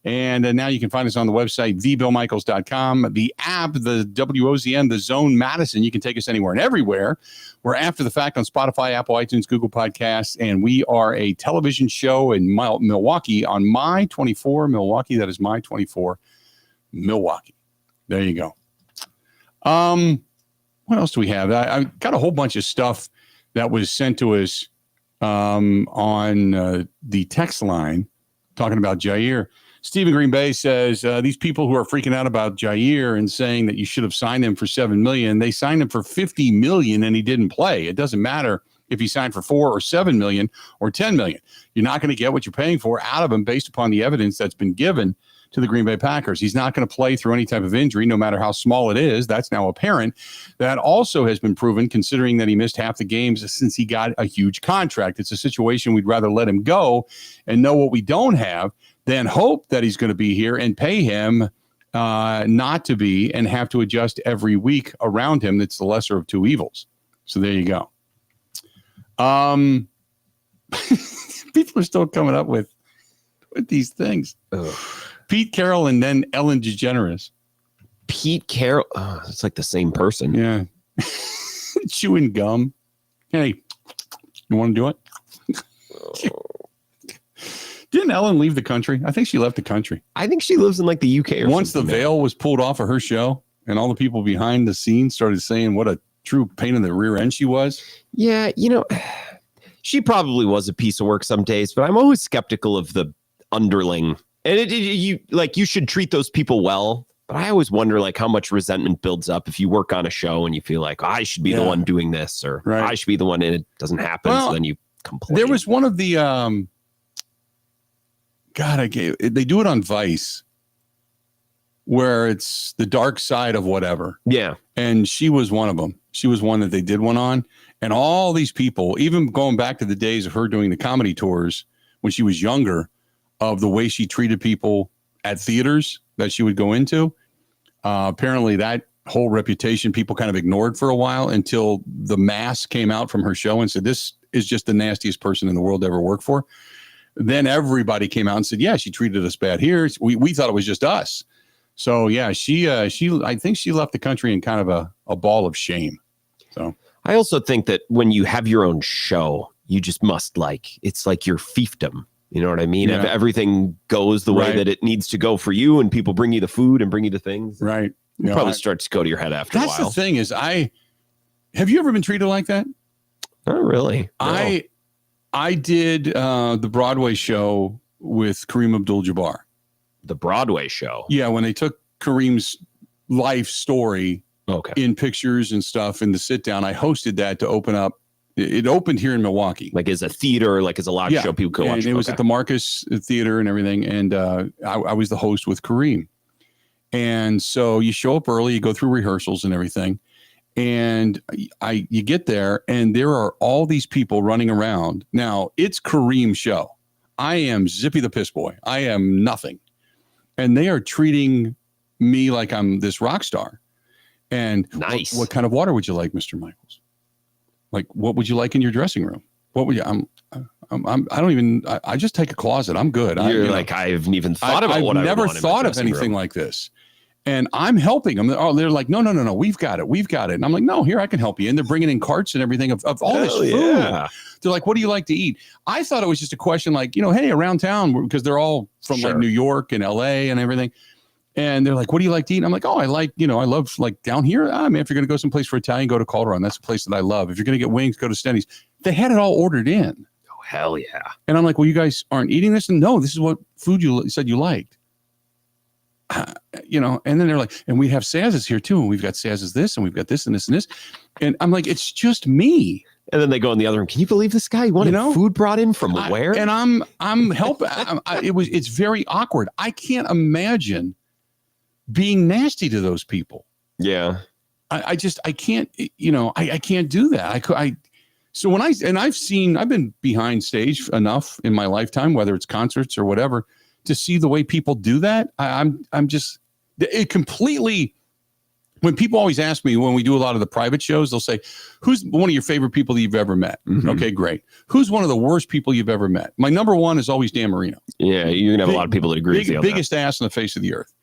And now you can find us on the website, thebillmichaels.com. The app, the WOZN, the Zone Madison. You can take us anywhere and everywhere. We're after the fact on Spotify, Apple, iTunes, Google Podcasts. And we are a television show in Milwaukee on My 24 Milwaukee. That is My 24 Milwaukee. There you go. What else do we have? I got a whole bunch of stuff that was sent to us on the text line talking about Jaire. Stephen Green Bay says these people who are freaking out about Jaire and saying that you should have signed him for $7 million, they signed him for $50 million and he didn't play. It doesn't matter if he signed for $4 or $7 million or $10 million. You're not going to get what you're paying for out of him based upon the evidence that's been given to the Green Bay Packers. He's not going to play through any type of injury, no matter how small it is. That's now apparent. That also has been proven, considering that he missed half the games since he got a huge contract. It's a situation we'd rather let him go and know what we don't have than hope that he's going to be here and pay him not to be and have to adjust every week around him. That's the lesser of two evils. So there you go. People are still coming up with these things. Ugh. Pete Carroll and then Ellen DeGeneres. Pete Carroll. Oh, it's like the same person. Yeah. Chewing gum. Hey, you want to do it? Didn't Ellen leave the country? I think she left the country. I think she lives in like the UK. Once the veil was pulled off of her show and all the people behind the scenes started saying what a true pain in the rear end she was. Yeah, she probably was a piece of work some days, but I'm always skeptical of the underling. And you should treat those people well. But I always wonder how much resentment builds up if you work on a show and you feel like I should be the one doing this or I should be the one and it doesn't happen. Well, so then you complain. There was one of the they do it on Vice where it's the dark side of whatever. Yeah. And she was one of them. She was one that they did one on. And all these people, even going back to the days of her doing the comedy tours when she was younger, of the way she treated people at theaters that she would go into. Apparently that whole reputation people kind of ignored for a while until the mask came out from her show and said, this is just the nastiest person in the world to ever work for. Then everybody came out and said, yeah, she treated us bad here. We thought it was just us. So yeah, she I think she left the country in kind of a ball of shame. So I also think that when you have your own show, you just must it's like your fiefdom. You know what I mean? Yeah. Everything goes the way that it needs to go for you, and people bring you the food and bring you the things. Right. It probably starts to go to your head after a while. That's the thing is have you ever been treated like that? Not really. No. I did the Broadway show with Kareem Abdul-Jabbar. The Broadway show? Yeah, when they took Kareem's life story in pictures and stuff in the sit down, I hosted that to open up. It opened here in Milwaukee. Like as a theater, like as a live show people could watch. It was at the Marcus Theater and everything. And I was the host with Kareem. And so you show up early, you go through rehearsals and everything. And you get there and there are all these people running around. Now, it's Kareem's show. I am Zippy the Piss Boy. I am nothing. And they are treating me like I'm this rock star. And nice. What kind of water would you like, Mr. Michaels? Like, what would you like in your dressing room? What would you? I just take a closet. I'm good. I haven't even thought about what I would want in my never thought of anything like this. And I'm helping them. Oh, they're like, no, we've got it. And I'm like, no, here, I can help you. And they're bringing in carts and everything of all this food. Yeah. They're like, what do you like to eat? I thought it was just a question like, hey, around town, because they're all from like New York and LA and everything. And they're like, what do you like to eat? And I'm like, oh, I love like down here. If you're going to go someplace for Italian, go to Calderon. That's a place that I love. If you're going to get wings, go to Stenny's. They had it all ordered in. Oh, hell yeah. And I'm like, well, you guys aren't eating this? And no, this is what food you said you liked. And then they're like, and we have Saz's here too. And we've got Saz's this, and we've got this and this and this. And I'm like, it's just me. And then they go in the other room. Can you believe this guy wanted food brought in from where? And I'm helping. It's very awkward. I can't imagine being nasty to those people. Yeah. I can't, I can't do that. So I've been behind stage enough in my lifetime, whether it's concerts or whatever, to see the way people do that. It completely, when people always ask me when we do a lot of the private shows, they'll say, who's one of your favorite people that you've ever met? Mm-hmm. Okay, great. Who's one of the worst people you've ever met? My number one is always Dan Marino. Yeah, you're going to have a lot of people that agree with you on biggest ass on the face of the earth.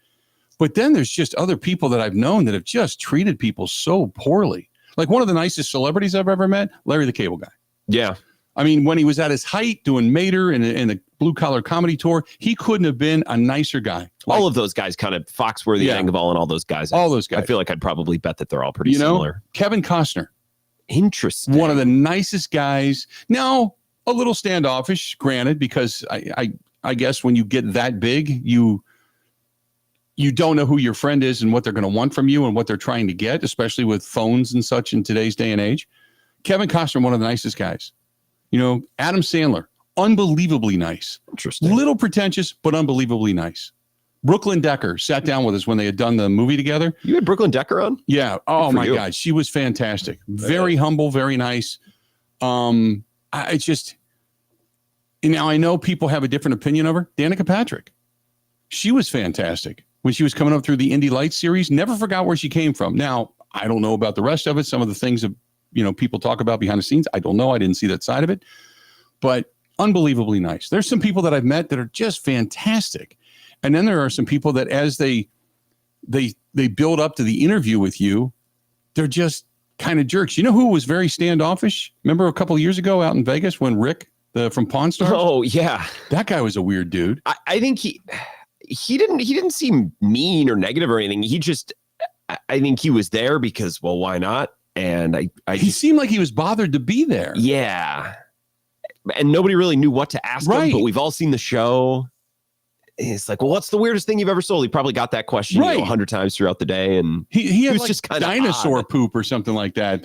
But then there's just other people that I've known that have just treated people so poorly. Like one of the nicest celebrities I've ever met, Larry the Cable Guy. Yeah. I mean, when he was at his height doing Mater and the Blue Collar Comedy Tour, he couldn't have been a nicer guy. All of those guys, kind of Foxworthy, Engvall, and all those guys. All those guys. I feel like I'd probably bet that they're all pretty similar. Kevin Costner. Interesting. One of the nicest guys. Now, a little standoffish, granted, because I guess when you get that big, you don't know who your friend is and what they're going to want from you and what they're trying to get, especially with phones and such in today's day and age. Kevin Costner, one of the nicest guys. Adam Sandler, unbelievably nice. Interesting. Little pretentious, but unbelievably nice. Brooklyn Decker sat down with us when they had done the movie together. You had Brooklyn Decker on? Yeah. Oh my God. She was fantastic. Very humble, very nice. Now I know people have a different opinion of her. Danica Patrick. She was fantastic when she was coming up through the Indy Lights series. Never forgot where she came from. Now, I don't know about the rest of it. Some of the things that people talk about behind the scenes, I don't know. I didn't see that side of it, but unbelievably nice. There's some people that I've met that are just fantastic. And then there are some people that as they build up to the interview with you, they're just kind of jerks. You know who was very standoffish? Remember a couple of years ago out in Vegas when Rick from Pawn Stars? Oh yeah. That guy was a weird dude. I think he didn't seem mean or negative or anything. I think he was there because, well, why not? And he seemed like he was bothered to be there. Yeah. And nobody really knew what to ask him, but we've all seen the show. It's like, well, what's the weirdest thing you've ever sold? He probably got that question 100 times throughout the day. And he had was like just kind of dinosaur poop or something like that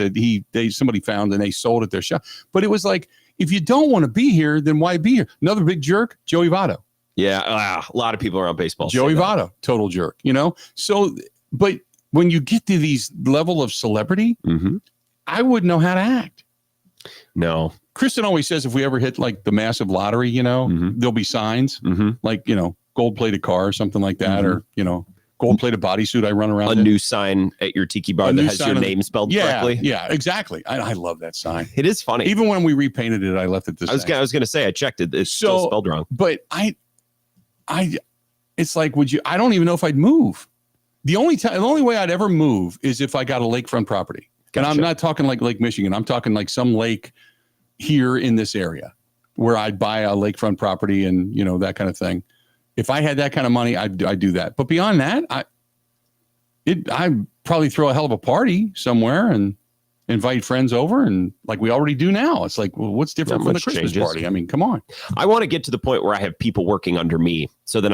somebody found and they sold at their shop. But it was like, if you don't want to be here, then why be here? Another big jerk, Joey Votto. Yeah. A lot of people around baseball. Joey Votto, total jerk, So, but when you get to these level of celebrity, I wouldn't know how to act. No. Kristen always says if we ever hit like the massive lottery, there'll be signs like, gold-plated car or something like that, or, gold-plated bodysuit I run around new sign at your tiki bar that has your name spelled correctly. Yeah, exactly. I love that sign. It is funny. Even when we repainted it, I left it the same. I was going to say, I checked it. It's still spelled wrong. But it's like, I don't even know if I'd move. The only way I'd ever move is if I got a lakefront property. Gotcha. And I'm not talking like Lake Michigan. I'm talking like some lake here in this area where I'd buy a lakefront property and, that kind of thing. If I had that kind of money, I'd do that. But beyond that, I'd probably throw a hell of a party somewhere and invite friends over, and like we already do now. It's like, well, what's different from the Christmas party? I mean, come on. I want to get to the point where I have people working under me, so then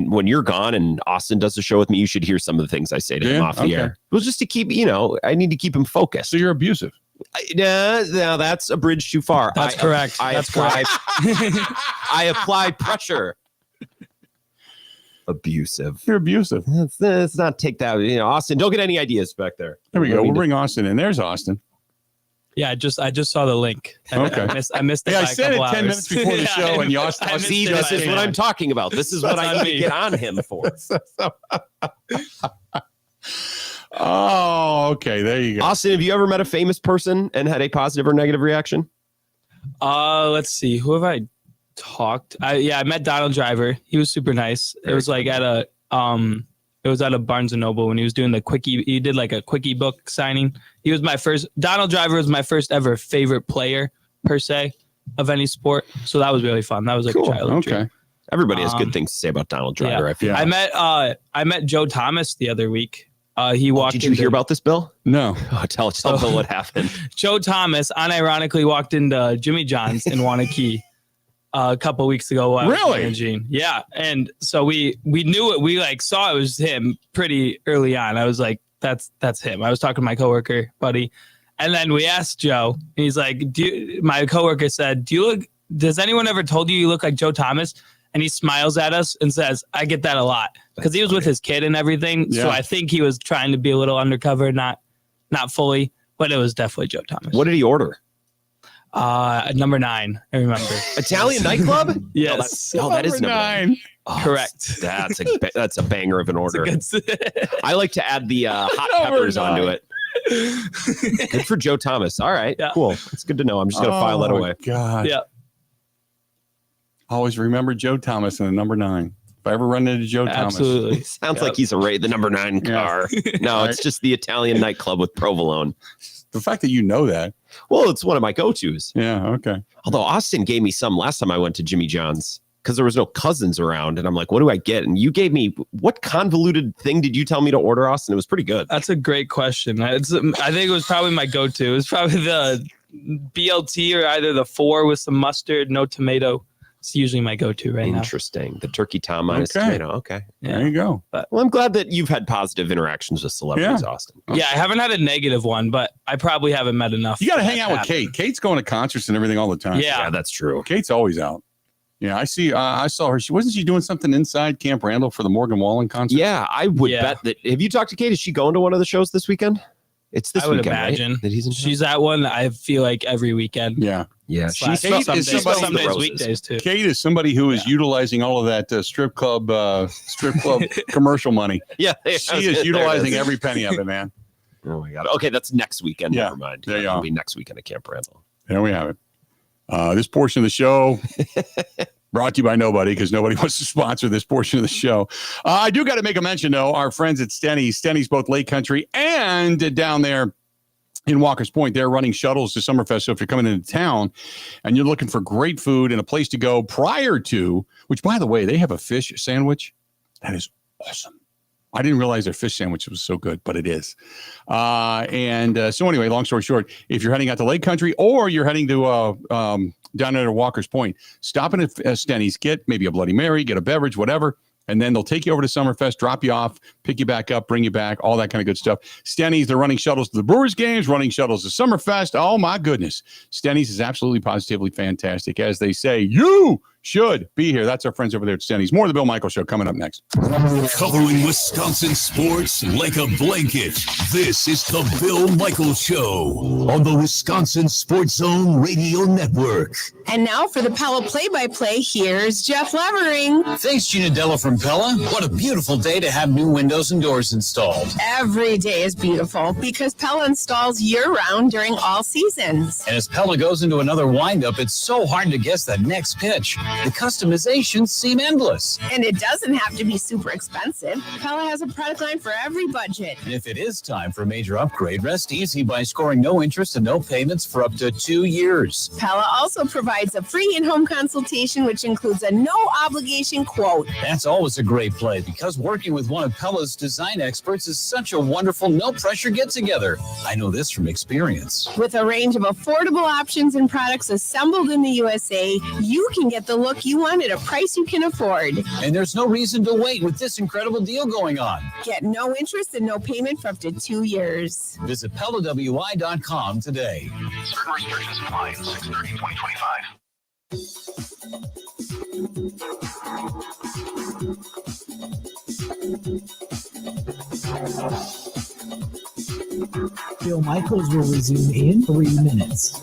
when you're gone and Austin does the show with me, you should hear some of the things I say to him off the air. Well, just to keep, I need to keep him focused. So you're abusive. No, that's a bridge too far. That's correct. I apply pressure. Abusive. You're abusive. Let's not take that. Austin, don't get any ideas back there. There we go. We'll bring Austin in. There's Austin. Yeah, I just saw the link. Okay. I missed it. Yeah, I by said a it couple 10 minutes before the show, and Austin. See, this is what I'm talking about. This is what I need to get on him for. Oh, okay. There you go. Austin, have you ever met a famous person and had a positive or negative reaction? Let's see. Who have I talked? I met Donald Driver. He was super nice. It was like at a Barnes and Noble when he was doing the quickie. He did like a quickie book signing. Donald Driver was my first ever favorite player per se of any sport. So that was really fun. That was like cool. a childhood dream. Everybody has good things to say about Donald Driver. Yeah. I feel. I met Joe Thomas the other week. He walked. Did you hear about this, Bill? No. Tell Bill what happened. Joe Thomas unironically walked into Jimmy John's in Wanakee a couple weeks ago. While really? I was managing. Yeah, and so we knew it. We saw it was him pretty early on. I was like, that's him. I was talking to my coworker buddy, and then we asked Joe, and he's like, my coworker said, does anyone ever told you look like Joe Thomas? And he smiles at us and says, I get that a lot, because he was with his kid and everything. Yeah. So I think he was trying to be a little undercover, not fully, but it was definitely Joe Thomas. What did he order? Number 9. I remember. Italian nightclub? Yes. That is number 9. Oh, correct. That's a banger of an order. I like to add the hot peppers onto it. Good for Joe Thomas. All right, cool. It's good to know. I'm just going to file that away. God. Yeah. Always remember Joe Thomas and the number 9. If I ever run into Joe Absolutely. Thomas. Sounds like he's the number 9 car. No, it's just the Italian nightclub with provolone. The fact that you know that. Well, it's one of my go-tos. Yeah, okay. Although Austin gave me some last time I went to Jimmy John's, because there was no cousins around. And I'm like, what do I get? And you gave me, what convoluted thing did you tell me to order, Austin? It was pretty good. That's a great question. I think it was probably my go-to. It was probably the BLT or either the 4 with some mustard, no tomato. It's usually my go-to right now. Interesting. The turkey tom minus tomato. Okay. Yeah. There you go. Well, I'm glad that you've had positive interactions with celebrities, Austin. Yeah, I haven't had a negative one, but I probably haven't met enough. You got to hang out with Kate. Kate's going to concerts and everything all the time. Yeah, that's true. Kate's always out. Yeah, I saw her. Wasn't she doing something inside Camp Randall for the Morgan Wallen concert? Yeah, I would bet that. Have you talked to Kate? Is she going to one of the shows this weekend? It's this weekend, imagine. Right? That he's in She's at one, I feel like, every weekend. Yeah. Yeah. She's some days weekdays too. Kate is somebody who is utilizing all of that strip club commercial money. Yeah. She is utilizing every penny of it, man. Oh my God. Okay, that's next weekend. Yeah. Never mind. There you It'll go. be next weekend at Camp Randall. There we have it. This portion of the show brought to you by nobody, because nobody wants to sponsor this portion of the show. I do got to make a mention, though. Our friends at Stenny's. Stenny's both Lake Country and down there in Walker's Point. They're running shuttles to Summerfest. So if you're coming into town and you're looking for great food and a place to go prior to, which, by the way, they have a fish sandwich. That is awesome. I didn't realize their fish sandwich was so good, but it is. So anyway, long story short, if you're heading out to Lake Country or you're heading to down there at Walker's Point, stop in at Stenny's, get maybe a Bloody Mary, get a beverage, whatever. And then they'll take you over to Summerfest, drop you off, pick you back up, bring you back, all that kind of good stuff. Stenny's, they're running shuttles to the Brewers games, running shuttles to Summerfest. Oh, my goodness. Stenny's is absolutely positively fantastic. As they say, you should be here. That's our friends over there at Stenny's. More of the Bill Michaels Show coming up next. Covering Wisconsin sports like a blanket. This is the Bill Michaels Show on the Wisconsin Sports Zone Radio Network. And now for the Pella play-by-play, here's Jeff Levering. Thanks, Gina Della from Pella. What a beautiful day to have new windows and doors installed. Every day is beautiful because Pella installs year-round during all seasons. And as Pella goes into another windup, it's so hard to guess that next pitch. The customizations seem endless. And it doesn't have to be super expensive. Pella has a product line for every budget. And if it is time for a major upgrade, rest easy by scoring no interest and no payments for up to 2 years. Pella also provides a free in-home consultation, which includes a no-obligation quote. That's always a great play because working with one of Pella's design experts is such a wonderful, no-pressure get-together. I know this from experience. With a range of affordable options and products assembled in the USA, you can get the look you want at a price you can afford. And there's no reason to wait with this incredible deal going on. Get no interest and no payment for up to 2 years. Visit PellaWI.com today. Certain restrictions apply. 6/30/2025. Bill Michaels will resume in 3 minutes.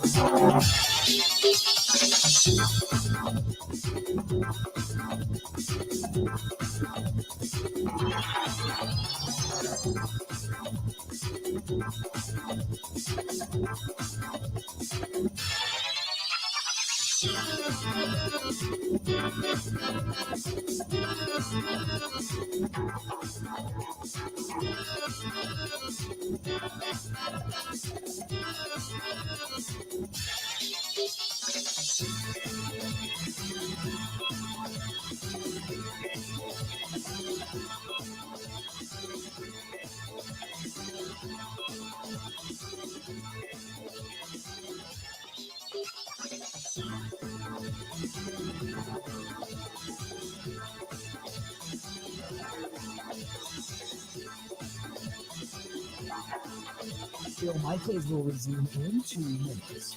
Bill Michaels will resume in 2 minutes.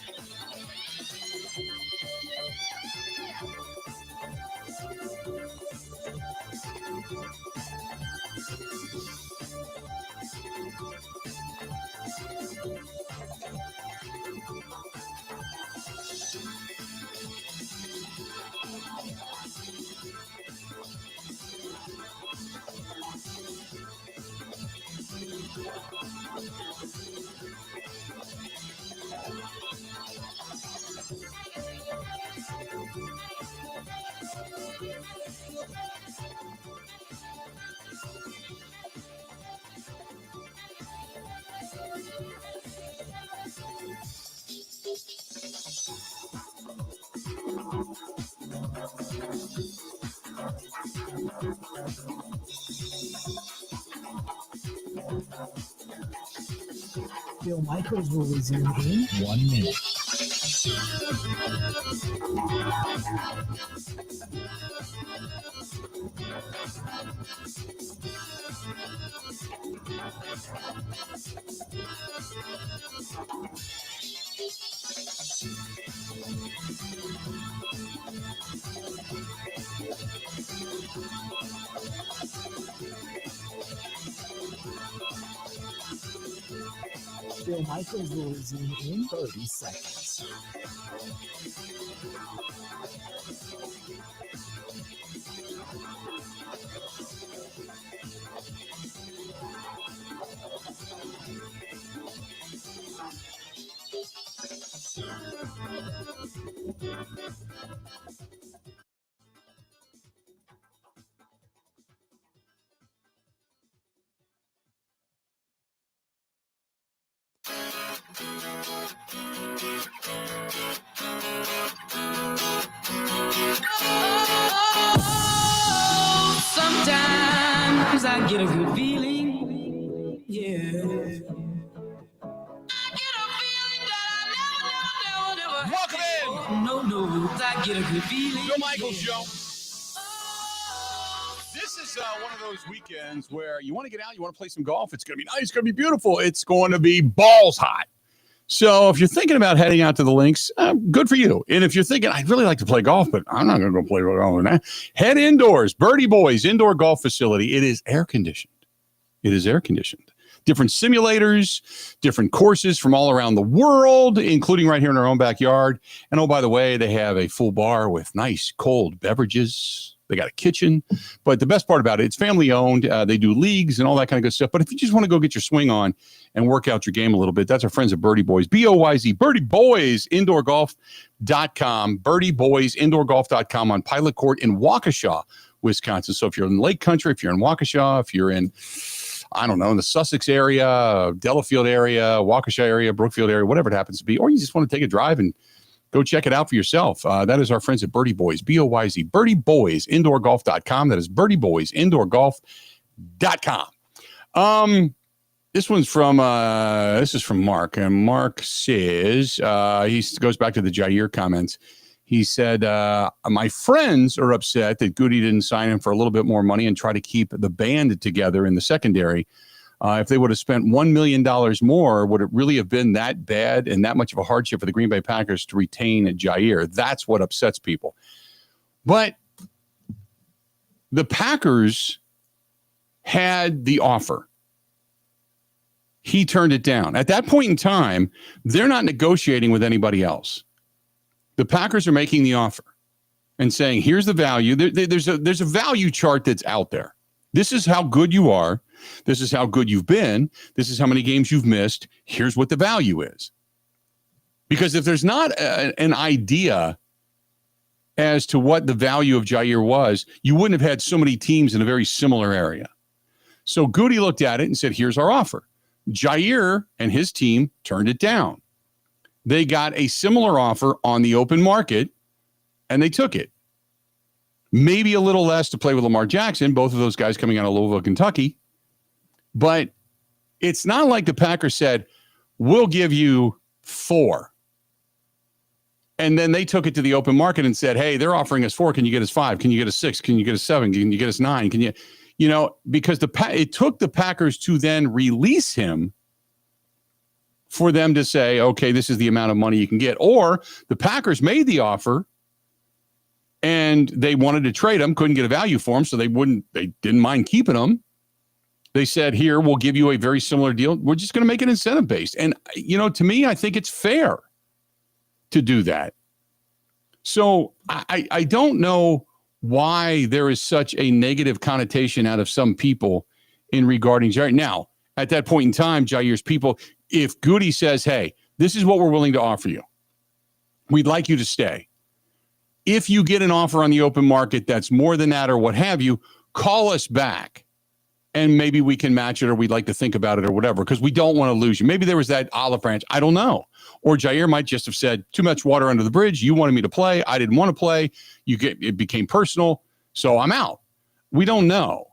Bill Michaels will resume in 1 minute. Bill Michaels will resume in 30 seconds. Sometimes I get a good feeling, yeah. Welcome in. No, I get a good feeling. Bill Michaels Show. This is one of those weekends where you want to get out, you want to play some golf. It's going to be nice, it's going to be beautiful. It's going to be balls hot. So if you're thinking about heading out to the links, good for you. And if you're thinking, I'd really like to play golf, but I'm not going to go play golf now, head indoors. Birdie Boys Indoor Golf Facility. It is air conditioned. It is air conditioned. Different simulators, different courses from all around the world, including right here in our own backyard. And oh, by the way, they have a full bar with nice cold beverages. They got a kitchen. But the best part about it, it's family owned. They do leagues and all that kind of good stuff. But if you just want to go get your swing on and work out your game a little bit, that's our friends at Birdie Boys. B-O-Y-Z, Birdie Boys, IndoorGolf.com. BirdieBoys, IndoorGolf.com on Pilot Court in Waukesha, Wisconsin. So if you're in Lake Country, if you're in Waukesha, if you're in, I don't know, in the Sussex area, Delafield area, Waukesha area, Brookfield area, whatever it happens to be, or you just want to take a drive and go check it out for yourself. That is our friends at Birdie Boys, B-O-Y-Z, Birdie Boys, IndoorGolf.com. That is Birdie Boys, IndoorGolf.com. This one's from, this is from Mark. And Mark says, he goes back to the Jaire comments. He said, my friends are upset that Goody didn't sign him for a little bit more money and try to keep the band together in the secondary. If they would have spent $1 million more, would it really have been that bad and that much of a hardship for the Green Bay Packers to retain Jaire? That's what upsets people. But the Packers had the offer. He turned it down. At that point in time, they're not negotiating with anybody else. The Packers are making the offer and saying, here's the value. There's a value chart that's out there. This is how good you are. This is how good you've been. This is how many games you've missed. Here's what the value is. Because if there's not an idea as to what the value of Jaire was, you wouldn't have had so many teams in a very similar area. So Goody looked at it and said, here's our offer. Jaire and his team turned it down. They got a similar offer on the open market, and they took it. Maybe a little less to play with Lamar Jackson, both of those guys coming out of Louisville, Kentucky. But it's not like the Packers said, we'll give you 4. And then they took it to the open market and said, hey, they're offering us 4. Can you get us 5? Can you get us 6? Can you get us 7? Can you get us 9? Can you, because it took the Packers to then release him for them to say, okay, this is the amount of money you can get. Or the Packers made the offer and they wanted to trade him, couldn't get a value for him, so they didn't mind keeping him. They said, here, we'll give you a very similar deal. We're just going to make it incentive-based. And, to me, I think it's fair to do that. So I don't know why there is such a negative connotation out of some people in regarding Jaire. Now, at that point in time, Jaire's people, if Goody says, hey, this is what we're willing to offer you, we'd like you to stay. If you get an offer on the open market that's more than that or what have you, call us back and maybe we can match it or we'd like to think about it or whatever because we don't want to lose you. Maybe there was that olive branch. I don't know. Or Jaire might just have said, too much water under the bridge. You wanted me to play. I didn't want to play. It became personal, so I'm out. We don't know.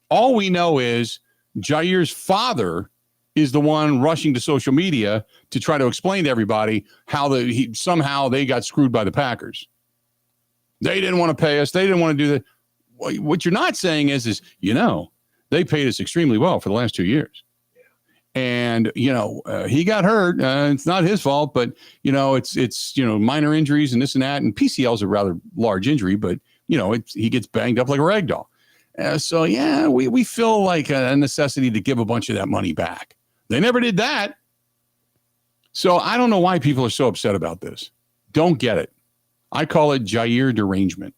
All we know is Jaire's father is the one rushing to social media to try to explain to everybody how somehow they got screwed by the Packers. They didn't want to pay us. They didn't want to do that. What you're not saying is they paid us extremely well for the last 2 years. And, he got hurt. It's not his fault, but, it's minor injuries and this and that. And PCL is a rather large injury, but, he gets banged up like a rag doll. So, yeah, we feel like a necessity to give a bunch of that money back. They never did that. So I don't know why people are so upset about this. Don't get it. I call it Jaire derangement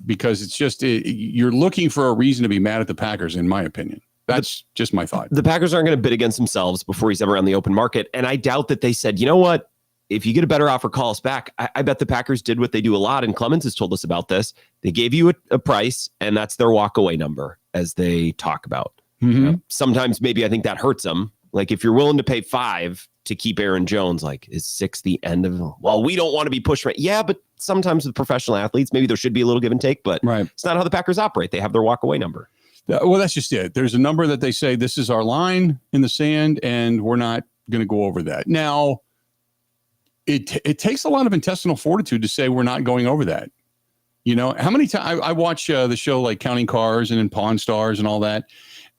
because it's just you're looking for a reason to be mad at the Packers, in my opinion. That's just my thought. The Packers aren't going to bid against themselves before he's ever on the open market. And I doubt that they said, you know what? If you get a better offer, call us back. I bet the Packers did what they do a lot. And Clemens has told us about this. They gave you a price and that's their walkaway number as they talk about. Mm-hmm. Sometimes maybe I think that hurts them. Like if you're willing to pay 5 to keep Aaron Jones, like is 6 the end of, well, we don't want to be pushed. Right. Yeah. But sometimes with professional athletes, maybe there should be a little give and take, but It's not how the Packers operate. They have their walkaway number. Well, that's just it. There's a number that they say, this is our line in the sand and we're not going to go over that. Now, it takes a lot of intestinal fortitude to say we're not going over that. How many times I watch the show like Counting Cars and then Pawn Stars and all that,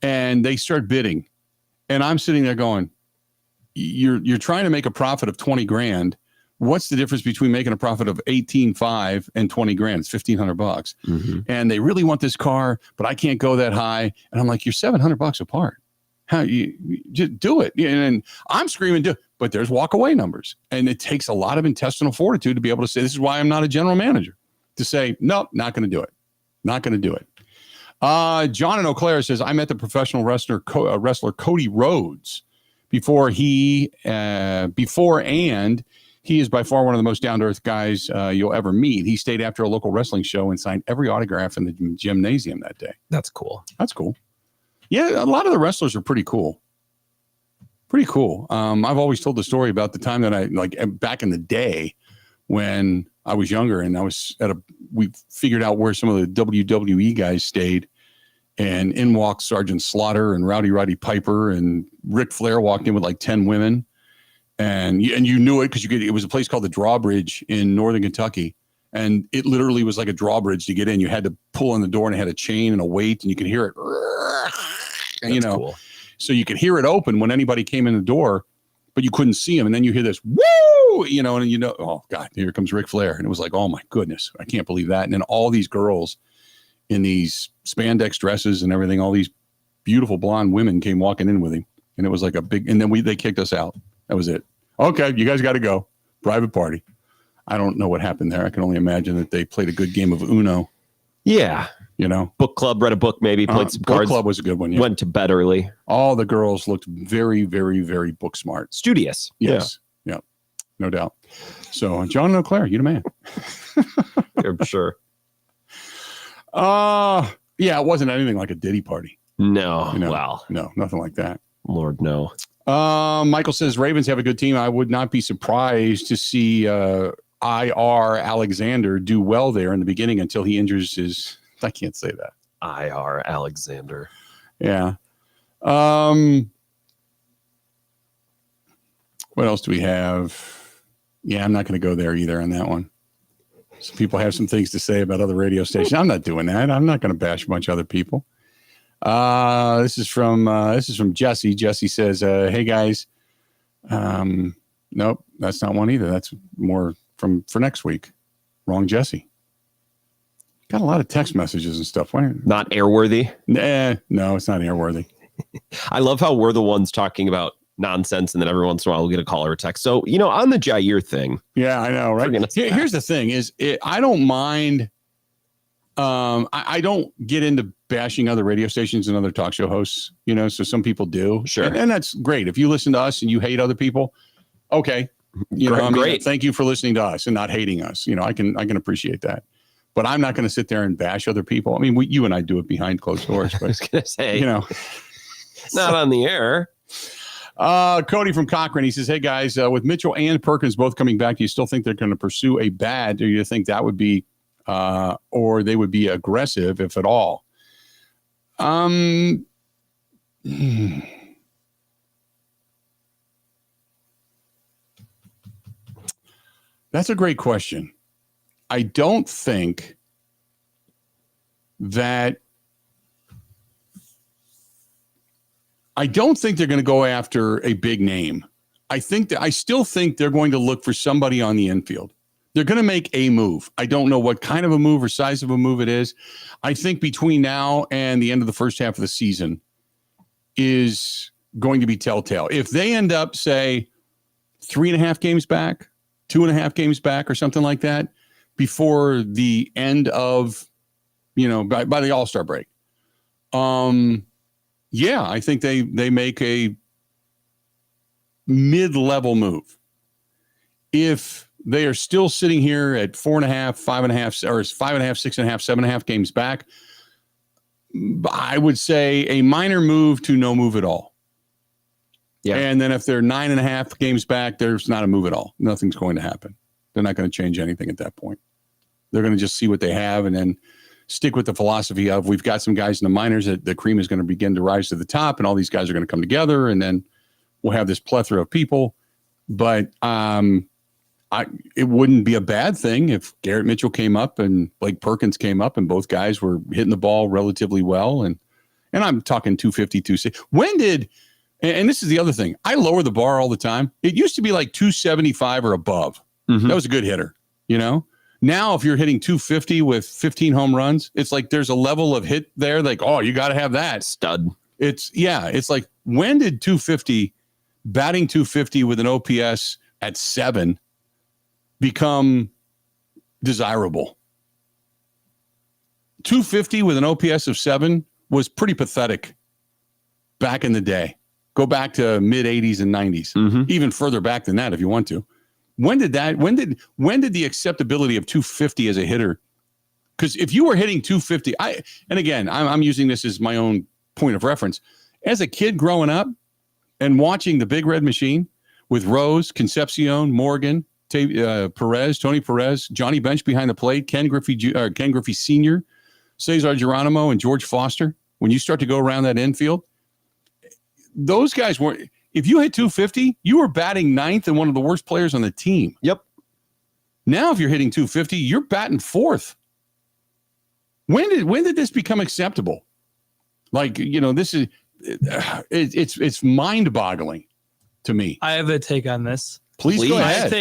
and they start bidding. And I'm sitting there going, you're trying to make a profit of 20 grand. What's the difference between making a profit of 18.5 and 20 grand? It's $1,500. Mm-hmm. And they really want this car, but I can't go that high. And I'm like, you're $700 apart. How you just do it? And I'm screaming, but there's walk away numbers. And it takes a lot of intestinal fortitude to be able to say, this is why I'm not a general manager, to say, nope, not going to do it. Not going to do it. John in Eau Claire says, I met the professional wrestler Cody Rhodes before and he is by far one of the most down-to-earth guys you'll ever meet. He stayed after a local wrestling show and signed every autograph in the gymnasium that day. That's cool. That's cool. Yeah, a lot of the wrestlers are pretty cool. Pretty cool. I've always told the story about the time that I, like, back in the day when I was younger and I was we figured out where some of the WWE guys stayed, and in walked Sergeant Slaughter and Roddy Piper, and Ric Flair walked in with like 10 women. And you knew it because it was a place called the Drawbridge in Northern Kentucky. And it literally was like a drawbridge to get in. You had to pull on the door and it had a chain and a weight, and you could hear it. And, cool. So you could hear it open when anybody came in the door, but you couldn't see him. And then you hear this, woo, and oh God, here comes Ric Flair. And it was like, oh my goodness, I can't believe that. And then all these girls in these spandex dresses and everything, all these beautiful blonde women came walking in with him. And it was like a big, and then they kicked us out. That was it. Okay, you guys got to go. Private party. I don't know what happened there. I can only imagine that they played a good game of Uno. Yeah. Book club, read a book, maybe played some cards. Book club was a good one. Yeah. Went to bed early. All the girls looked very, very, very book smart. Studious. Yes. Yeah. No doubt. So, John and Eau Claire, you the man. I'm sure. Yeah, it wasn't anything like a Diddy party. No. Wow. No, nothing like that. Lord, no. Michael says Ravens have a good team. I would not be surprised to see IR Alexander do well there in the beginning until he injures his. I can't say that. IR Alexander. Yeah. What else do we have? Yeah, I'm not going to go there either on that one. Some people have some things to say about other radio stations. I'm not doing that. I'm not going to bash a bunch of other people. This is from Jesse. Jesse says, hey guys. Nope, that's not one either. That's more for next week. Wrong Jesse. Got a lot of text messages and stuff. Not airworthy? No, it's not airworthy. I love how we're the ones talking about nonsense, and then every once in a while we'll get a call or a text. So, on the Jaire thing. Yeah, I know, right? Here's the thing I don't mind. I don't get into bashing other radio stations and other talk show hosts, so some people do. Sure. And that's great. If you listen to us and you hate other people, okay. Great. Thank you for listening to us and not hating us. I can appreciate that. But I'm not going to sit there and bash other people. I mean, you and I do it behind closed doors. But, I was going to say, not on the air. Cody from Cochrane, he says, hey guys, with Mitchell and Perkins both coming back, do you still think they're going to pursue a bat? Do you think that would be, or they would be aggressive, if at all? That's a great question. I don't think they're going to go after a big name. I still think they're going to look for somebody on the infield. They're going to make a move. I don't know what kind of a move or size of a move it is. I think between now and the end of the first half of the season is going to be telltale. If they end up, say, 3.5 games back, 2.5 games back, or something like that, before the end of, by the All-Star break. Yeah, I think they make a mid-level move. If they are still sitting here at 4.5, 5.5, or 5.5, 6.5, 7.5 games back, I would say a minor move to no move at all. Yeah. And then if they're 9.5 games back, there's not a move at all. Nothing's going to happen. They're not going to change anything at that point. They're going to just see what they have and then stick with the philosophy of we've got some guys in the minors that the cream is going to begin to rise to the top, and all these guys are going to come together, and then we'll have this plethora of people. But it wouldn't be a bad thing if Garrett Mitchell came up and Blake Perkins came up and both guys were hitting the ball relatively well. And I'm talking 250, 260. And this is the other thing. I lower the bar all the time. It used to be like 275 or above. That was a good hitter, Now, if you're hitting 250 with 15 home runs, it's like there's a level of hit there. Like, oh, you got to have that. Stud. It's like, when did batting 250 with an OPS at 7 become desirable? 250 with an OPS of 7 was pretty pathetic back in the day. Go back to mid 80s and 90s, even further back than that if you want to. When did the acceptability of 250 as a hitter? Because if you were hitting 250, I'm using this as my own point of reference. As a kid growing up and watching the Big Red Machine with Rose, Concepcion, Morgan, Perez, Tony Perez, Johnny Bench behind the plate, Ken Griffey Sr., Cesar Geronimo, and George Foster, when you start to go around that infield, those guys weren't. If you hit 250, you were batting 9th and one of the worst players on the team. Yep. Now, if you're hitting 250, you're batting 4th. When did this become acceptable? Like, this is it's mind-boggling to me. I have a take on this. Please go ahead.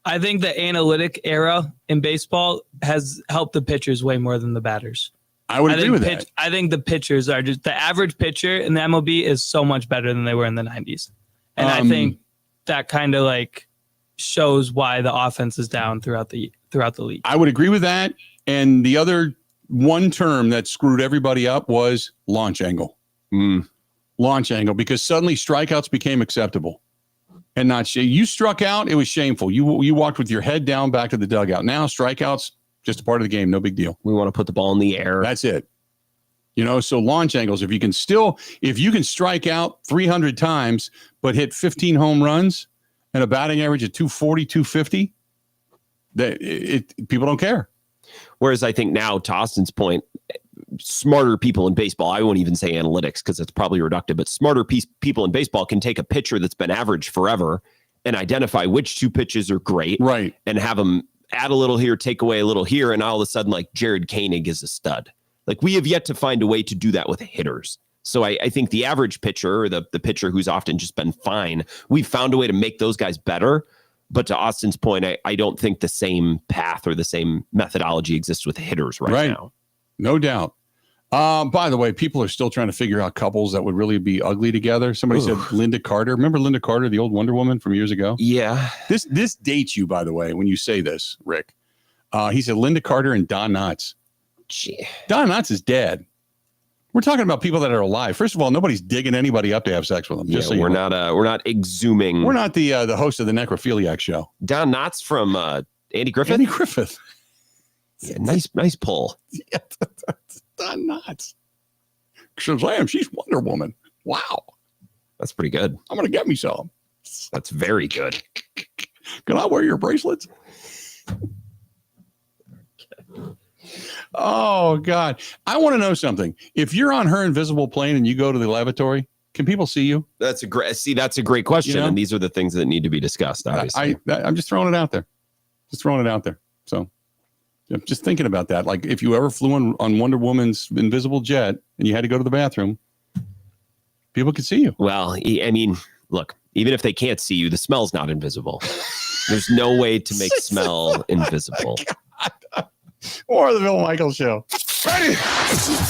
I think the analytic era in baseball has helped the pitchers way more than the batters. I would agree with that. I think the pitchers are just the average pitcher in the MLB is so much better than they were in the 90s. And I think that kind of like shows why the offense is down throughout the league. I would agree with that. And the other one term that screwed everybody up was launch angle. Launch angle, because suddenly strikeouts became acceptable and not you struck out. It was shameful. You walked with your head down back to the dugout. Now strikeouts, just a part of the game. No big deal. We want to put the ball in the air. That's it. So launch angles, if you can strike out 300 times, but hit 15 home runs and a batting average of 240, 250, people don't care. Whereas I think now, to Austin's point, smarter people in baseball, I won't even say analytics because it's probably reductive, but smarter people in baseball can take a pitcher that's been average forever and identify which 2 pitches are great, right, and have them add a little here, take away a little here, and all of a sudden, like, Jared Koenig is a stud. Like, we have yet to find a way to do that with hitters. So I think the average pitcher, or the pitcher who's often just been fine, we've found a way to make those guys better. But to Austin's point, I don't think the same path or the same methodology exists with hitters right now. No doubt. By the way, people are still trying to figure out couples that would really be ugly together. Somebody said Linda Carter. Remember Linda Carter, the old Wonder Woman from years ago? Yeah. This dates you, by the way, when you say this, Rick. He said Linda Carter and Don Knotts. Gee. Don Knotts is dead. We're talking about people that are alive. First of all, nobody's digging anybody up to have sex with them. Just so we're not exhuming. We're not the host of the Necrophiliac show. Don Knotts from Andy Griffith. Andy Griffith. Yeah, nice pull. Yeah, Don Knotts. Shazam, she's Wonder Woman. Wow. That's pretty good. I'm going to get me some. That's very good. Can I wear your bracelets? Oh, God. I want to know something. If you're on her invisible plane and you go to the lavatory, can people see you? That's a great question. And these are the things that need to be discussed, obviously. I'm just throwing it out there. So just thinking about that. Like, if you ever flew on Wonder Woman's invisible jet and you had to go to the bathroom, people could see you. Well, I mean, look, even if they can't see you, the smell's not invisible. There's no way to make smell invisible. Or the Bill Michaels Show. Ready?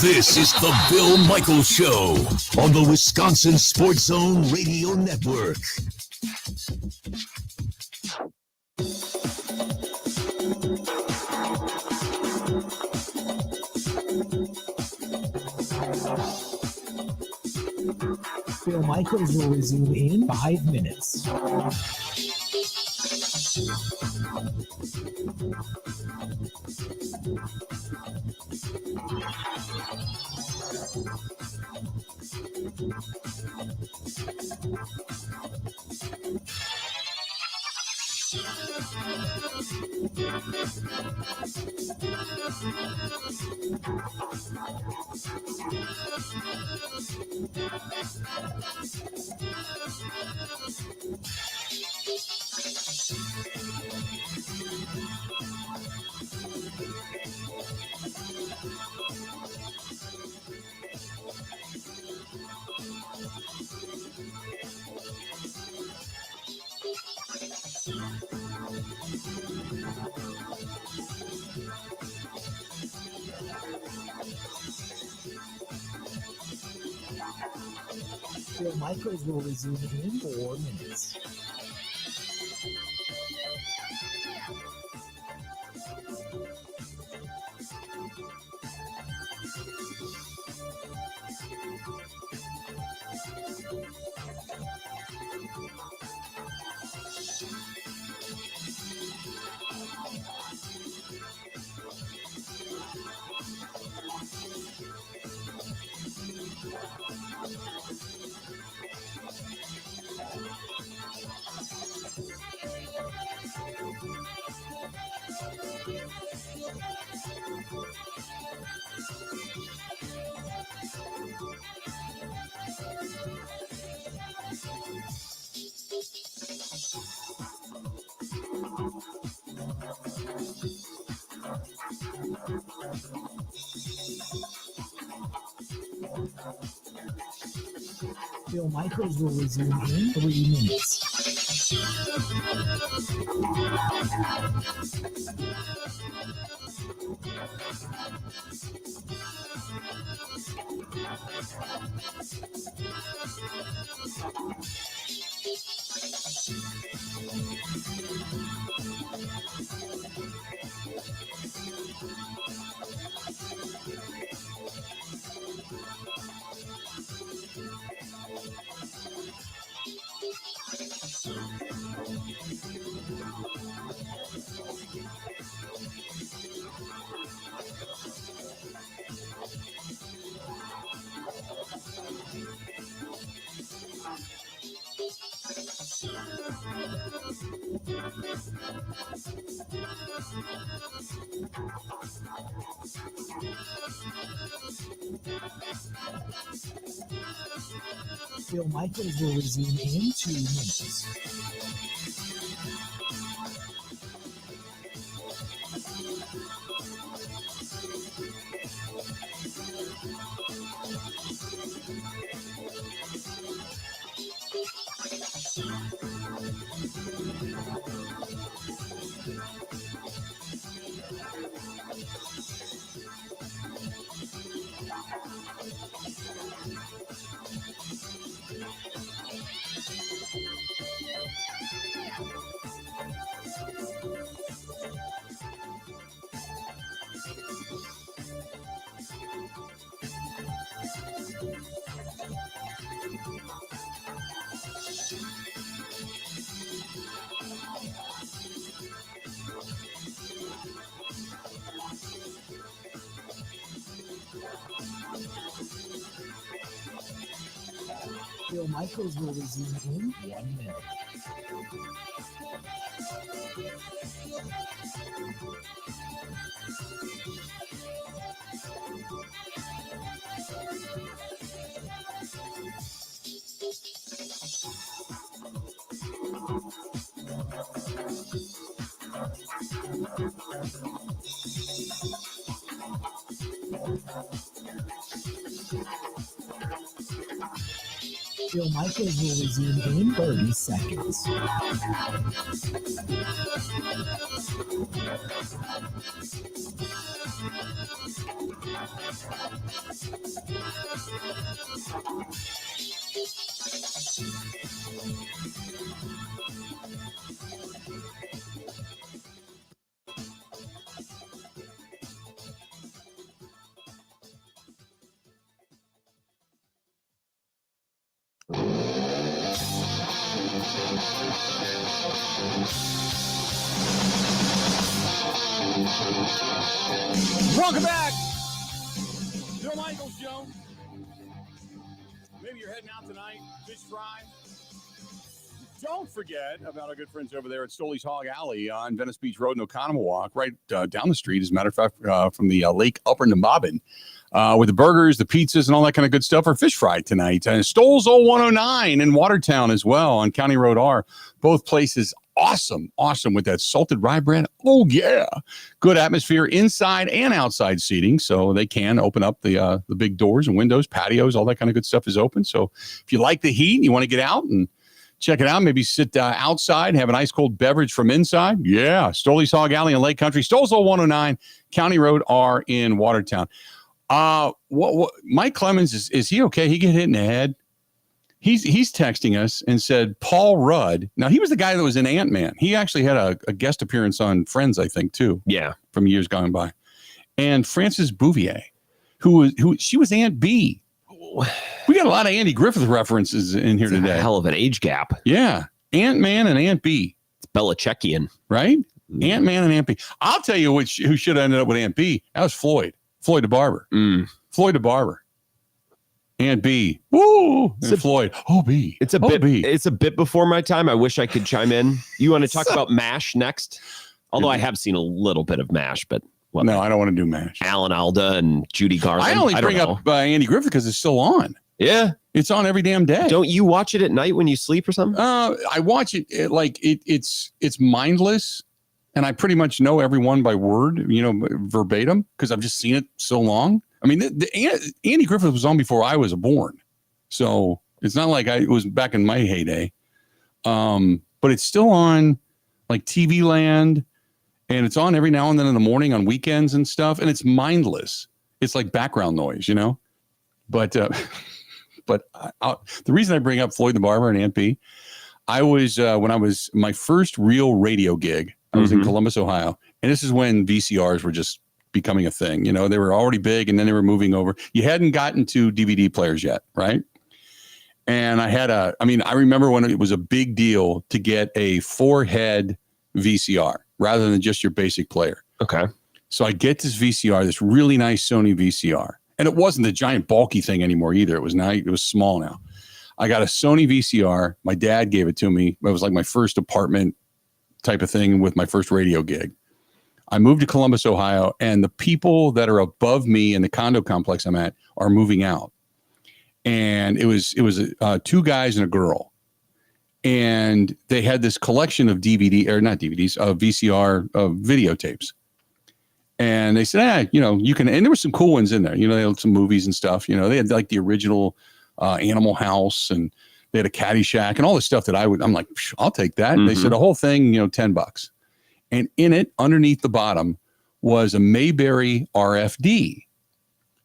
This is the Bill Michaels Show on the Wisconsin Sports Zone Radio Network. Bill Michaels will resume in 5 minutes. Bill Michaels will resume in 4 minutes. Bill Michaels will resume in 3 minutes. Bill Michaels will resume in 2 minutes. Bill Michaels will resume in 1 minute. Bill Michaels will resume in 30 seconds. Welcome back. Bill Michaels Show. Maybe you're heading out tonight, fish fry. Don't forget about our good friends over there at Stoley's Hog Alley on Venice Beach Road in Oconomowoc, right down the street, as a matter of fact, from the Lake Upper Nemaben, with the burgers, the pizzas, and all that kind of good stuff. Our fish fry tonight. Stoll's Old 109 in Watertown as well on County Road R. Both places awesome with that salted rye bread. Oh, yeah. Good atmosphere inside and outside seating, so they can open up the big doors and windows, patios, all that kind of good stuff is open. So if you like the heat and you want to get out and check it out, maybe sit outside and have an ice cold beverage from inside. Yeah, Stoley's Hog Alley in Lake Country. Stoll's Old 109, County Road R in Watertown. What Mike Clemens, is he okay? He get hit in the head. He's texting us and said Paul Rudd. Now, he was the guy that was in Ant-Man. He actually had a guest appearance on Friends, I think, too. Yeah. From years gone by. And Frances Bouvier, who she was Aunt B. We got a lot of Andy Griffith references in here today. A hell of an age gap. Yeah. Ant-Man and Aunt B. It's Belichickian. Right? Ant-Man and Aunt B. I'll tell you who should have ended up with Aunt B. That was Floyd. Floyd the Barber. Floyd the Barber. Aunt B. Woo! And Floyd. Oh, B. It's a bit before my time. I wish I could chime in. You want to talk about MASH next? Although I have seen a little bit of MASH, but no, I don't want to do MASH. Alan Alda and Judy Garland. I only bring up Andy Griffith because it's still on. Yeah, it's on every damn day. Don't you watch it at night when you sleep or something? I watch it it's mindless, and I pretty much know everyone by word, verbatim, because I've just seen it so long. I mean, Andy Griffith was on before I was born, so it's not like it was back in my heyday. But it's still on, like TV Land. And it's on every now and then in the morning on weekends and stuff. And it's mindless. It's like background noise, But the reason I bring up Floyd the Barber and Aunt B, I was when I was my first real radio gig. I was in Columbus, Ohio, and this is when VCRs were just becoming a thing. They were already big, and then they were moving over. You hadn't gotten to DVD players yet, right? And I remember when it was a big deal to get a 4-head VCR rather than just your basic player. Okay. So I get this VCR, this really nice Sony VCR. And it wasn't the giant bulky thing anymore either. It was small now. I got a Sony VCR. My dad gave it to me. It was like my first apartment type of thing with my first radio gig. I moved to Columbus, Ohio, and the people that are above me in the condo complex I'm at are moving out. And it was 2 guys and a girl. And they had this collection of VCR videotapes. And they said, you can, and there were some cool ones in there. They had some movies and stuff. They had like the original Animal House, and they had a Caddyshack and all the stuff that I'm like, I'll take that. And they said the whole thing, $10. And in it, underneath the bottom, was a Mayberry RFD.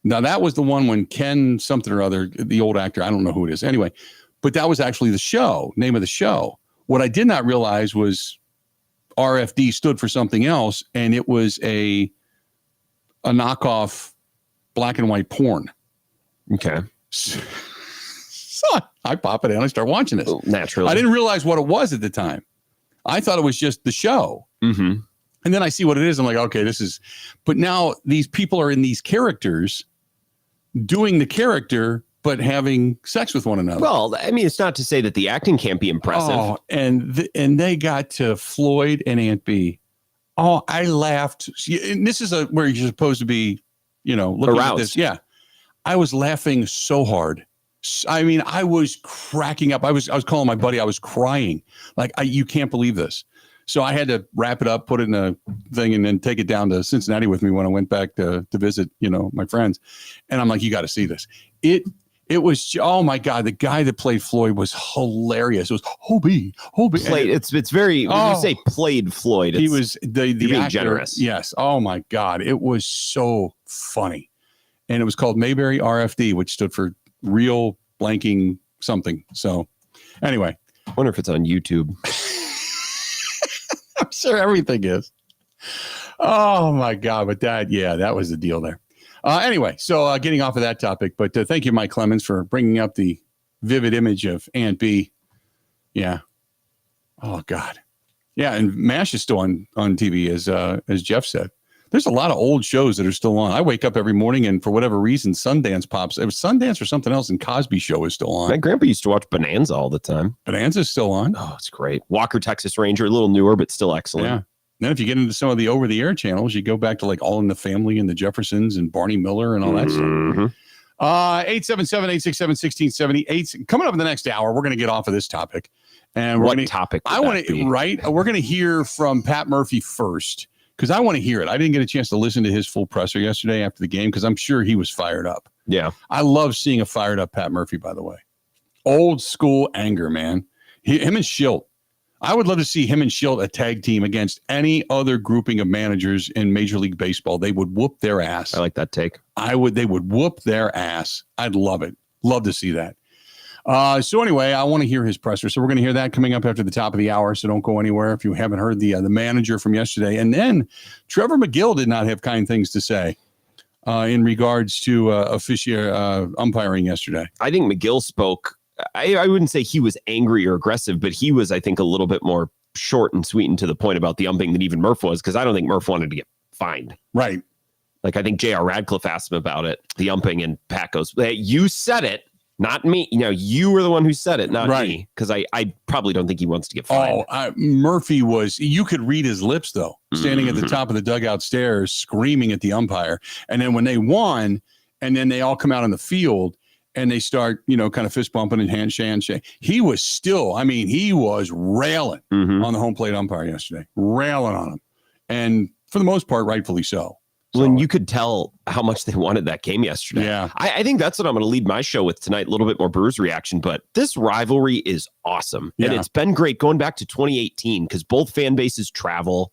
Now, that was the one when Ken something or other, the old actor, I don't know who it is. Anyway, but that was actually the name of the show. What I did not realize was RFD stood for something else, and it was a knockoff black and white porn. Okay. So I pop it in, I start watching this. Naturally. I didn't realize what it was at the time. I thought it was just the show. And then I see what it is. I'm like, okay, but now these people are in these characters doing the character, but having sex with one another. Well, I mean, it's not to say that the acting can't be impressive. Oh, and they got to Floyd and Aunt B. Oh, I laughed. And this is where you're supposed to be, looking aroused. at this. Yeah. I was laughing so hard. I mean, I was cracking up. I was calling my buddy. I was crying. Like, you can't believe this. So I had to wrap it up, put it in a thing, and then take it down to Cincinnati with me when I went back to visit, my friends. And I'm like, you got to see this. It was, oh my God, the guy that played Floyd was hilarious. It was Hobie. It's very, when you say played Floyd, he was the being actor, generous. Yes. Oh my God. It was so funny. And it was called Mayberry RFD, which stood for real blanking something. So anyway, I wonder if it's on YouTube. I'm sure everything is. Oh my God. But that was the deal there. Anyway, so getting off of that topic, but thank you, Mike Clemens, for bringing up the vivid image of Aunt B. Yeah. Oh God. Yeah. And MASH is still on TV, as Jeff said. There's a lot of old shows that are still on. I wake up every morning, and for whatever reason, Sundance pops. It was Sundance or something else, and Cosby Show is still on. My grandpa used to watch Bonanza all the time. Bonanza's still on. Oh, it's great. Walker, Texas Ranger, a little newer, but still excellent. Yeah. Then if you get into some of the over-the-air channels, you go back to like All in the Family and the Jeffersons and Barney Miller and all that stuff. 877-867-1670. Coming up in the next hour, we're going to get off of this topic. And what topic? We're going to hear from Pat Murphy first, because I want to hear it. I didn't get a chance to listen to his full presser yesterday after the game, because I'm sure he was fired up. Yeah. I love seeing a fired up Pat Murphy, by the way. Old school anger, man. Him and Schilt. I would love to see him and Schilt a tag team against any other grouping of managers in Major League Baseball. They would whoop their ass. I like that take. They would whoop their ass. I'd love it. Love to see that. So anyway, I want to hear his presser. So we're going to hear that coming up after the top of the hour. So don't go anywhere if you haven't heard the manager from yesterday. And then Trevor McGill did not have kind things to say in regards to umpiring yesterday. I think McGill spoke. I wouldn't say he was angry or aggressive, but he was, I think, a little bit more short and sweet and to the point about the umping than even Murph was, because I don't think Murph wanted to get fined. Right. Like, I think J.R. Radcliffe asked him about it, the umping, and Pat goes, hey, you said it, not me. You were the one who said it, not me. Because I probably don't think he wants to get fined. Murphy was, you could read his lips, though, standing at the top of the dugout stairs, screaming at the umpire. And then when they won, and then they all come out on the field, and they start, kind of fist bumping and handshake. He was still, he was railing on the home plate umpire yesterday, railing on him. And for the most part, rightfully so. Well, and you could tell how much they wanted that game yesterday. Yeah. I think that's what I'm going to lead my show with tonight, a little bit more Brewers reaction. But this rivalry is awesome. Yeah. And it's been great going back to 2018 because both fan bases travel.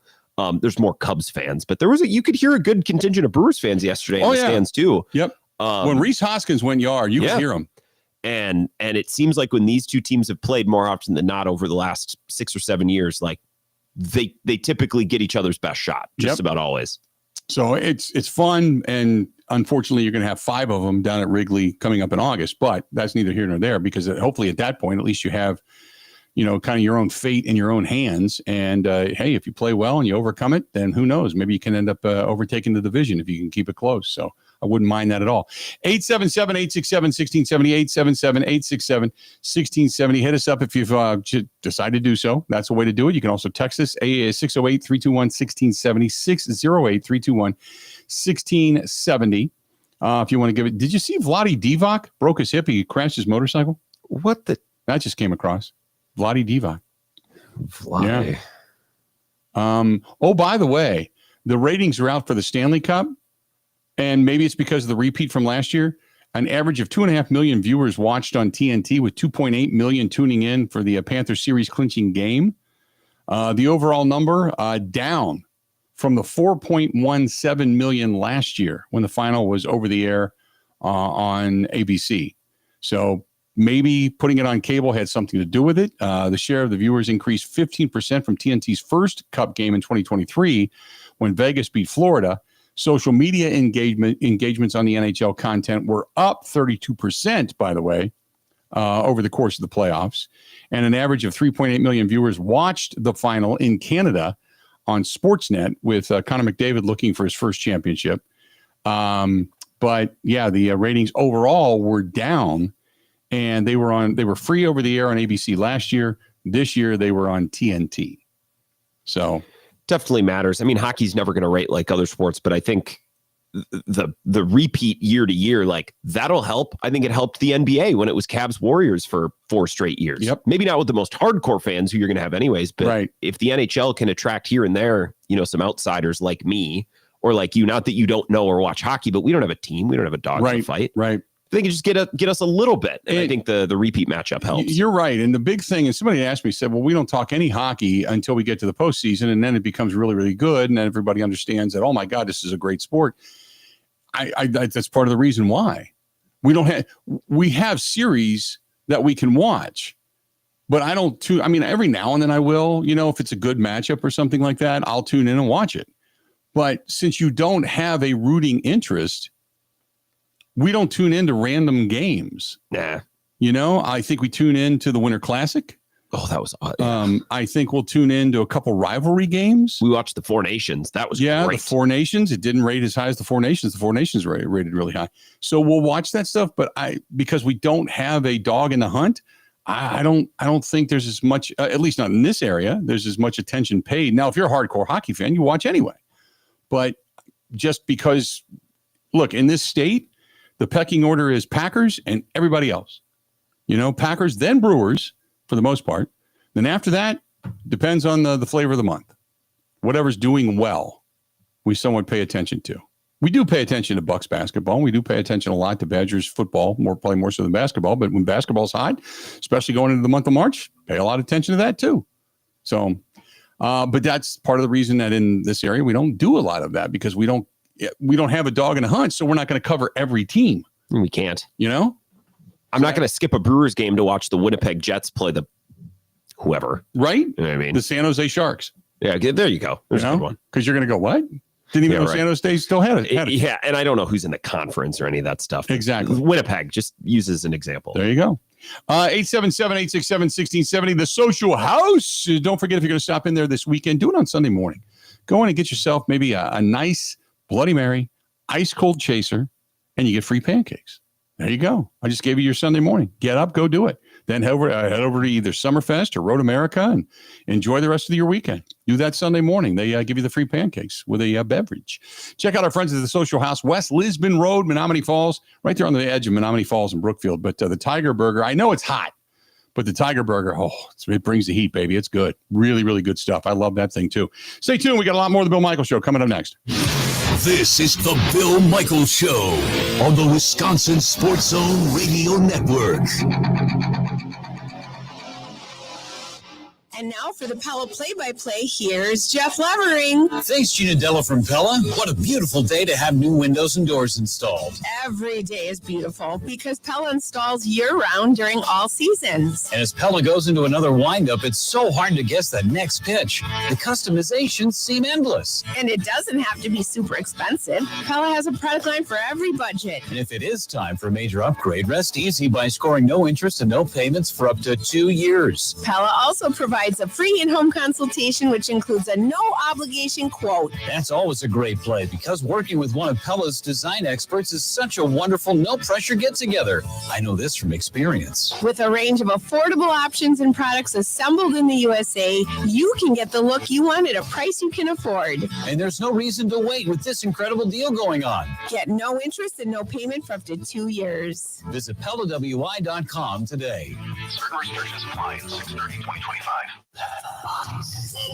There's more Cubs fans, but you could hear a good contingent of Brewers fans yesterday in the stands too. Yep. When Rhys Hoskins went yard, you could hear him. And it seems like when these two teams have played more often than not over the last 6 or 7 years, like they typically get each other's best shot just about always. So it's fun, and unfortunately, you're going to have 5 of them down at Wrigley coming up in August. But that's neither here nor there, because hopefully at that point, at least you have, kind of your own fate in your own hands. And hey, if you play well and you overcome it, then who knows? Maybe you can end up overtaking the division if you can keep it close. So I wouldn't mind that at all. 877-867-1670, 877-867-1670. Hit us up if you've decided to do so. That's a way to do it. You can also text us, 608-321-1670, 608-321-1670. If you want to give it. Did you see Vlade Divac broke his hip? He crashed his motorcycle. That just came across. Vlade Divac. Vlade. Yeah. By the way, the ratings are out for the Stanley Cup. And maybe it's because of the repeat from last year. An average of 2.5 million viewers watched on TNT, with 2.8 million tuning in for the Panther series clinching game. The overall number down from the 4.17 million last year when the final was over the air on ABC. So maybe putting it on cable had something to do with it. The share of the viewers increased 15% from TNT's first Cup game in 2023 when Vegas beat Florida. Social media engagements on the NHL content were up 32%, by the way, over the course of the playoffs. And an average of 3.8 million viewers watched the final in Canada on Sportsnet, with Connor McDavid looking for his first championship. But yeah, the ratings overall were down, and they were free over the air on ABC last year. This year they were on TNT. So definitely matters. I mean, hockey's never going to rate like other sports, but I think the repeat year to year, like, that'll help. I think it helped the NBA when it was Cavs Warriors for 4 straight years. Yep. Maybe not with the most hardcore fans who you're going to have anyways, but if the NHL can attract here and there, some outsiders like me or like you, not that you don't know or watch hockey, but we don't have a team. We don't have a dog to fight. Right. I think it just get us a little bit. And I think the repeat matchup helps. You're right. And the big thing is, somebody asked me, said, well, we don't talk any hockey until we get to the postseason, and then it becomes really, really good. And then everybody understands that, oh my God, this is a great sport. That's part of the reason why we have series that we can watch, but I don't every now and then I will, if it's a good matchup or something like that, I'll tune in and watch it. But since you don't have a rooting interest, we don't tune into random games. Nah. I think we tune into the Winter Classic. Oh, that was I think we'll tune into a couple rivalry games. We watched the Four Nations. That was great. The Four Nations. It didn't rate as high as the Four Nations. The Four Nations rated really high. So we'll watch that stuff. But because we don't have a dog in the hunt, I don't think there's as much, at least not in this area, there's as much attention paid. Now, if you're a hardcore hockey fan, you watch anyway. But just because, look, in this state, the pecking order is Packers and everybody else. Packers, then Brewers for the most part. Then after that, depends on the flavor of the month. Whatever's doing well, we somewhat pay attention to. We do pay attention to Bucks basketball. We do pay attention a lot to Badgers football, probably more so than basketball. But when basketball's hot, especially going into the month of March, pay a lot of attention to that too. So, but that's part of the reason that in this area we don't do a lot of that, because we don't have a dog in a hunt, so we're not going to cover every team. We can't. I'm not going to skip a Brewers game to watch the Winnipeg Jets play the whoever. Right? You know what I mean? The San Jose Sharks. Yeah, there you go. There's a good one. Because you're going to go, what? Didn't even know San Jose State still had it. Yeah, and I don't know who's in the conference or any of that stuff. Exactly. Winnipeg, just use as an example. There you go. 877-867-1670, the Social House. Don't forget, if you're going to stop in there this weekend, do it on Sunday morning. Go in and get yourself maybe a nice Bloody Mary, ice cold chaser, and you get free pancakes. There you go. I just gave you your Sunday morning. Get up, go do it. Then head over to either Summerfest or Road America and enjoy the rest of your weekend. Do that Sunday morning. They give you the free pancakes with a beverage. Check out our friends at the Social House, West Lisbon Road, Menominee Falls, right there on the edge of Menominee Falls and Brookfield. But the Tiger Burger, I know it's hot, but the Tiger Burger, it brings the heat, baby. It's good. Really, really good stuff. I love that thing, too. Stay tuned. We got a lot more of the Bill Michaels Show coming up next. This is the Bill Michaels Show on the Wisconsin Sports Zone Radio Network. And now for the Pella play-by-play, here's Jeff Levering. Thanks, Gina Della from Pella. What a beautiful day to have new windows and doors installed. Every day is beautiful because Pella installs year-round during all seasons. And as Pella goes into another windup, it's so hard to guess that next pitch. The customizations seem endless. And it doesn't have to be super expensive. Pella has a product line for every budget. And if it is time for a major upgrade, rest easy by scoring no interest and no payments for up to 2 years. Pella also provides a free in-home consultation, which includes a no-obligation quote. That's always a great play because working with one of Pella's design experts is such a wonderful, no-pressure get-together. I know this from experience. With a range of affordable options and products assembled in the USA, you can get the look you want at a price you can afford. And there's no reason to wait with this incredible deal going on. Get no interest and no payment for up to 2 years. Visit PellaWI.com today. Certain restrictions apply. 6/30/2025. The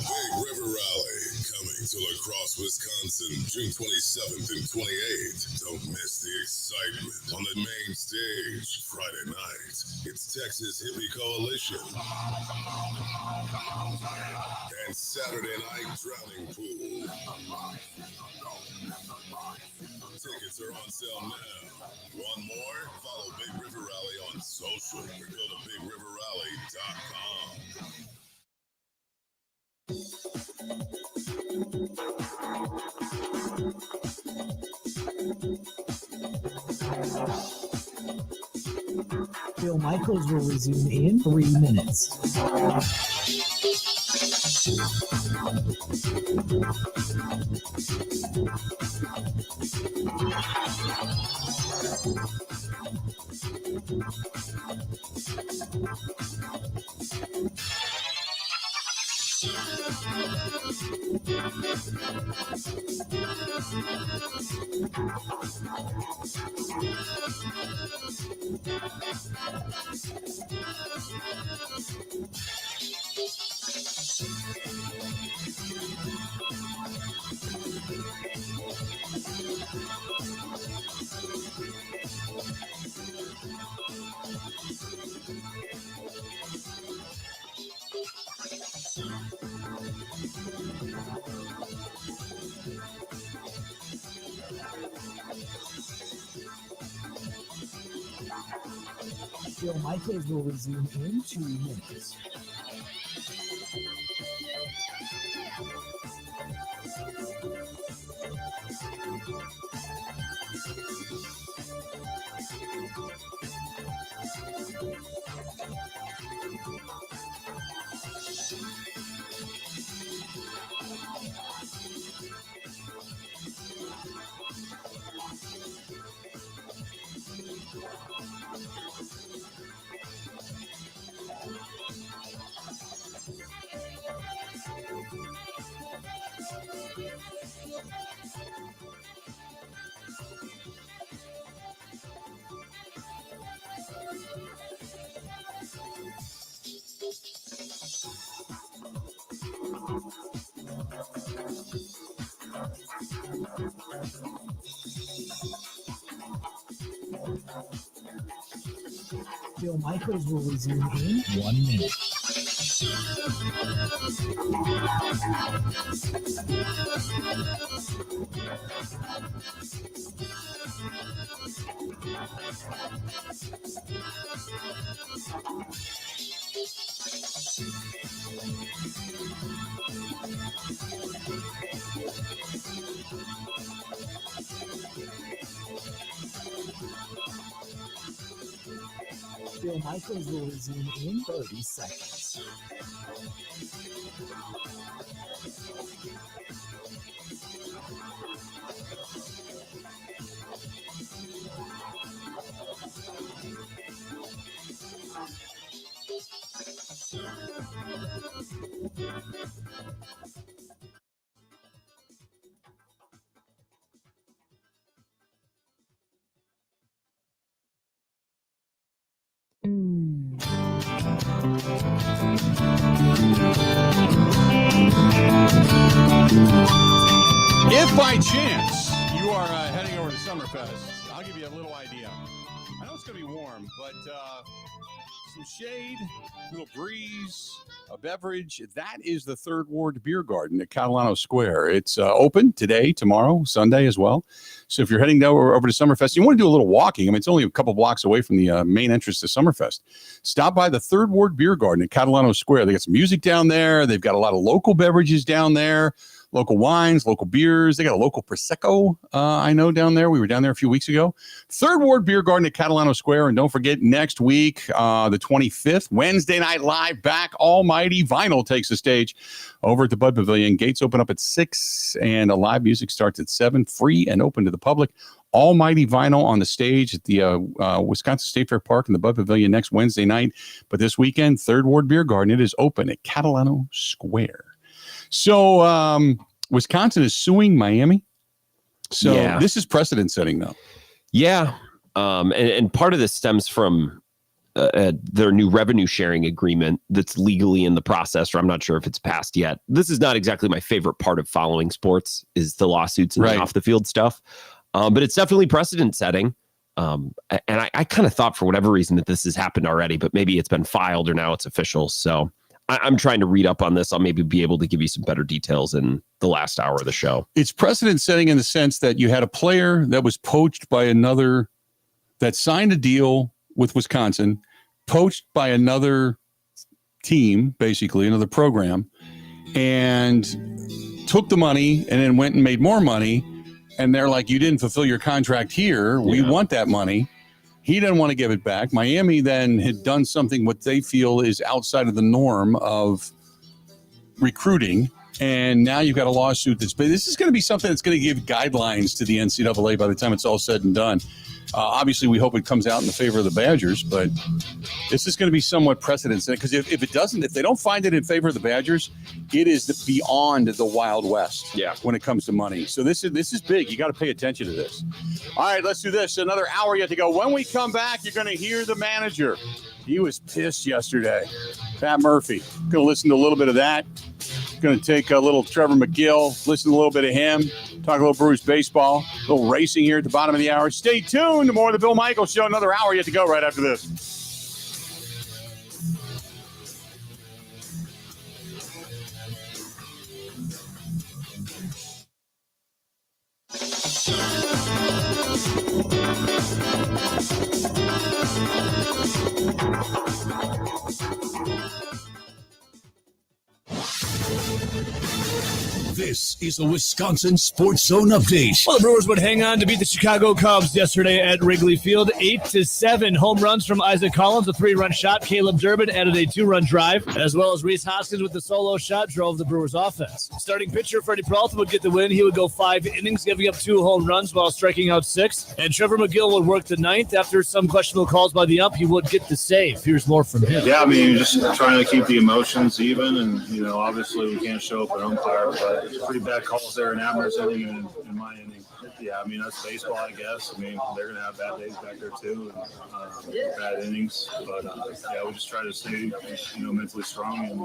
Big River Rally coming to La Crosse, Wisconsin, June 27th and 28th. Don't miss the excitement on the main stage Friday night. It's Texas Hippie Coalition. And Saturday night, Drowning Pool. Tickets are on sale now. One more? Follow Big River Rally on social or go to BigRiverRally.com. Bill Michaels will resume in 3 minutes. Bill Michaels will resume in 2 minutes. Bill Michaels will resume in 1 minute. Bill Michaels will resume in 30 seconds. If by chance you are heading over to Summerfest, I'll give you a little idea. I know it's going to be warm, but some shade, a little breeze, a beverage. That is the Third Ward Beer Garden at Catalano Square. It's open today, tomorrow, Sunday as well. So if you're heading over to Summerfest, you want to do a little walking. I mean, it's only a couple blocks away from the main entrance to Summerfest. Stop by the Third Ward Beer Garden at Catalano Square. They got some music down there. They've got a lot of local beverages down there. Local wines, local beers. They got a local Prosecco, I know, down there. We were down there a few weeks ago. Third Ward Beer Garden at Catalano Square. And don't forget, next week, the 25th, Wednesday Night Live, back Almighty Vinyl takes the stage over at the Bud Pavilion. Gates open up at 6, and live music starts at 7, free and open to the public. Almighty Vinyl on the stage at the Wisconsin State Fair Park in the Bud Pavilion next Wednesday night. But this weekend, Third Ward Beer Garden, it is open at Catalano Square. So Wisconsin is suing Miami. So This is precedent setting, though. Yeah. And part of this stems from their new revenue sharing agreement that's legally in the process, or I'm not sure if it's passed yet. This is not exactly my favorite part of following sports, is the lawsuits and the off the field stuff. But it's definitely precedent setting. And I kind of thought for whatever reason that this has happened already, but maybe it's been filed or now it's official. So I'm trying to read up on this. I'll maybe be able to give you some better details in the last hour of the show. It's precedent setting in the sense that you had a player that was poached by another, that signed a deal with Wisconsin, poached by another team, basically another program, and took the money and then went and made more money. And they're like, you didn't fulfill your contract here. We want that money. He didn't want to give it back. Miami then had done something what they feel is outside of the norm of recruiting. And now you've got a lawsuit this is going to be something that's going to give guidelines to the NCAA by the time it's all said and done. Obviously, we hope it comes out in the favor of the Badgers, but this is going to be somewhat precedent setting, because if it doesn't, if they don't find it in favor of the Badgers, it is beyond the Wild West when it comes to money. So this is big. You got to pay attention to this. All right, let's do this. Another hour yet to go. When we come back, you're going to hear the manager. He was pissed yesterday. Pat Murphy. Going to listen to a little bit of that. Going to take a little Trevor McGill, listen to a little bit of him, talk a little Brewers baseball, a little racing here at the bottom of the hour. Stay tuned to more of the Bill Michaels Show. Another hour yet to go right after this. This is a Wisconsin Sports Zone update. Well, the Brewers would hang on to beat the Chicago Cubs yesterday at Wrigley Field, 8-7. Home runs from Isaac Collins, a 3-run shot. Caleb Durbin added a 2-run drive, as well as Rhys Hoskins with the solo shot drove the Brewers offense. Starting pitcher Freddie Peralta would get the win. He would go 5 innings, giving up 2 home runs while striking out 6. And Trevor McGill would work the 9th. After some questionable calls by the ump, he would get the save. Here's more from him. Yeah, I mean, just trying to keep the emotions even, and obviously we can't show up an umpire, but pretty bad calls there in Abner's inning and in my inning. Yeah, I mean, that's baseball, I guess. I mean, they're going to have bad days back there too, and bad innings. But, we just try to stay, mentally strong and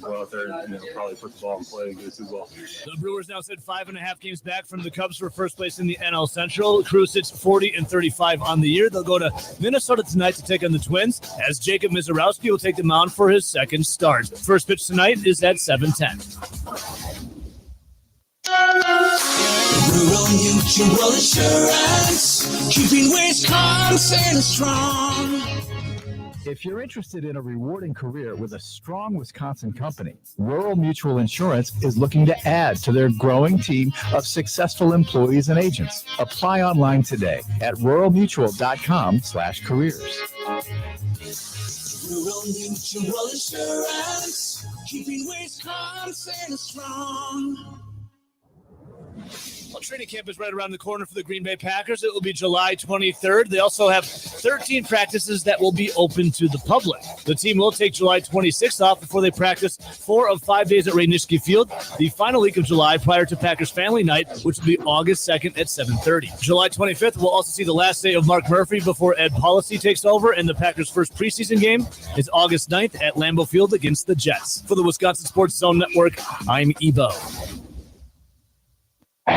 go out there and, probably put the ball in play and get a 2-ball. The Brewers now sit 5.5 games back from the Cubs for first place in the NL Central. Crew sits 40-35 on the year. They'll go to Minnesota tonight to take on the Twins, as Jacob Mizorowski will take the mound for his second start. First pitch tonight is at 7:10. Rural Mutual Insurance, keeping Wisconsin strong. If you're interested in a rewarding career with a strong Wisconsin company, Rural Mutual Insurance is looking to add to their growing team of successful employees and agents. Apply online today at ruralmutual.com/careers. Rural Mutual Insurance, keeping Wisconsin strong. Well, training camp is right around the corner for the Green Bay Packers. It will be July 23rd. They also have 13 practices that will be open to the public. The team will take July 26th off before they practice 4 of 5 days at Rayniski Field, the final week of July prior to Packers Family Night, which will be August 2nd at 7:30. July 25th will also see the last day of Mark Murphy before Ed Policy takes over, and the Packers' first preseason game is August 9th at Lambeau Field against the Jets. For the Wisconsin Sports Zone Network, I'm Ebo. Good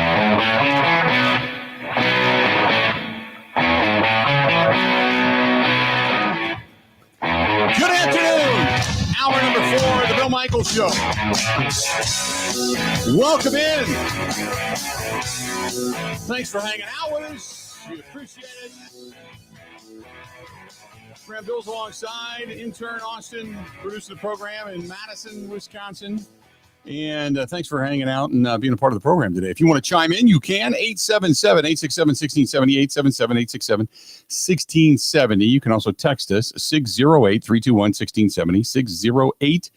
afternoon. Hour number 4 of the Bill Michaels Show. Welcome in. Thanks for hanging out with us. We appreciate it. Graham Bill's alongside intern Austin, producing the program in Madison, Wisconsin. And thanks for hanging out and being a part of the program today. If you want to chime in, you can. 877-867-1670, 877-867-1670. You can also text us, 608-321-1670,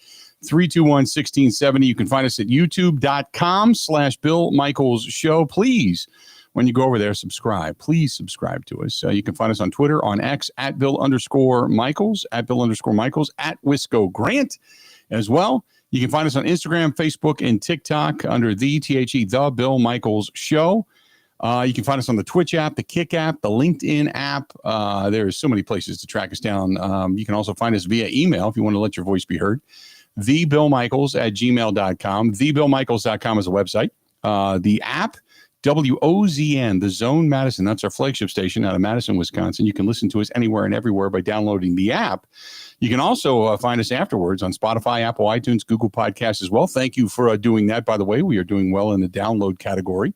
608-321-1670. You can find us at youtube.com/Bill Michaels Show. Please, when you go over there, subscribe. Please subscribe to us. You can find us on Twitter, on X, at Bill_Michaels, at Bill_Michaels, at Wisco Grant as well. You can find us on Instagram, Facebook, and TikTok under the Bill Michaels Show. You can find us on the Twitch app, the Kick app, the LinkedIn app. There's so many places to track us down. You can also find us via email if you want to let your voice be heard. thebillmichaels@gmail.com. Thebillmichaels.com is a website. The app, WOZN, the Zone Madison. That's our flagship station out of Madison, Wisconsin. You can listen to us anywhere and everywhere by downloading the app. You can also find us afterwards on Spotify, Apple, iTunes, Google Podcasts as well. Thank you for doing that, by the way. We are doing well in the download category.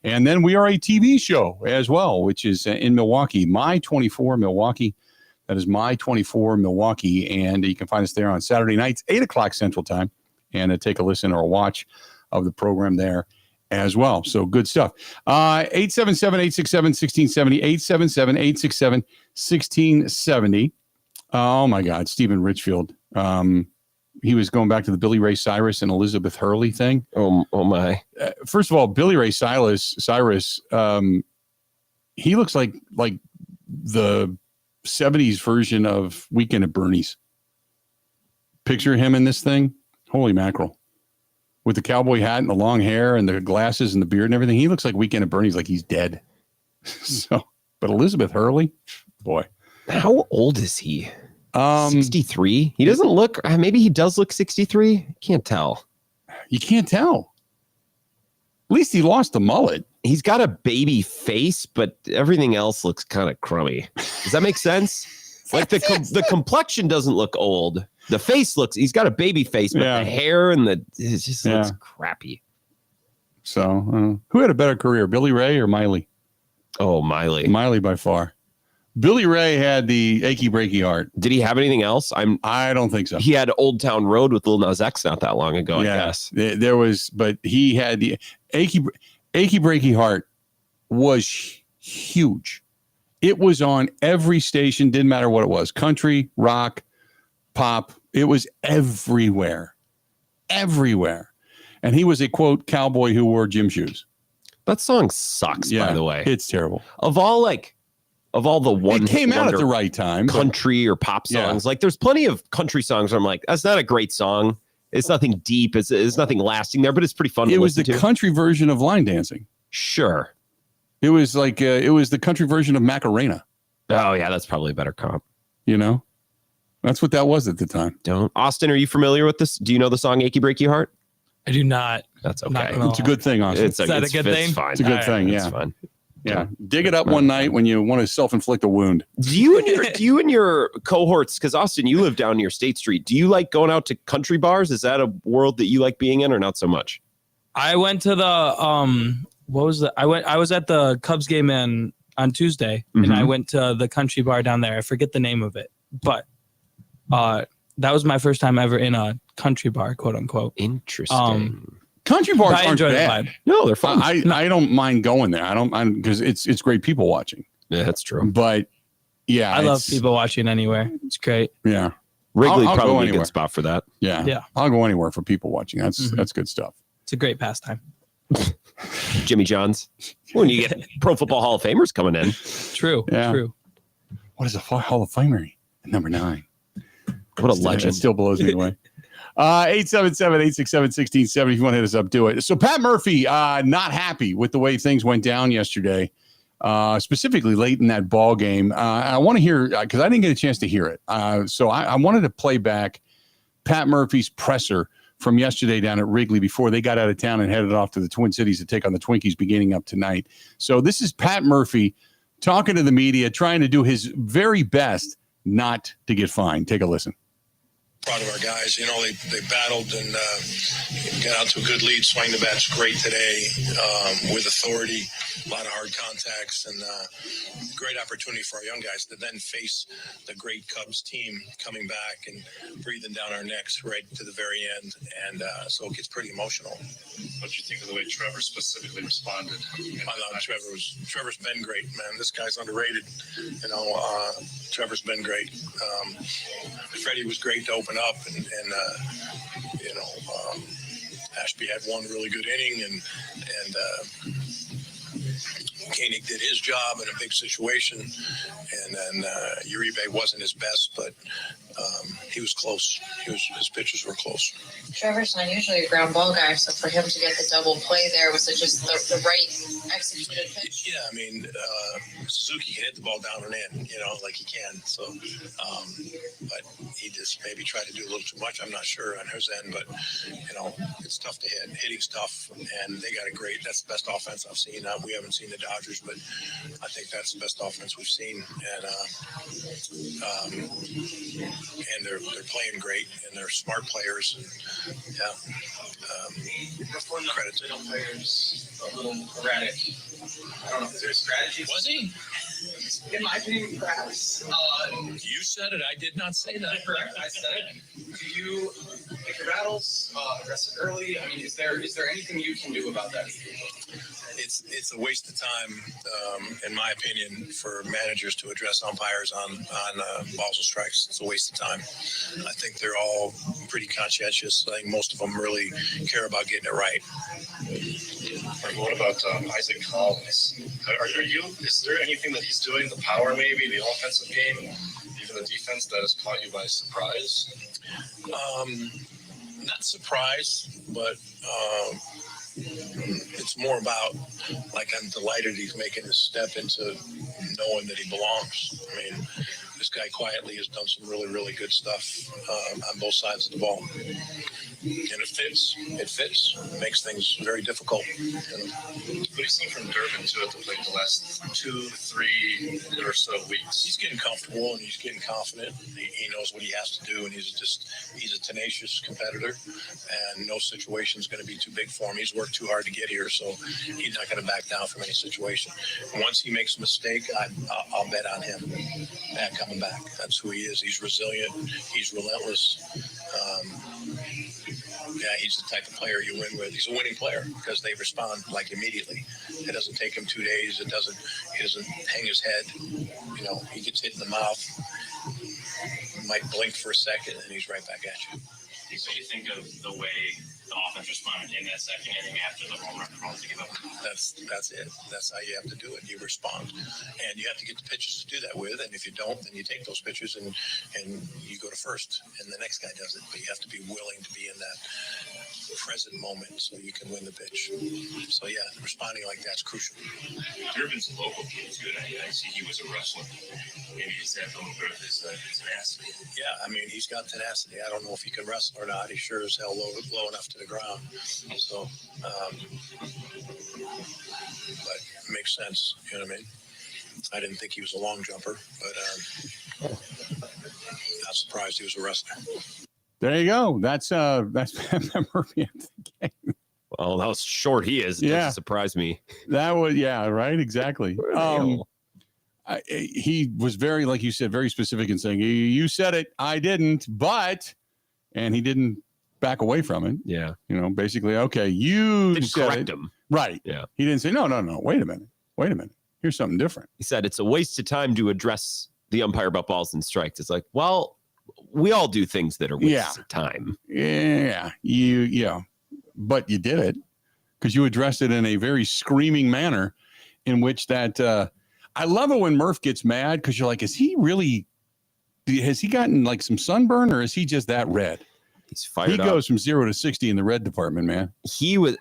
And then we are a TV show as well, which is in Milwaukee, My 24 Milwaukee. That is My 24 Milwaukee. And you can find us there on Saturday nights, 8 o'clock Central Time, and take a listen or a watch of the program there as well. So good stuff. 877-867-1670, 877-867-1670. Oh, my God. Stephen Richfield. He was going back to the Billy Ray Cyrus and Elizabeth Hurley thing. Oh my. First of all, Billy Ray Cyrus, he looks like the 70s version of Weekend at Bernie's. Picture him in this thing. Holy mackerel. With the cowboy hat and the long hair and the glasses and the beard and everything. He looks like Weekend at Bernie's, like he's dead. But Elizabeth Hurley, boy. How old is he? 63? He doesn't look, maybe he does look 63. Can't tell. You can't tell. At least he lost the mullet. He's got a baby face, but everything else looks kind of crummy. Does that make sense? Like the complexion doesn't look old. The face looks, he's got a baby face, but the hair and it just looks crappy. So who had a better career, Billy Ray or Miley? Oh, Miley. Miley by far. Billy Ray had the achy breaky heart. Did he have anything else? I don't think so. He had Old Town Road with Lil Nas X not that long ago, I guess. There was, but he had the achy breaky heart was huge. It was on every station, didn't matter what it was. Country, rock, pop. It was everywhere. Everywhere. And he was a, quote, cowboy who wore gym shoes. That song sucks, by the way. It's terrible. Of all the one, it came out at the right time. Country or pop songs. Like there's plenty of country songs where I'm like, that's not a great song. It's nothing deep. It's nothing lasting there, but it's pretty fun to listen to. It was the country version of line dancing. Sure. It was like, it was the country version of Macarena. Oh yeah, that's probably a better comp. You know? That's what that was at the time. Austin, are you familiar with this? Do you know the song Achy Breaky Heart? I do not. That's okay. It's a good thing, Austin. Is that a good thing? Fine. It's a good thing, yeah. It's fine. Yeah, dig it up one night when you want to self-inflict a wound. Do you and your cohorts, because Austin, you live down near State Street. Do you like going out to country bars? Is that a world that you like being in, or not so much? I went to the I was at the Cubs game on Tuesday, and I went to the country bar down there. I forget the name of it, but That was my first time ever in a country bar, quote unquote. Interesting. Country bars I aren't enjoy the bad. vibe. No, they're fun. I don't mind going there. I'm because it's great people watching. Yeah, that's true. But yeah, I love people watching anywhere. It's great. Yeah, Wrigley I'll go probably a anywhere. good spot for that. Yeah, I'll go anywhere for people watching. That's good stuff. It's a great pastime. Jimmy John's. When you get Pro Football Hall of Famers coming in. True. Yeah. True. What is a Hall of Famer? Number 9. What a legend. It still blows me away. 877-867-1670. If you want to hit us up, do it. So Pat Murphy, not happy with the way things went down yesterday, specifically late in that ball game. I want to hear, because I didn't get a chance to hear it. So I wanted to play back Pat Murphy's presser from yesterday down at Wrigley before they got out of town and headed off to the Twin Cities to take on the Twinkies beginning up tonight. So this is Pat Murphy talking to the media, trying to do his very best not to get fined. Take a listen. Proud of our guys. You know, they battled and got out to a good lead. Swung the bat's great today with authority, a lot of hard contacts, and great opportunity for our young guys to then face the great Cubs team coming back and breathing down our necks right to the very end. And so it gets pretty emotional. What did you think of the way Trevor specifically responded? I thought Trevor's been great, man. This guy's underrated. You know, Trevor's been great. Freddie was great to open up, and you know, Ashby had one really good inning, and Koenig did his job in a big situation, and then Uribe wasn't his best, but he was close. His pitches were close. Trevor's not usually a ground ball guy, so for him to get the double play there, was it just the right executed pitch? Yeah, I mean, Suzuki can hit the ball down and in, you know, like he can. So, but he just maybe tried to do a little too much. I'm not sure on his end, but, you know, it's tough to hit. Hitting's tough, and they got a great, that's the best offense I've seen. We haven't seen the Dodgers, but I think that's the best offense we've seen. And they're playing great, and they're smart players. And, yeah. Credit to middle players, a little erratic. I don't know, is there a strategy? Was he? In my opinion, perhaps. You said it. I did not say that. Correct. I said it. Do you pick your battles, address it early? I mean, is there anything you can do about that? It's a waste of time, in my opinion, for managers to address umpires on balls and strikes. It's a waste of time. I think they're all pretty conscientious. I think most of them really care about getting it right. What about Isaac Collins? Is there anything that he's doing, the power maybe, the offensive game, even the defense, that has caught you by surprise? Not surprised, but it's more about, like, I'm delighted he's making a step into knowing that he belongs. I mean, this guy quietly has done some really, really good stuff on both sides of the ball. And it fits. It fits. It makes things very difficult. You know? What do you see from Durbin, too, at the plate the last 2-3 or so weeks? He's getting comfortable and he's getting confident. He knows what he has to do, and he's a tenacious competitor, and no situation is going to be too big for him. He's worked too hard to get here, so he's not going to back down from any situation. Once he makes a mistake, I'll bet on him coming back. That's who he is. He's resilient. He's relentless. Yeah, he's the type of player you win with. He's a winning player because they respond like immediately. It doesn't take him 2 days. He doesn't hang his head. You know, he gets hit in the mouth, might blink for a second, and he's right back at you. What do you think of the way the offense responded in that second inning after the home run to give up? That's it. That's how you have to do it. You respond, and you have to get the pitches to do that with. And if you don't, then you take those pitches and you go to first, and the next guy does it. But you have to be willing to be in that present moment so you can win the pitch. So yeah, responding like that's crucial. Durbin's a local kid too, and I see he was a wrestler. Maybe he's had a little bit of his tenacity. Yeah, I mean, he's got tenacity. I don't know if he can wrestle or not. He sure as hell low enough to the ground. So, but it makes sense. You know what I mean? I didn't think he was a long jumper, but not surprised he was a wrestler. There you go. That's Murphy at the game. Well, how short he is. It doesn't surprise me. That was, yeah, right. Exactly. he was very, like you said, very specific in saying, you said it, I didn't, and he didn't back away from it. Yeah. Basically, okay, you Didn't said correct it. him. Right. Yeah. He didn't say, no, wait a minute. Here's something different. He said it's a waste of time to address the umpire about balls and strikes. It's like, well, we all do things that are wastes of time. Yeah. But you did it because you addressed it in a very screaming manner in which that I love it when Murph gets mad because you're like, has he gotten like some sunburn or is he just that red? He's fired up. He goes from 0 to 60 in the red department, man. He was,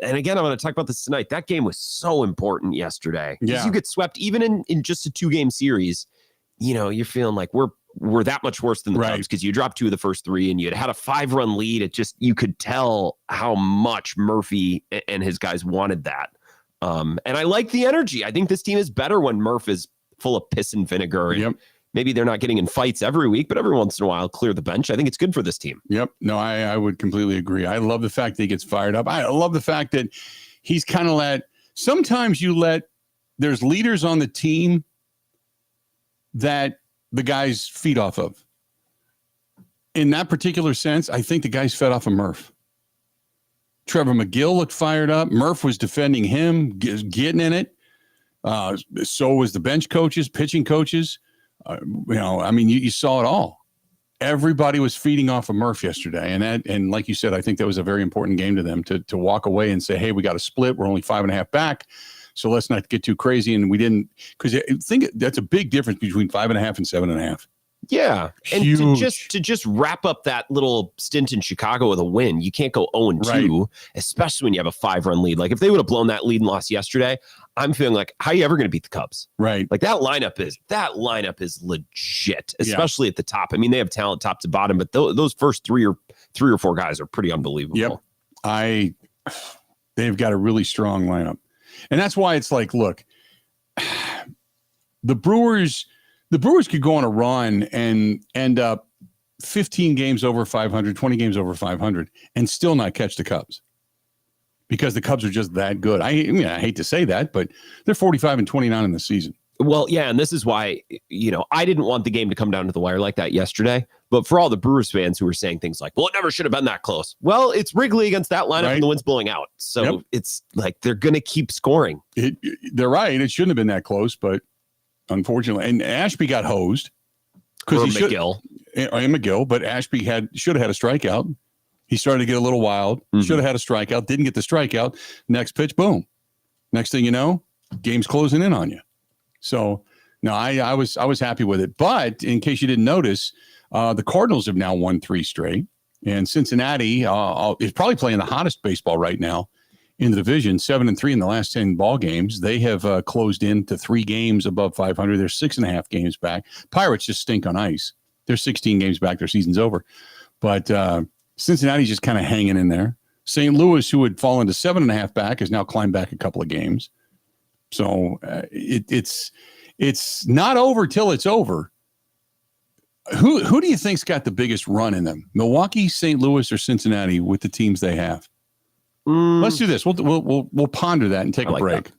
and again, I'm going to talk about this tonight. That game was so important yesterday. Yeah. You get swept even in just a 2-game series. You're feeling like we're that much worse than the Cubs because you dropped 2 of the first 3 and you had a 5-run lead. It just, you could tell how much Murphy and his guys wanted that. And I like the energy. I think this team is better when Murph is full of piss and vinegar. And maybe they're not getting in fights every week, but every once in a while, clear the bench. I think it's good for this team. Yep. No, I would completely agree. I love the fact that he gets fired up. I love the fact that he's kind of sometimes there's leaders on the team that the guys feed off of. In that particular sense, I think the guys fed off of Murph. Trevor McGill looked fired up. Murph was defending him, getting in it. So was the bench coaches, pitching coaches. You saw it all. Everybody was feeding off of Murph yesterday. And like you said, I think that was a very important game to them to walk away and say, hey, we got a split. We're only 5.5 back. So let's not get too crazy. And we didn't, because I think that's a big difference between 5.5 and 7.5. Yeah. And Huge. to just wrap up that little stint in Chicago with a win, you can't go 0-2, especially when you have a 5-run lead. Like if they would have blown that lead and lost yesterday, I'm feeling like, how are you ever going to beat the Cubs? Right. Like that lineup is legit, especially at the top. I mean, they have talent top to bottom, but those first three or four guys are pretty unbelievable. Yep. They've got a really strong lineup. And that's why it's like, look, the Brewers could go on a run and end up 15 games over 500, 20 games over 500 and still not catch the Cubs because the Cubs are just that good. I hate to say that, but they're 45-29 in the season. Well, yeah, and this is why, I didn't want the game to come down to the wire like that yesterday. But for all the Brewers fans who were saying things like, well, it never should have been that close. Well, it's Wrigley against that lineup and the wind's blowing out. So it's like they're going to keep scoring. They're right. It shouldn't have been that close, but unfortunately. And Ashby got hosed. McGill, but Ashby should have had a strikeout. He started to get a little wild. Should have had a strikeout. Didn't get the strikeout. Next pitch, boom. Next thing you know, game's closing in on you. So no, I was happy with it. But in case you didn't notice, the Cardinals have now won 3 straight, and Cincinnati is probably playing the hottest baseball right now in the division. 7-3 in the last 10 ball games. They have closed in to 3 games above 500. They're 6.5 games back. Pirates just stink on ice. They're 16 games back. Their season's over. But Cincinnati's just kind of hanging in there. St. Louis, who had fallen to 7.5 back, has now climbed back a couple of games. So it's not over till it's over. Who do you think's got the biggest run in them? Milwaukee, St. Louis, or Cincinnati with the teams they have? Let's do this. We'll ponder that and take a break.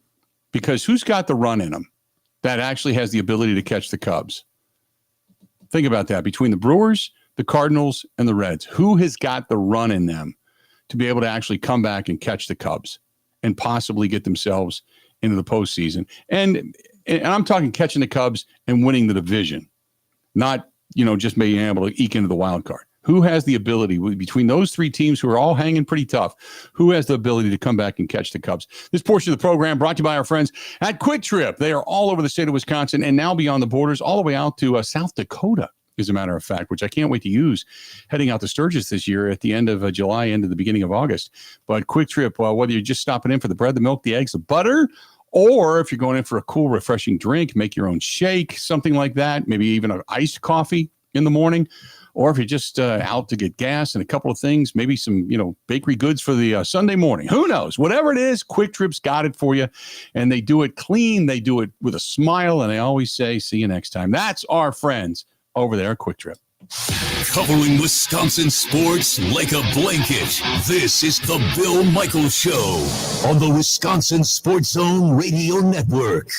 Because who's got the run in them that actually has the ability to catch the Cubs? Think about that. Between the Brewers, the Cardinals, and the Reds, who has got the run in them to be able to actually come back and catch the Cubs and possibly get themselves into the postseason? And I'm talking catching the Cubs and winning the division, not, just being able to eke into the wild card. Who has the ability between those 3 teams who are all hanging pretty tough? Who has the ability to come back and catch the Cubs? This portion of the program brought to you by our friends at Quick Trip. They are all over the state of Wisconsin and now beyond the borders, all the way out to South Dakota, as a matter of fact, which I can't wait to use heading out to Sturgis this year at the end of July, into the beginning of August. But Quick Trip, whether you're just stopping in for the bread, the milk, the eggs, the butter, or if you're going in for a cool, refreshing drink, make your own shake, something like that, maybe even an iced coffee in the morning, or if you're just out to get gas and a couple of things, maybe some, bakery goods for the Sunday morning. Who knows? Whatever it is, Quick Trip's got it for you. And they do it clean. They do it with a smile. And they always say, see you next time. That's our friends over there at Quick Trip. Covering Wisconsin sports like a blanket, this is the Bill Michaels Show on the Wisconsin Sports Zone Radio Network.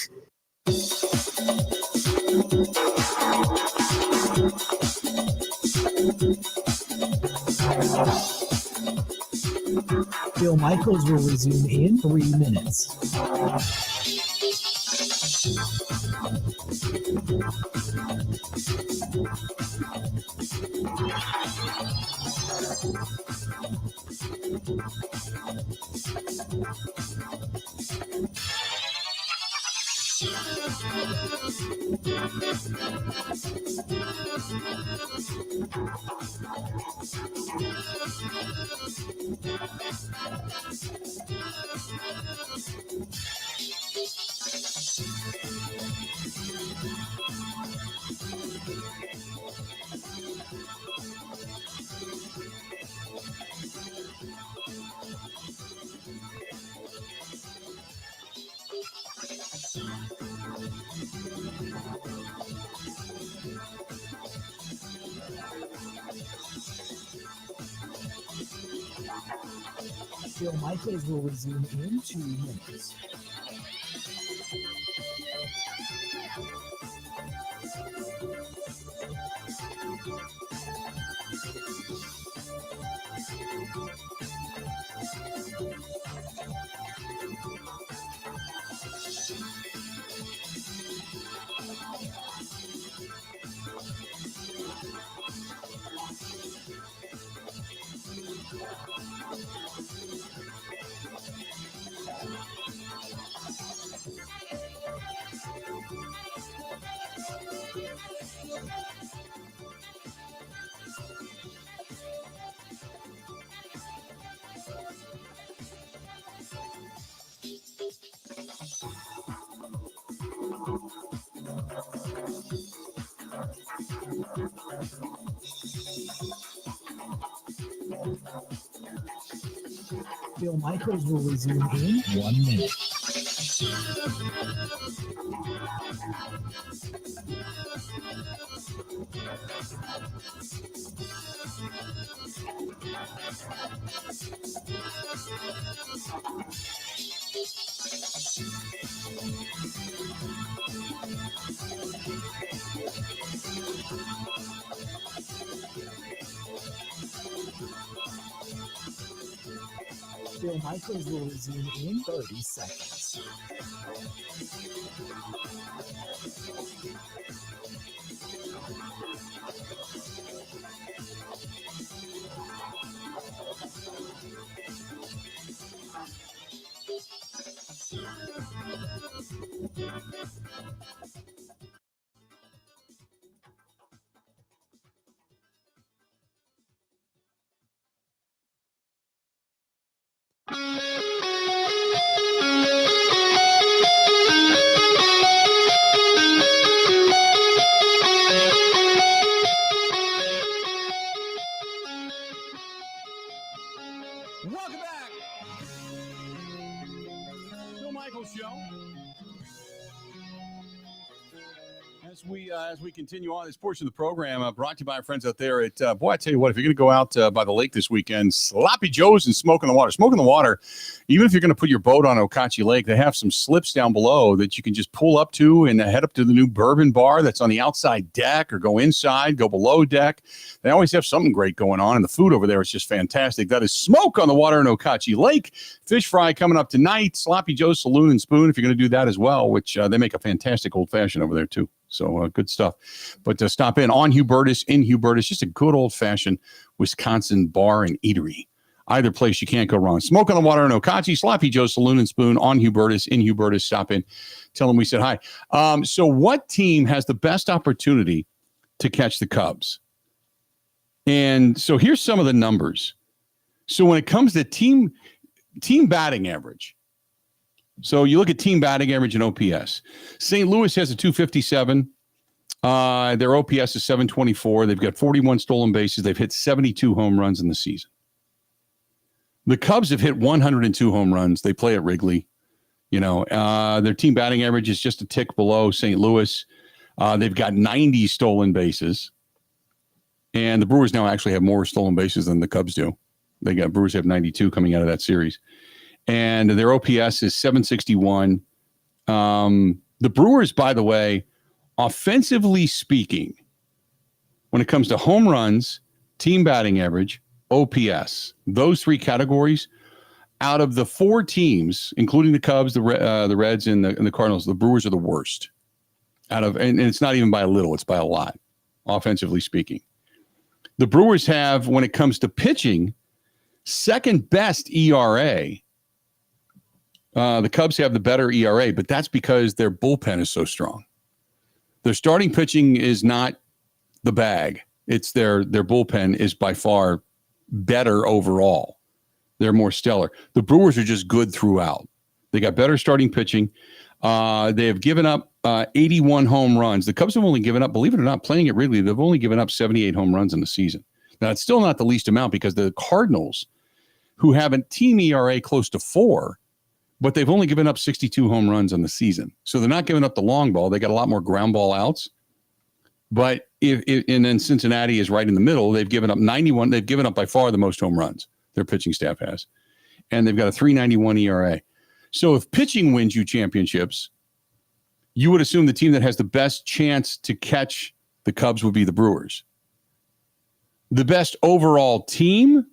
Bill Michaels will resume in 3 minutes. Bill Michaels will resume in 2 minutes. Bill Michaels will resume in 1 minute. Bill Michaels will resume in 30 seconds. Welcome back. Bill Michaels Show. As we continue on this portion of the program, brought to you by our friends out there at, boy, I tell you what, if you're going to go out by the lake this weekend, Sloppy Joe's and Smoke in the Water. Smoke in the Water, even if you're going to put your boat on Okauchee Lake, they have some slips down below that you can just pull up to and head up to the new bourbon bar that's on the outside deck, or go inside, go below deck. They always have something great going on, and the food over there is just fantastic. That is Smoke on the Water in Okauchee Lake. Fish fry coming up tonight. Sloppy Joe's Saloon and Spoon, if you're going to do that as well, which they make a fantastic old-fashioned over there too. So good stuff. But stop in on Hubertus, in Hubertus, just a good old-fashioned Wisconsin bar and eatery. Either place, you can't go wrong. Smoke on the Water in Okauchee, Sloppy Joe's Saloon and Spoon, on Hubertus, in Hubertus. Stop in. Tell them we said hi. So what team has the best opportunity to catch the Cubs? And so here's some of the numbers. So when it comes to team batting average, so you look at team batting average and OPS. St. Louis has a 257. Their OPS is 724. They've got 41 stolen bases. They've hit 72 home runs in the season. The Cubs have hit 102 home runs. They play at Wrigley. You know, their team batting average is just a tick below St. Louis. They've got 90 stolen bases. And the Brewers now actually have more stolen bases than the Cubs do. Brewers have 92 coming out of that series. And their OPS is 761. The Brewers, by the way, offensively speaking, when it comes to home runs, team batting average, OPS, those three categories, out of the four teams, including the Cubs, the Reds, and the Cardinals, the Brewers are the worst. And it's not even by a little, it's by a lot, offensively speaking. The Brewers have, when it comes to pitching, second best ERA. The Cubs have the better ERA, but that's because their bullpen is so strong. Their starting pitching is not the bag. It's their bullpen is by far better overall. They're more stellar. The Brewers are just good throughout. They got better starting pitching. They have given up 81 home runs. The Cubs have only given up, believe it or not, playing at Wrigley, they've only given up 78 home runs in the season. Now, it's still not the least amount because the Cardinals, who have a team ERA close to 4, but they've only given up 62 home runs on the season. So they're not giving up the long ball. They got a lot more ground ball outs. But and then Cincinnati is right in the middle. They've given up 91. They've given up by far the most home runs their pitching staff has. And they've got a 3.91 ERA. So if pitching wins you championships, you would assume the team that has the best chance to catch the Cubs would be the Brewers. The best overall team,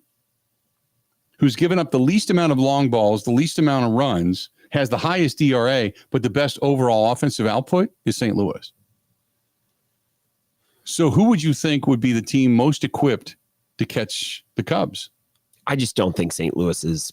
who's given up the least amount of long balls, the least amount of runs, has the highest ERA, but the best overall offensive output is St. Louis. So who would you think would be the team most equipped to catch the Cubs? I just don't think St. Louis is.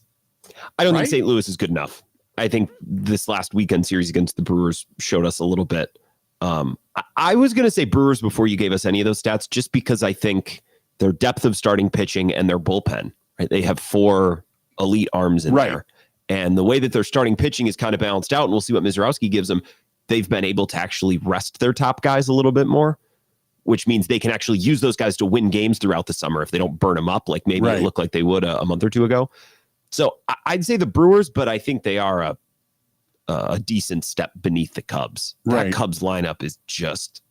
I don't think St. Louis is good enough. I think this last weekend series against the Brewers showed us a little bit. I was going to say Brewers before you gave us any of those stats, just because I think their depth of starting pitching and their bullpen, right? They have 4 elite arms in there. And the way that their starting pitching is kind of balanced out, and we'll see what Mizorowski gives them, they've been able to actually rest their top guys a little bit more, which means they can actually use those guys to win games throughout the summer if they don't burn them up like maybe it looked like they would a month or two ago. So I'd say the Brewers, but I think they are a decent step beneath the Cubs. That Cubs lineup is just,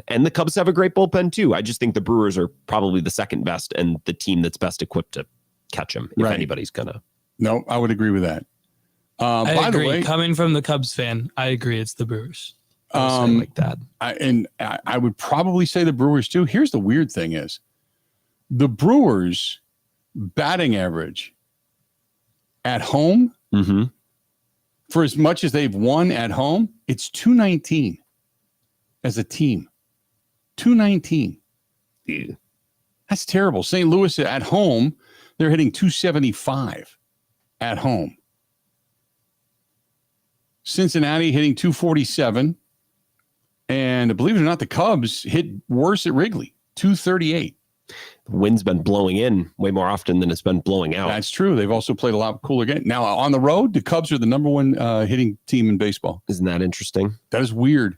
and the Cubs have a great bullpen too. I just think the Brewers are probably the second best and the team that's best equipped to catch them if anybody's gonna. No, I would agree with that. I agree. The way, coming from the Cubs fan, I agree. It's the Brewers. Like that. I would probably say the Brewers too. Here's the weird thing is the Brewers batting average at home, for as much as they've won at home, it's 219 as a team. 219. Dude, that's terrible. St. Louis at home, they're hitting 275 at home. Cincinnati hitting 247. And believe it or not, the Cubs hit worse at Wrigley, 238. The wind's been blowing in way more often than it's been blowing out. That's true. They've also played a lot cooler game. Now, on the road, the Cubs are the number one hitting team in baseball. Isn't that interesting? That is weird.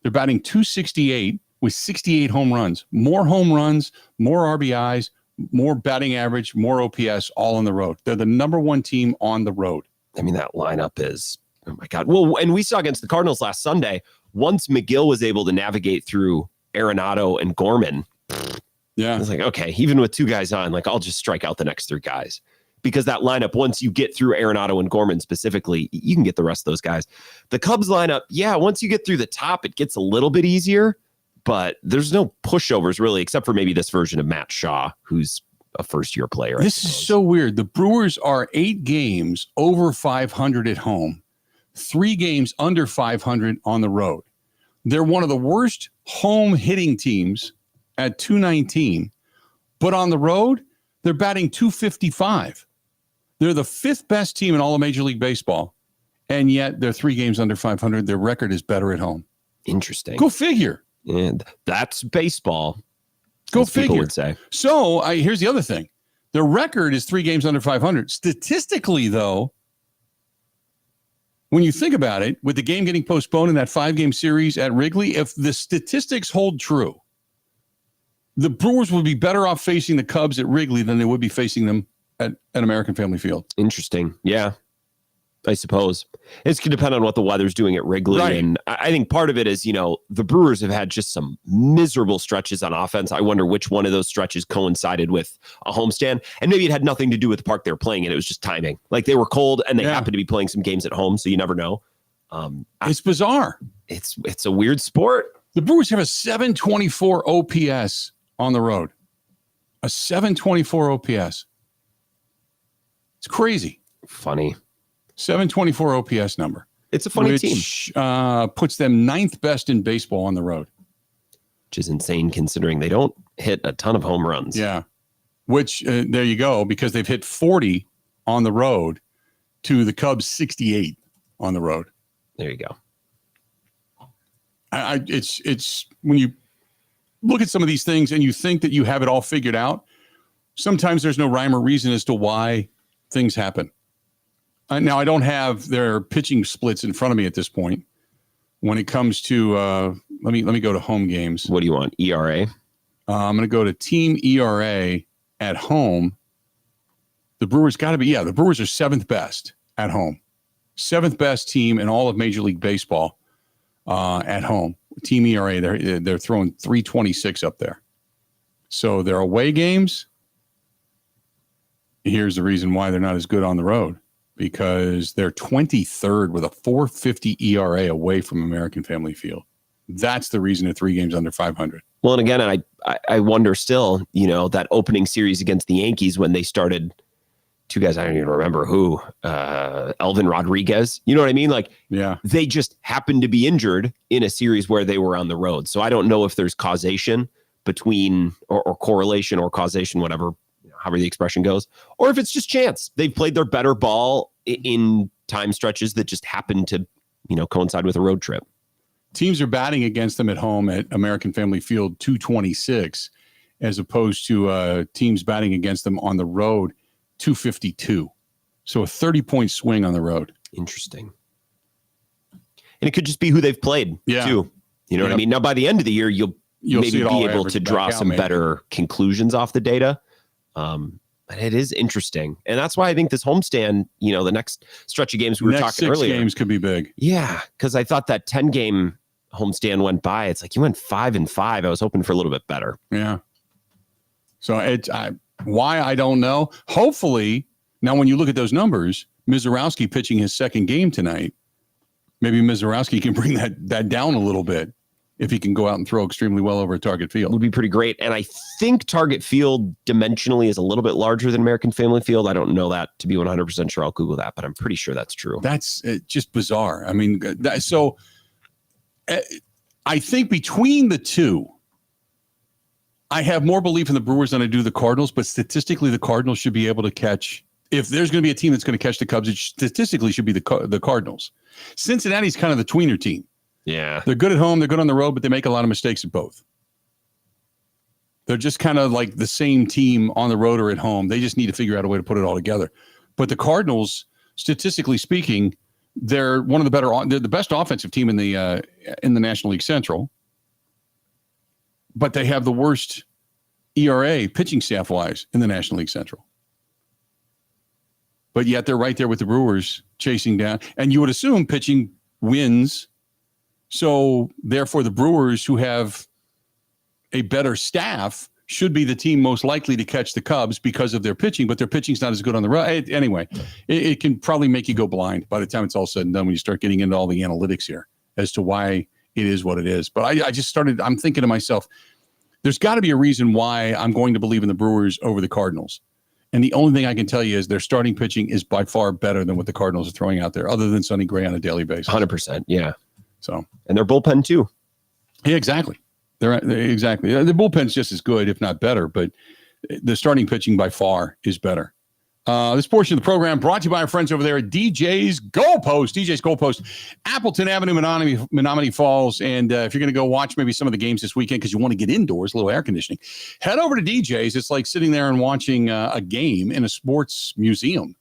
They're batting 268 with 68 home runs. More home runs, more RBIs, more batting average, more OPS, all on the road. They're the number one team on the road. That lineup is, oh my God. Well, and we saw against the Cardinals last Sunday, once McGill was able to navigate through Arenado and Gorman, I was like, okay, even with 2 guys on, I'll just strike out the next 3 guys. Because that lineup, once you get through Arenado and Gorman specifically, you can get the rest of those guys. The Cubs lineup, once you get through the top, it gets a little bit easier, but there's no pushovers really, except for maybe this version of Matt Shaw, who's a first-year player. This is so weird. The Brewers are 8 games over 500 at home, 3 games under 500 on the road. They're one of the worst home hitting teams at 219, but on the road, they're batting 255. They're the 5th best team in all of Major League Baseball, and yet they're 3 games under 500. Their record is better at home. Interesting. Go figure. And that's baseball. Go figure. People would say. So here's the other thing. Their record is 3 games under 500. Statistically, though, when you think about it, with the game getting postponed in that 5-game series at Wrigley, if the statistics hold true, the Brewers would be better off facing the Cubs at Wrigley than they would be facing them at American Family Field. Interesting. Yeah, I suppose. It's going to depend on what the weather's doing at Wrigley. Right. And I think part of it is, the Brewers have had just some miserable stretches on offense. I wonder which one of those stretches coincided with a homestand. And maybe it had nothing to do with the park they were playing in. It was just timing. They were cold and they happened to be playing some games at home, so you never know. It's bizarre. It's a weird sport. The Brewers have a 724 OPS on the road. A 724 OPS. It's crazy. Funny. 724 OPS number. It's a funny team. Puts them 9th best in baseball on the road. Which is insane considering they don't hit a ton of home runs. Yeah. Which, there you go, because they've hit 40 on the road to the Cubs 68 on the road. There you go. It's when you look at some of these things and you think that you have it all figured out, sometimes there's no rhyme or reason as to why things happen. Now, I don't have their pitching splits in front of me at this point. When it comes to, let me go to home games. What do you want? ERA? I'm going to go to team ERA at home. The Brewers got to be, the Brewers are 7th best at home. 7th best team in all of Major League Baseball at home. Team ERA, they're throwing 326 up there. So their away games, here's the reason why they're not as good on the road. Because they're 23rd with a 4.50 ERA away from American Family Field. That's the reason they're 3 games under 500. Well, and again, I wonder still, that opening series against the Yankees when they started 2 guys, I don't even remember who, Elvin Rodriguez. You know what I mean? Like, yeah, they just happened to be injured in a series where they were on the road. So I don't know if there's causation between or correlation or causation, whatever, however the expression goes, or if it's just chance. They've played their better ball in time stretches that just happen to, coincide with a road trip. Teams are batting against them at home at American Family Field 226, as opposed to teams batting against them on the road 252. So a 30-point swing on the road. Interesting. And it could just be who they've played too. You know what I mean? Now, by the end of the year, you'll maybe be able to draw some better conclusions off the data. But it is interesting. And that's why I think this homestand, the next stretch of games we were talking earlier. 6 games could be big. Yeah. Cause I thought that 10-game homestand went by. It's like you went 5-5. I was hoping for a little bit better. Yeah. So why, I don't know. Hopefully now when you look at those numbers, Mizorowski pitching his 2nd game tonight, maybe Mizorowski can bring that down a little bit. If he can go out and throw extremely well over a Target Field. Would be pretty great. And I think Target Field dimensionally is a little bit larger than American Family Field. I don't know that to be 100% sure. I'll Google that, but I'm pretty sure that's true. That's just bizarre. I mean, so I think between the two, I have more belief in the Brewers than I do the Cardinals, but statistically the Cardinals should be able to catch. If there's going to be a team that's going to catch the Cubs, it statistically should be the Cardinals. Cincinnati's kind of the tweener team. Yeah. They're good at home. They're good on the road, but they make a lot of mistakes at both. They're just kind of like the same team on the road or at home. They just need to figure out a way to put it all together. But the Cardinals, statistically speaking, they're one of the better. They're the best offensive team in the National League Central. But they have the worst ERA pitching staff wise in the National League Central. But yet they're right there with the Brewers chasing down. And you would assume pitching wins. So therefore, the Brewers, who have a better staff, should be the team most likely to catch the Cubs because of their pitching, but their pitching's not as good on the road. Anyway, it can probably make you go blind by the time it's all said and done when you start getting into all the analytics here as to why it is what it is. But I'm thinking to myself, there's got to be a reason why I'm going to believe in the Brewers over the Cardinals. And the only thing I can tell you is their starting pitching is by far better than what the Cardinals are throwing out there, other than Sonny Gray on a daily basis. 100%. Yeah. So, and their bullpen too. Yeah, exactly. They're exactly. The bullpen's just as good, if not better, but the starting pitching by far is better. This portion of the program brought to you by our friends over there at DJ's Goalpost. DJ's Goalpost, Appleton Avenue, Menominee Falls. And if you're going to go watch maybe some of the games this weekend because you want to get indoors, a little air conditioning, head over to DJ's. It's like sitting there and watching a game in a sports museum.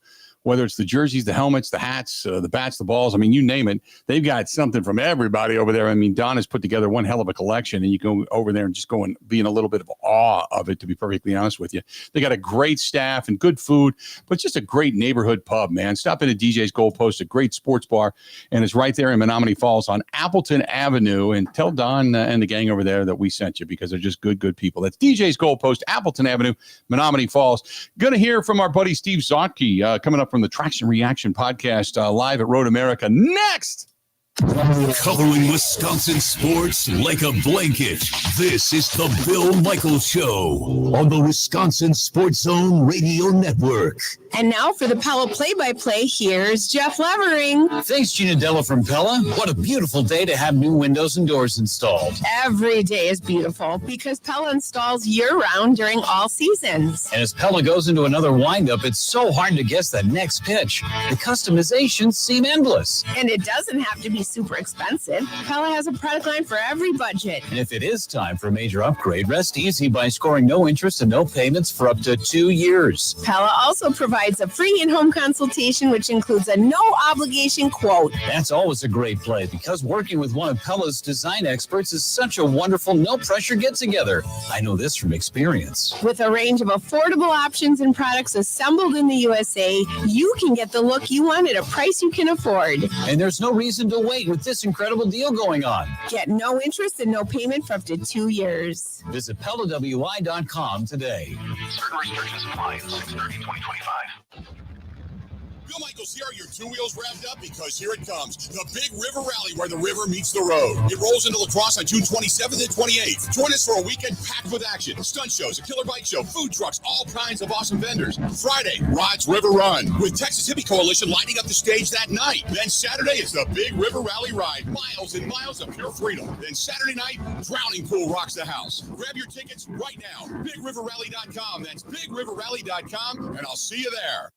Whether it's the jerseys, the helmets, the hats, the bats, the balls, I mean, you name it. They've got something from everybody over there. I mean, Don has put together one hell of a collection, and you go over there and just go and be in a little bit of awe of it, to be perfectly honest with you. They got a great staff and good food, but just a great neighborhood pub, man. Stop in at DJ's Goalpost, a great sports bar, and it's right there in Menominee Falls on Appleton Avenue. And tell Don and the gang over there that we sent you because they're just good people. That's DJ's Goalpost, Appleton Avenue, Menominee Falls. Going to hear from our buddy Steve Zotke coming up from the Traction Reaction podcast live at Road America next. Covering Wisconsin sports like a blanket. This is the Bill Michaels Show on the Wisconsin Sports Zone Radio Network. And now for the Pella play-by-play, here's Jeff Levering. Thanks, Gina Della from Pella. What a beautiful day to have new windows and doors installed. Every day is beautiful because Pella installs year-round during all seasons. And as Pella goes into another windup, it's so hard to guess the next pitch. The customizations seem endless. And it doesn't have to be super expensive. Pella has a product line for every budget. And if it is time for a major upgrade, rest easy by scoring no interest and no payments for up to 2 years. Pella also provides a free in-home consultation, which includes a no-obligation quote. That's always a great play because working with one of Pella's design experts is such a wonderful, no-pressure get-together. I know this from experience. With a range of affordable options and products assembled in the USA, you can get the look you want at a price you can afford. And there's no reason to wait with this incredible deal going on. Get no interest and no payment for up to 2 years. Visit PellaWI.com today. Certain restrictions apply. 6/30/2025. Bill Michaels here. Your two wheels revved up because here it comes. The Big River Rally where the river meets the road. It rolls into La Crosse on June 27th and 28th. Join us for a weekend packed with action. Stunt shows, a killer bike show, food trucks, all kinds of awesome vendors. Friday, Rod's River Run with Texas Hippie Coalition lighting up the stage that night. Then Saturday is the Big River Rally Ride. Miles and miles of pure freedom. Then Saturday night, Drowning Pool rocks the house. Grab your tickets right now. BigRiverRally.com. That's BigRiverRally.com, and I'll see you there.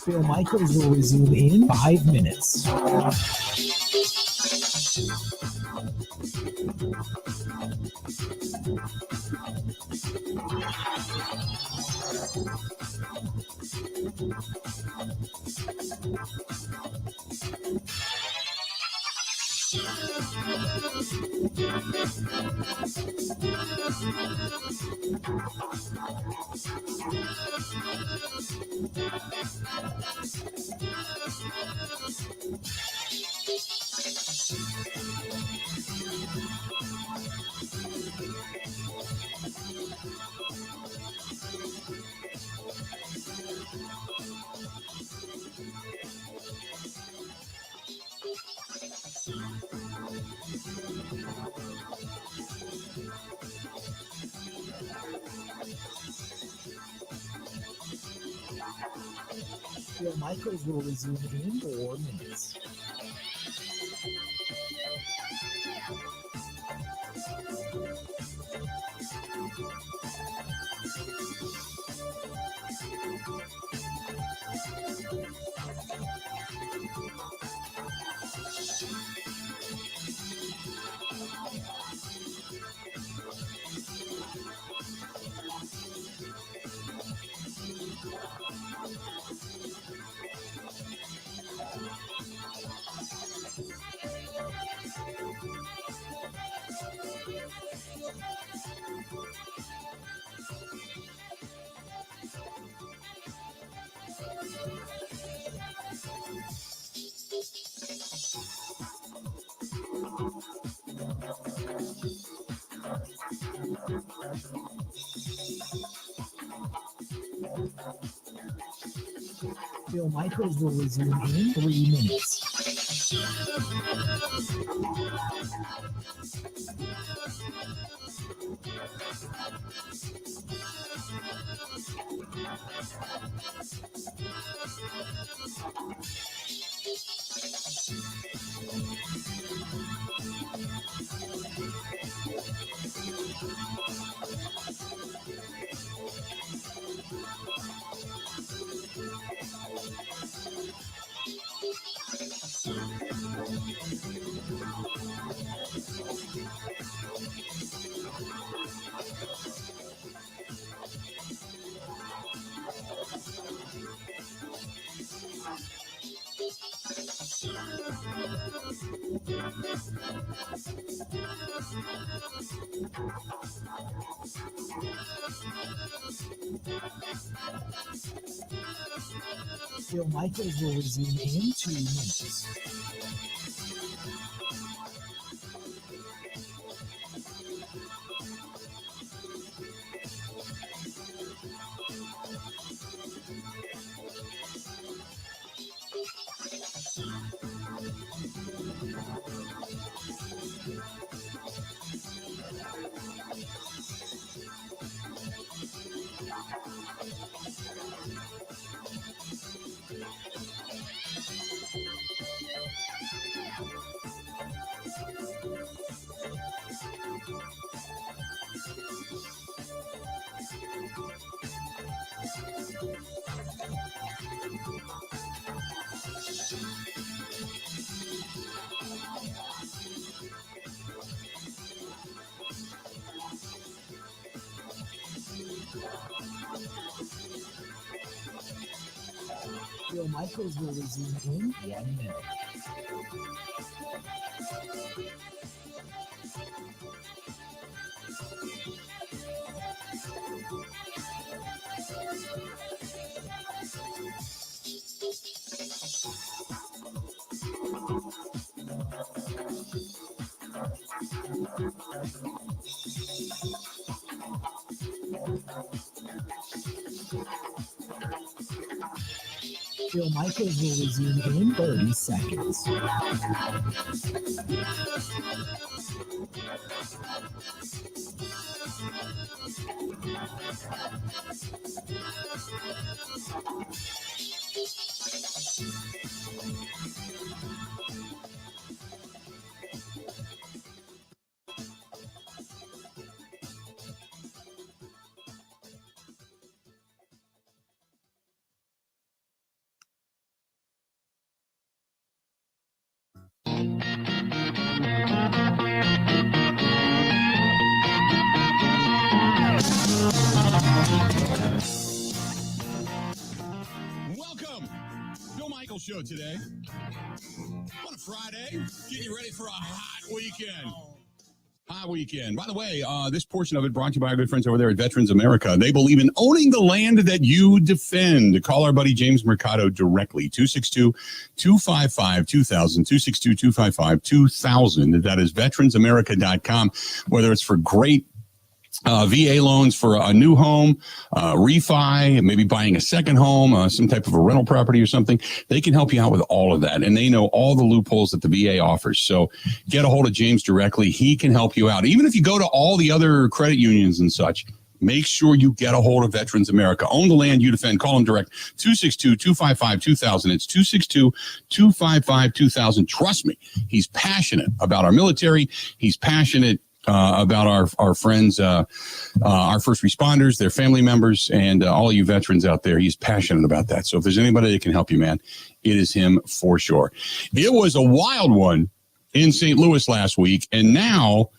Bill Michaels will resume in 5 minutes. Bill Michaels will resume in 4 minutes. Bill Michaels will resume in 3 minutes. Bill Michaels will resume in 2 minutes. Bill Michaels will resume in 1 minute. Bill Michaels will resume in 30 seconds. Welcome, Bill Michaels Show today. On a Friday, getting you ready for a hot weekend. Hot weekend. By the way, this portion of it brought to you by our good friends over there at Veterans America. They believe in owning the land that you defend. Call our buddy James Mercado directly, 262-255-2000, 262-255-2000. That is veteransamerica.com, whether it's for great VA loans for a new home, refi, maybe buying a second home, some type of a rental property or something. They can help you out with all of that. And they know all the loopholes that the VA offers. So get a hold of James directly. He can help you out. Even if you go to all the other credit unions and such, make sure you get a hold of Veterans America. Own the land you defend. Call them direct, 262-255-2000. It's 262-255-2000. Trust me, he's passionate about our military. He's passionate about our friends, our first responders, their family members, and all you veterans out there. He's passionate about that. So if there's anybody that can help you, man, it is him for sure. It was a wild one in St. Louis last week, and now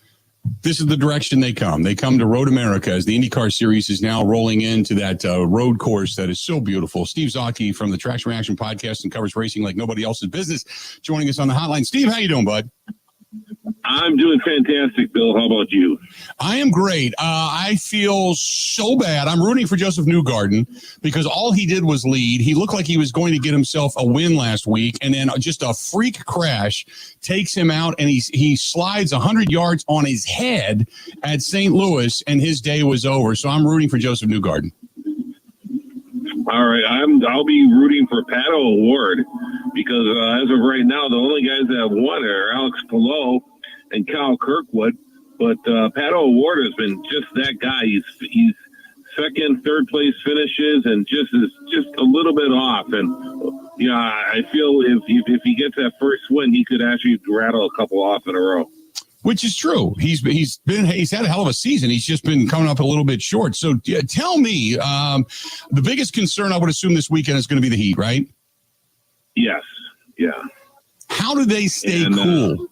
this is the direction they come. They come to Road America as the IndyCar Series is now rolling into that road course that is so beautiful. Steve Zocchi from the Traction Reaction podcast and covers racing like nobody else's business, joining us on the hotline. Steve, how you doing, bud? I'm doing fantastic, Bill. How about you? I am great. I feel so bad. I'm rooting for Joseph Newgarden because all he did was lead. He looked like he was going to get himself a win last week, and then just a freak crash takes him out, and he slides 100 yards on his head at St. Louis, and his day was over. So I'm rooting for Joseph Newgarden. All right, I'll be rooting for Pato O'Ward because as of right now, the only guys that have won are Alex Palou and Kyle Kirkwood. But Pato O'Ward has been just that guy. He's second, third place finishes, and is just a little bit off. And I feel if he gets that first win, he could actually rattle a couple off in a row. Which is true. He's had a hell of a season. He's just been coming up a little bit short. So tell me, the biggest concern I would assume this weekend is going to be the heat, right? Yes. Yeah. How do they stay cool?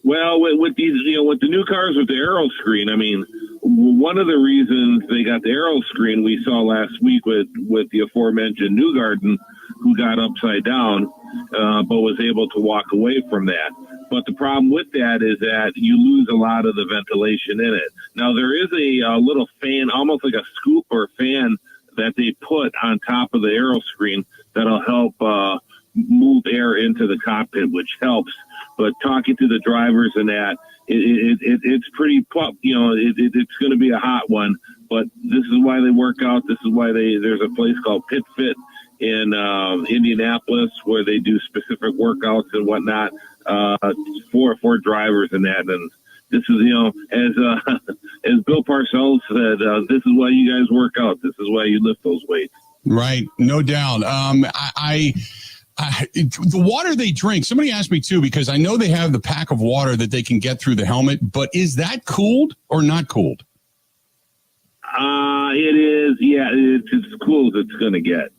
Well, with these, with the new cars with the aero screen, I mean, one of the reasons they got the aero screen we saw last week with the aforementioned Newgarden, who got upside down, but was able to walk away from that. But the problem with that is that you lose a lot of the ventilation in it. Now, there is a little fan, almost like a scoop or fan, that they put on top of the aero screen that'll help move air into the cockpit, which helps. But talking to the drivers and that, it's pretty it's going to be a hot one. But this is why they work out. This is why there's a place called Pit Fit in Indianapolis where they do specific workouts and whatnot for drivers and that. And this is, as Bill Parcells said, this is why you guys work out. This is why you lift those weights. Right. No doubt. The water they drink, somebody asked me too, because I know they have the pack of water that they can get through the helmet, but is that cooled or not cooled? It is. Yeah, it's as cool as it's going to get.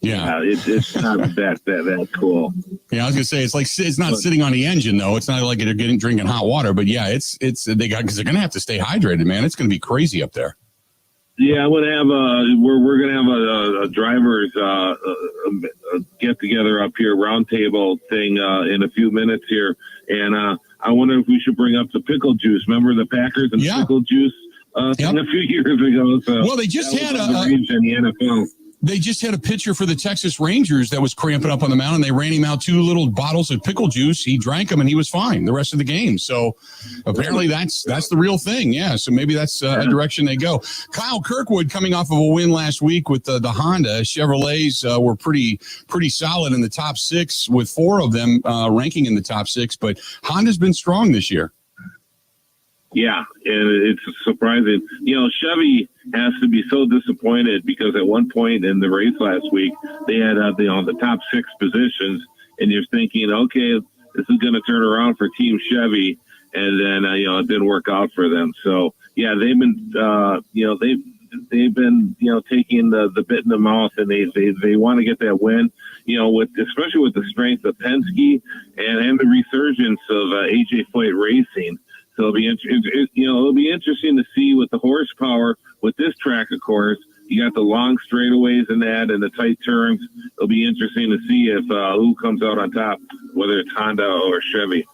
Yeah, it's not that cool. Yeah, I was gonna say it's not sitting on the engine though. It's not like they're drinking hot water, but yeah, because they're gonna have to stay hydrated, man. It's gonna be crazy up there. Yeah, I'm gonna have we're gonna have a drivers get together up here, roundtable thing in a few minutes here, and I wonder if we should bring up the pickle juice. Remember the Packers and pickle juice thing a few years ago? So well, they just had in the NFL. They just had a pitcher for the Texas Rangers that was cramping up on the mound, and they ran him out 2 little bottles of pickle juice. He drank them, and he was fine the rest of the game. So apparently that's the real thing. Yeah, so maybe that's a direction they go. Kyle Kirkwood coming off of a win last week with the Honda. Chevrolets were pretty solid in the top 6 with 4 of them ranking in the top 6, but Honda's been strong this year. Yeah, and it's surprising. Chevy has to be so disappointed because at one point in the race last week, they had the top 6 positions, and you're thinking, okay, this is going to turn around for Team Chevy, and then it didn't work out for them. So yeah, they've been they've been taking the bit in the mouth, and they want to get that win. Especially with the strength of Penske and the resurgence of AJ Foyt Racing. So it'll be interesting to see with the horsepower with this track. Of course, you got the long straightaways and the tight turns. It'll be interesting to see if who comes out on top, whether it's Honda or Chevy.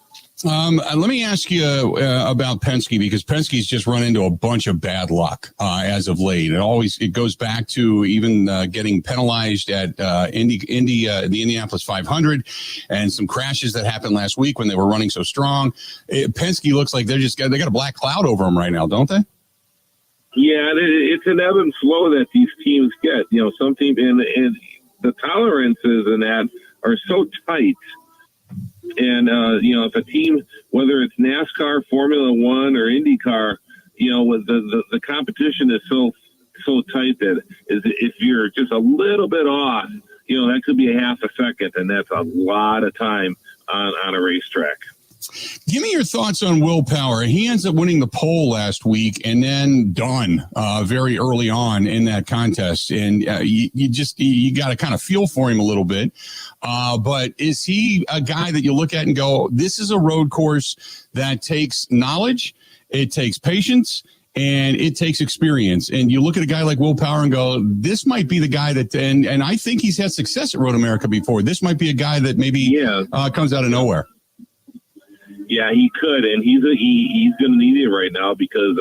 Let me ask you about Penske, because Penske's just run into a bunch of bad luck as of late. It goes back to even getting penalized at the Indianapolis 500, and some crashes that happened last week when they were running so strong. Penske looks like they got a black cloud over them right now, don't they? Yeah, it's an ebb and flow that these teams get. Some teams and the tolerances in that are so tight. And, if a team, whether it's NASCAR, Formula One, or IndyCar, the competition is so tight that if you're just a little bit off, that could be a half a second, and that's a lot of time on a racetrack. Give me your thoughts on Will Power. He ends up winning the pole last week and then done very early on in that contest. And you got to kind of feel for him a little bit. But is he a guy that you look at and go, this is a road course that takes knowledge, it takes patience, and it takes experience? And you look at a guy like Will Power and go, this might be the guy that, and I think he's had success at Road America before. This might be a guy that maybe comes out of nowhere. Yeah, he could, and he's going to need it right now because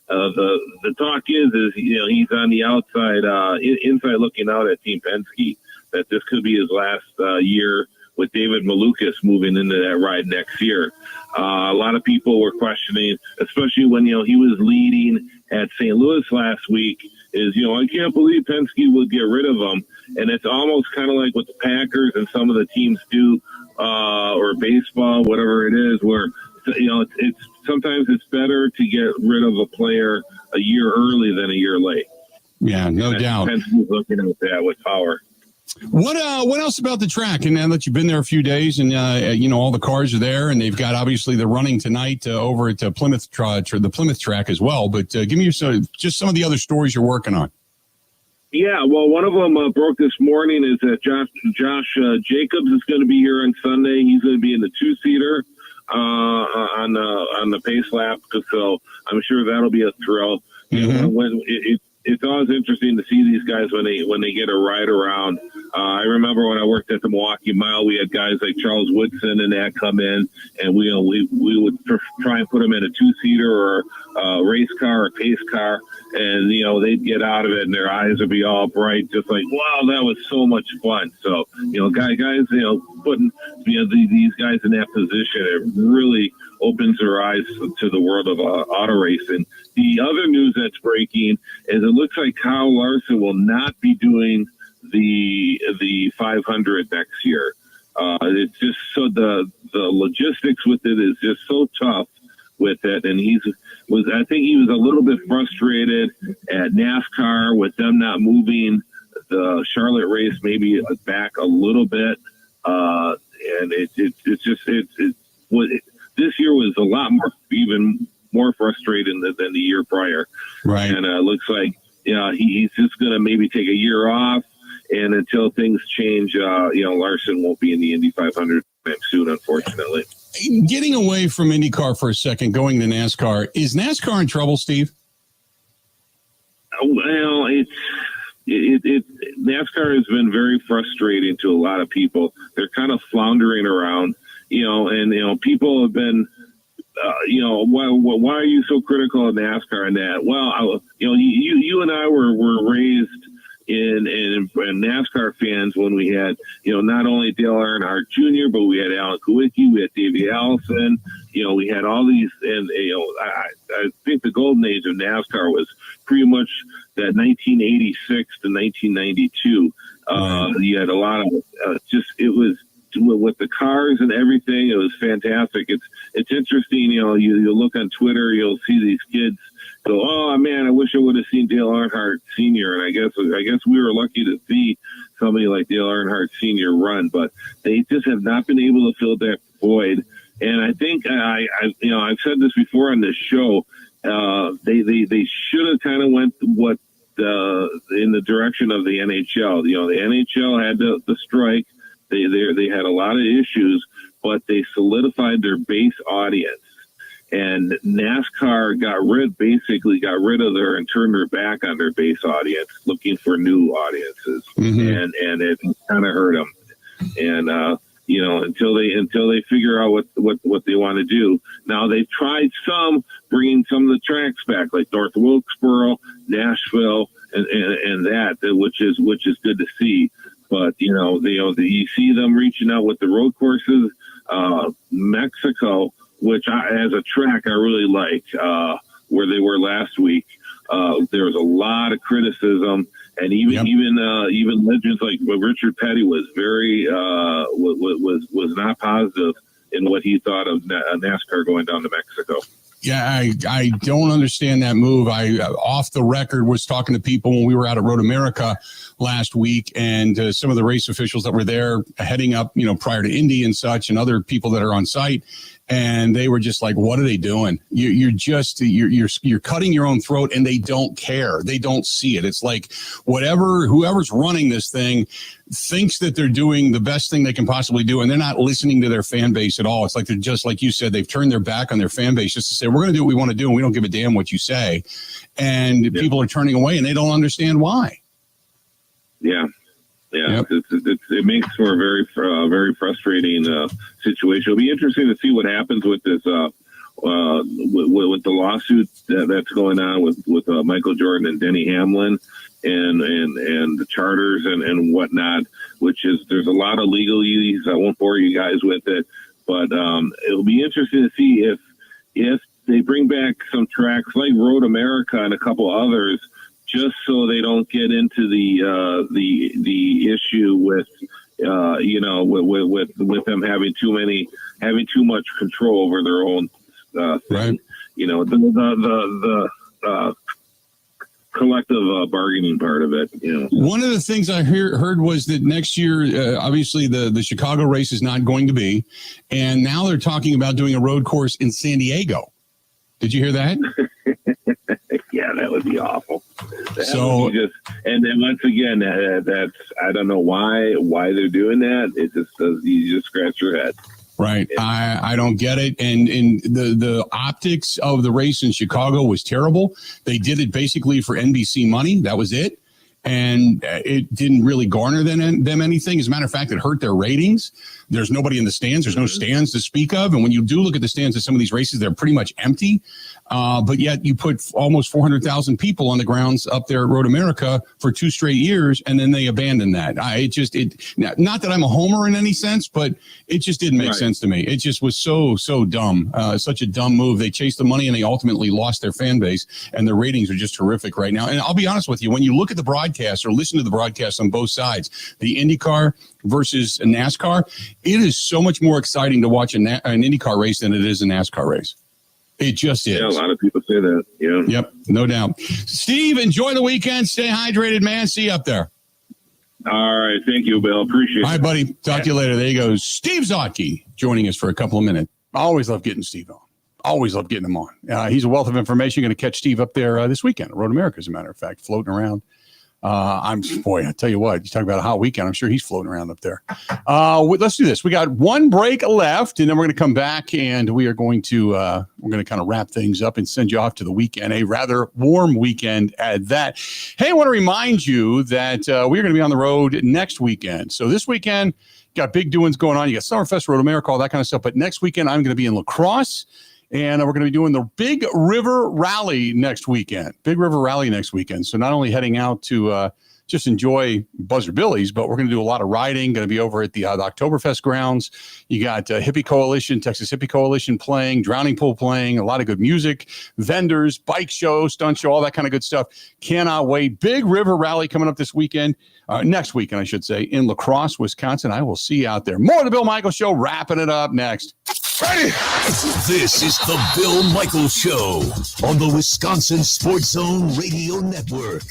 the talk is he's on the outside, inside looking out at Team Penske, that this could be his last year with David Malukas moving into that ride next year. A lot of people were questioning, especially when he was leading at St. Louis last week, I can't believe Penske would get rid of him, and it's almost kind of like what the Packers and some of the teams do. Or baseball, whatever it is, where it's sometimes it's better to get rid of a player a year early than a year late. Yeah, no doubt. Pence's looking at that with Power. What else about the track? And now that you've been there a few days, and all the cars are there, and they've got obviously the running tonight over at Plymouth track as well. But give me just some of the other stories you're working on. Yeah, well, one of them broke this morning is that Josh Jacobs is going to be here on Sunday. He's going to be in the 2-seater on the pace lap, so I'm sure that'll be a thrill. When it's always interesting to see these guys when they get a ride around. I remember when I worked at the Milwaukee Mile, we had guys like Charles Woodson and that come in, and we would try and put them in a 2-seater or a race car or pace car, and they'd get out of it and their eyes would be all bright, just like, wow, that was so much fun. So guys putting these guys in that position, it really opens their eyes to the world of auto racing. The other news that's breaking is it looks like Kyle Larson will not be doing the 500 next year. It's just so the logistics with it is just so tough with it, and I think he was a little bit frustrated at NASCAR with them not moving the Charlotte race maybe back a little bit, and this year was a lot more, even more frustrating than the year prior. Right. And it looks like, he's just going to maybe take a year off, and until things change, Larson won't be in the Indy 500 soon, unfortunately. Getting away from IndyCar for a second, going to NASCAR. Is NASCAR in trouble, Steve? Well, it NASCAR has been very frustrating to a lot of people. They're kind of floundering around, and people have been, why are you so critical of NASCAR and that? Well, you and I were raised in NASCAR fans when we had, not only Dale Earnhardt Jr., but we had Alan Kulwicki, we had Davey Allison, we had all these, and I think the golden age of NASCAR was pretty much that 1986 to 1992. You had a lot of it was with the cars and everything. It was fantastic. It's interesting. You look on Twitter, you'll see these kids go, "Oh man, I wish I would have seen Dale Earnhardt Sr." And I guess we were lucky to see somebody like Dale Earnhardt Sr. run, but they just have not been able to fill that void. And I think I've said this before on this show. They should have kind of went in the direction of the NHL. The NHL had the strike. They had a lot of issues, but they solidified their base audience. And NASCAR got rid of their and turned their back on their base audience, looking for new audiences, and it kind of hurt them. And until they figure out what they want to do. Now they've tried bringing some of the tracks back, like North Wilkesboro, Nashville, and that, which is good to see. But you see them reaching out with the road courses, Mexico, which as a track I really like, where they were last week. There was a lot of criticism, and even legends like Richard Petty was very was not positive in what he thought of NASCAR going down to Mexico. Yeah, I don't understand that move. I off the record was talking to people when we were out at Road America last week, and some of the race officials that were there heading up, prior to Indy and such, and other people that are on site. And they were just like, "What are they doing? You're cutting your own throat," and they don't care. They don't see it. It's like whoever's running this thing thinks that they're doing the best thing they can possibly do, and they're not listening to their fan base at all. It's like they're just, like you said, they've turned their back on their fan base just to say, "We're going to do what we want to do, and we don't give a damn what you say." And people are turning away, and they don't understand why. Yeah. Yeah, yep. It makes for a very frustrating situation. It'll be interesting to see what happens with this with the lawsuit that's going on with Michael Jordan and Denny Hamlin and the charters and whatnot. There's a lot of legalese. I won't bore you guys with it, but it'll be interesting to see if they bring back some tracks like Road America and a couple others, just so they don't get into the issue with with them having too much control over their own thing. Right. The collective bargaining part of it. One of the things I heard was that next year, obviously the Chicago race is not going to be, and now they're talking about doing a road course in San Diego. Did you hear that? Yeah, that would be awful. And then once again, that's, I don't know why they're doing that. It just does, you just scratch your head. Right. I don't get it. And the optics of the race in Chicago was terrible. They did it basically for NBC money. That was it. And it didn't really garner them anything. As a matter of fact, it hurt their ratings. There's nobody in the stands. There's no stands to speak of. And when you do look at the stands of some of these races, they're pretty much empty. But yet you put almost 400,000 people on the grounds up there at Road America for 2 straight years, and then they abandoned that. Not that I'm a homer in any sense, but it just didn't make sense to me. It just was so dumb, such a dumb move. They chased the money, and they ultimately lost their fan base, and their ratings are just horrific right now. And I'll be honest with you, when you look at the broadcast or listen to the broadcast on both sides, the IndyCar versus a NASCAR, it is so much more exciting to watch an IndyCar race than it is a NASCAR race. It just is. Yeah, a lot of people say that. Yeah. Yep, no doubt. Steve, enjoy the weekend. Stay hydrated, man. See you up there. All right. Thank you, Bill. Appreciate it. All right, buddy. Talk to you later. There you go. Steve Zotke joining us for a couple of minutes. I always love getting Steve on. Always love getting him on. He's a wealth of information. Going to catch Steve up there this weekend. Road America, as a matter of fact, floating around. I tell you what, you talk about a hot weekend. I'm sure he's floating around up there. Let's do this. We got one break left, and then we're going to come back, and we are going to kind of wrap things up and send you off to the weekend, a rather warm weekend at that. Hey, I want to remind you that we're going to be on the road next weekend. So this weekend, got big doings going on. You got Summerfest, Road America, all that kind of stuff. But next weekend, I'm going to be in La Crosse. And we're going to be doing the Big River Rally next weekend. So not only heading out to just enjoy Buzzard Billy's, but we're going to do a lot of riding. Going to be over at the Oktoberfest grounds. You got Hippie Coalition, Texas Hippie Coalition playing, Drowning Pool playing, a lot of good music, vendors, bike show, stunt show, all that kind of good stuff. Cannot wait. Big River Rally coming up this weekend. Next weekend, I should say, in La Crosse, Wisconsin. I will see you out there. More of the Bill Michaels Show, wrapping it up next. Ready? This is the Bill Michaels Show on the Wisconsin Sports Zone Radio Network.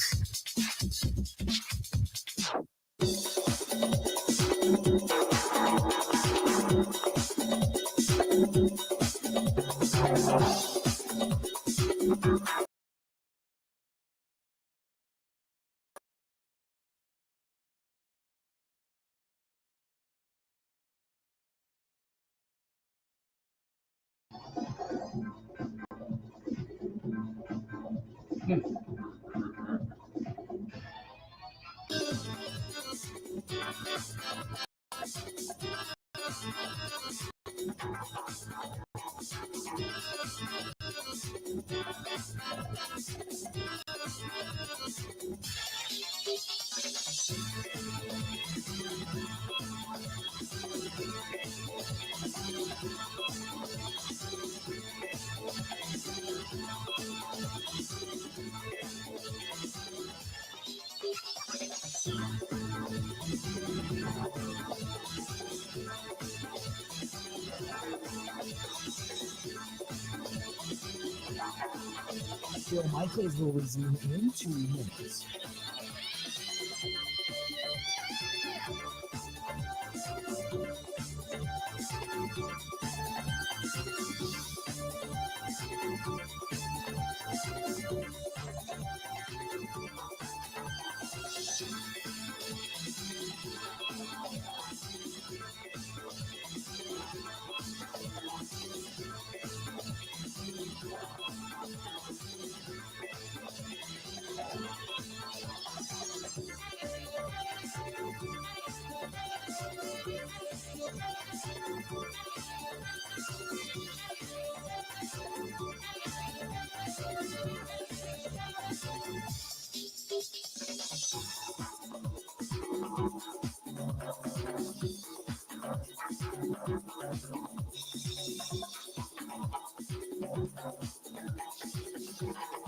Bill Michaels will resume in 2 minutes.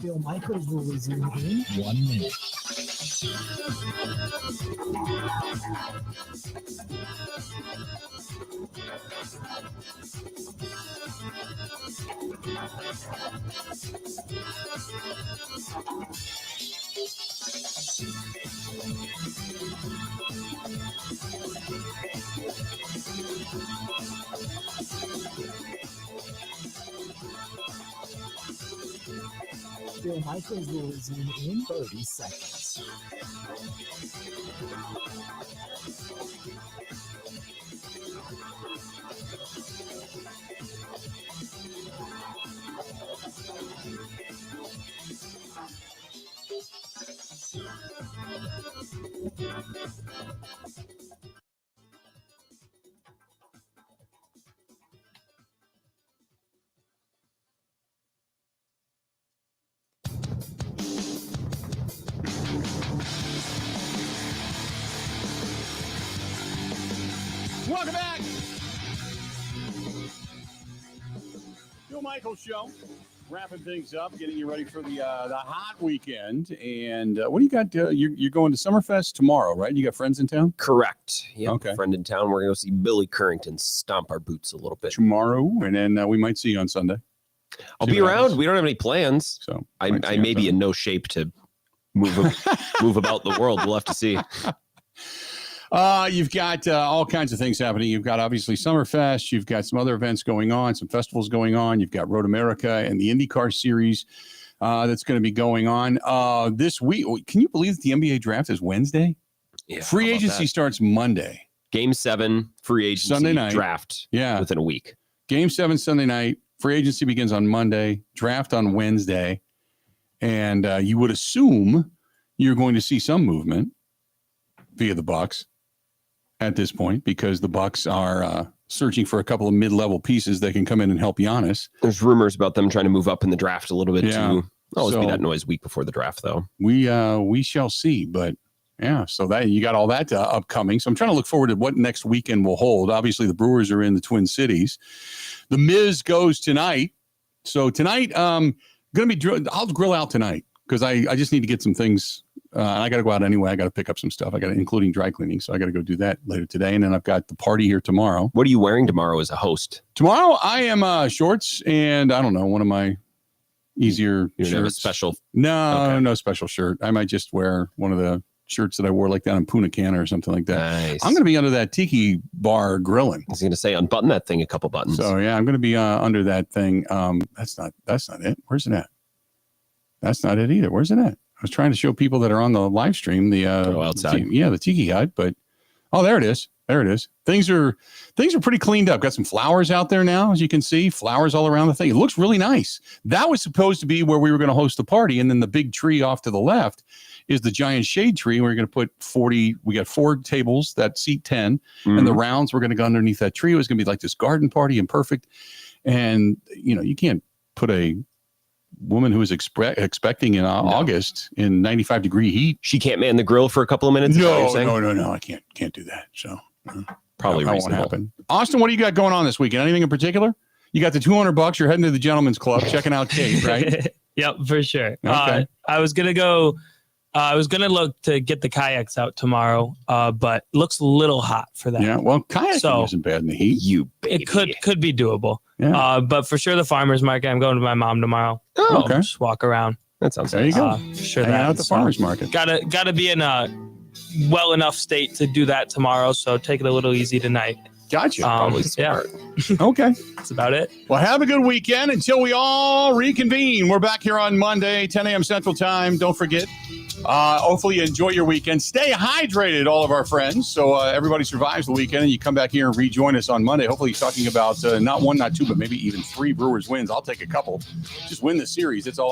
Bill Michaels will resume in 1 minute. Bill Michaels will resume in 30 seconds. Welcome back. Bill Michaels Show. Wrapping things up, getting you ready for the hot weekend. And what do you got? You're going to Summerfest tomorrow, right? You got friends in town? Correct. Yeah, okay. Friend in town. We're going to go see Billy Currington stomp our boots a little bit tomorrow, and then we might see you on Sunday. I'll be around. We don't have any plans, so I may be in no shape to move about the world. We'll have to see. You've got all kinds of things happening. You've got obviously Summerfest. You've got some other events going on, some festivals going on. You've got Road America and the IndyCar Series. that's going to be going on this week. Can you believe that the NBA draft is Wednesday? Yeah, free agency starts Monday. Game 7, free agency, Sunday night. draft within a week. Game 7 Sunday night. Free agency begins on Monday. Draft on Wednesday. And you would assume you're going to see some movement via the Bucks at this point, because the Bucks are searching for a couple of mid-level pieces that can come in and help Giannis. There's rumors about them trying to move up in the draft a little bit too. Always So- be that noise week before the draft, though. We shall see, but yeah, so that you got all that upcoming. So I'm trying to look forward to what next weekend will hold. Obviously, the Brewers are in the Twin Cities. The Miz goes tonight. So tonight, I'll grill out tonight because I just need to get some things. And I got to go out anyway. I got to pick up some stuff. Including dry cleaning. So I got to go do that later today. And then I've got the party here tomorrow. What are you wearing tomorrow as a host? Tomorrow I am shorts and I don't know, one of my easier You have a shirts. special? No special shirt. I might just wear one of the shirts that I wore like down in Punta Cana or something like that. Nice. I'm going to be under that tiki bar grilling. I was going to say unbutton that thing a couple buttons. So yeah, I'm going to be under that thing. That's not it. Where's it at? That's not it either. Where's it at? I was trying to show people that are on the live stream the outside. the tiki hut, but there it is. There it is. Things are pretty cleaned up. Got some flowers out there now, as you can see. Flowers all around the thing. It looks really nice. That was supposed to be where we were going to host the party, and then the big tree off to the left is the giant shade tree. We're going to put 40. We got 4 tables that seat 10, and the rounds we're going to go underneath that tree. It was going to be like this garden party and perfect. And you can't put a woman who is expecting in August in 95-degree heat. She can't man the grill for a couple of minutes. No. I can't do that. So probably that won't happen. Austin, what do you got going on this weekend? Anything in particular? You got the $200. You're heading to the Gentlemen's Club, checking out Kate, right? Yep, for sure. Okay. I was gonna go. I was gonna look to get the kayaks out tomorrow, but it looks a little hot for that. Yeah, well, kayaking isn't bad in the heat. It could be doable. Yeah. But for sure, the farmers market. I'm going to my mom tomorrow. Oh, okay. Just walk around. That sounds there. You go. Sure, Hang that out at the farmers market. Gotta be in a well enough state to do that tomorrow. So take it a little easy tonight. Gotcha. Probably smart. Okay. That's about it. Well, have a good weekend until we all reconvene. We're back here on Monday, 10 a.m. Central Time. Don't forget. Hopefully you enjoy your weekend. Stay hydrated, all of our friends, so everybody survives the weekend and you come back here and rejoin us on Monday. Hopefully talking about not 1, not 2, but maybe even 3 Brewers wins. I'll take a couple. Just win the series. It's all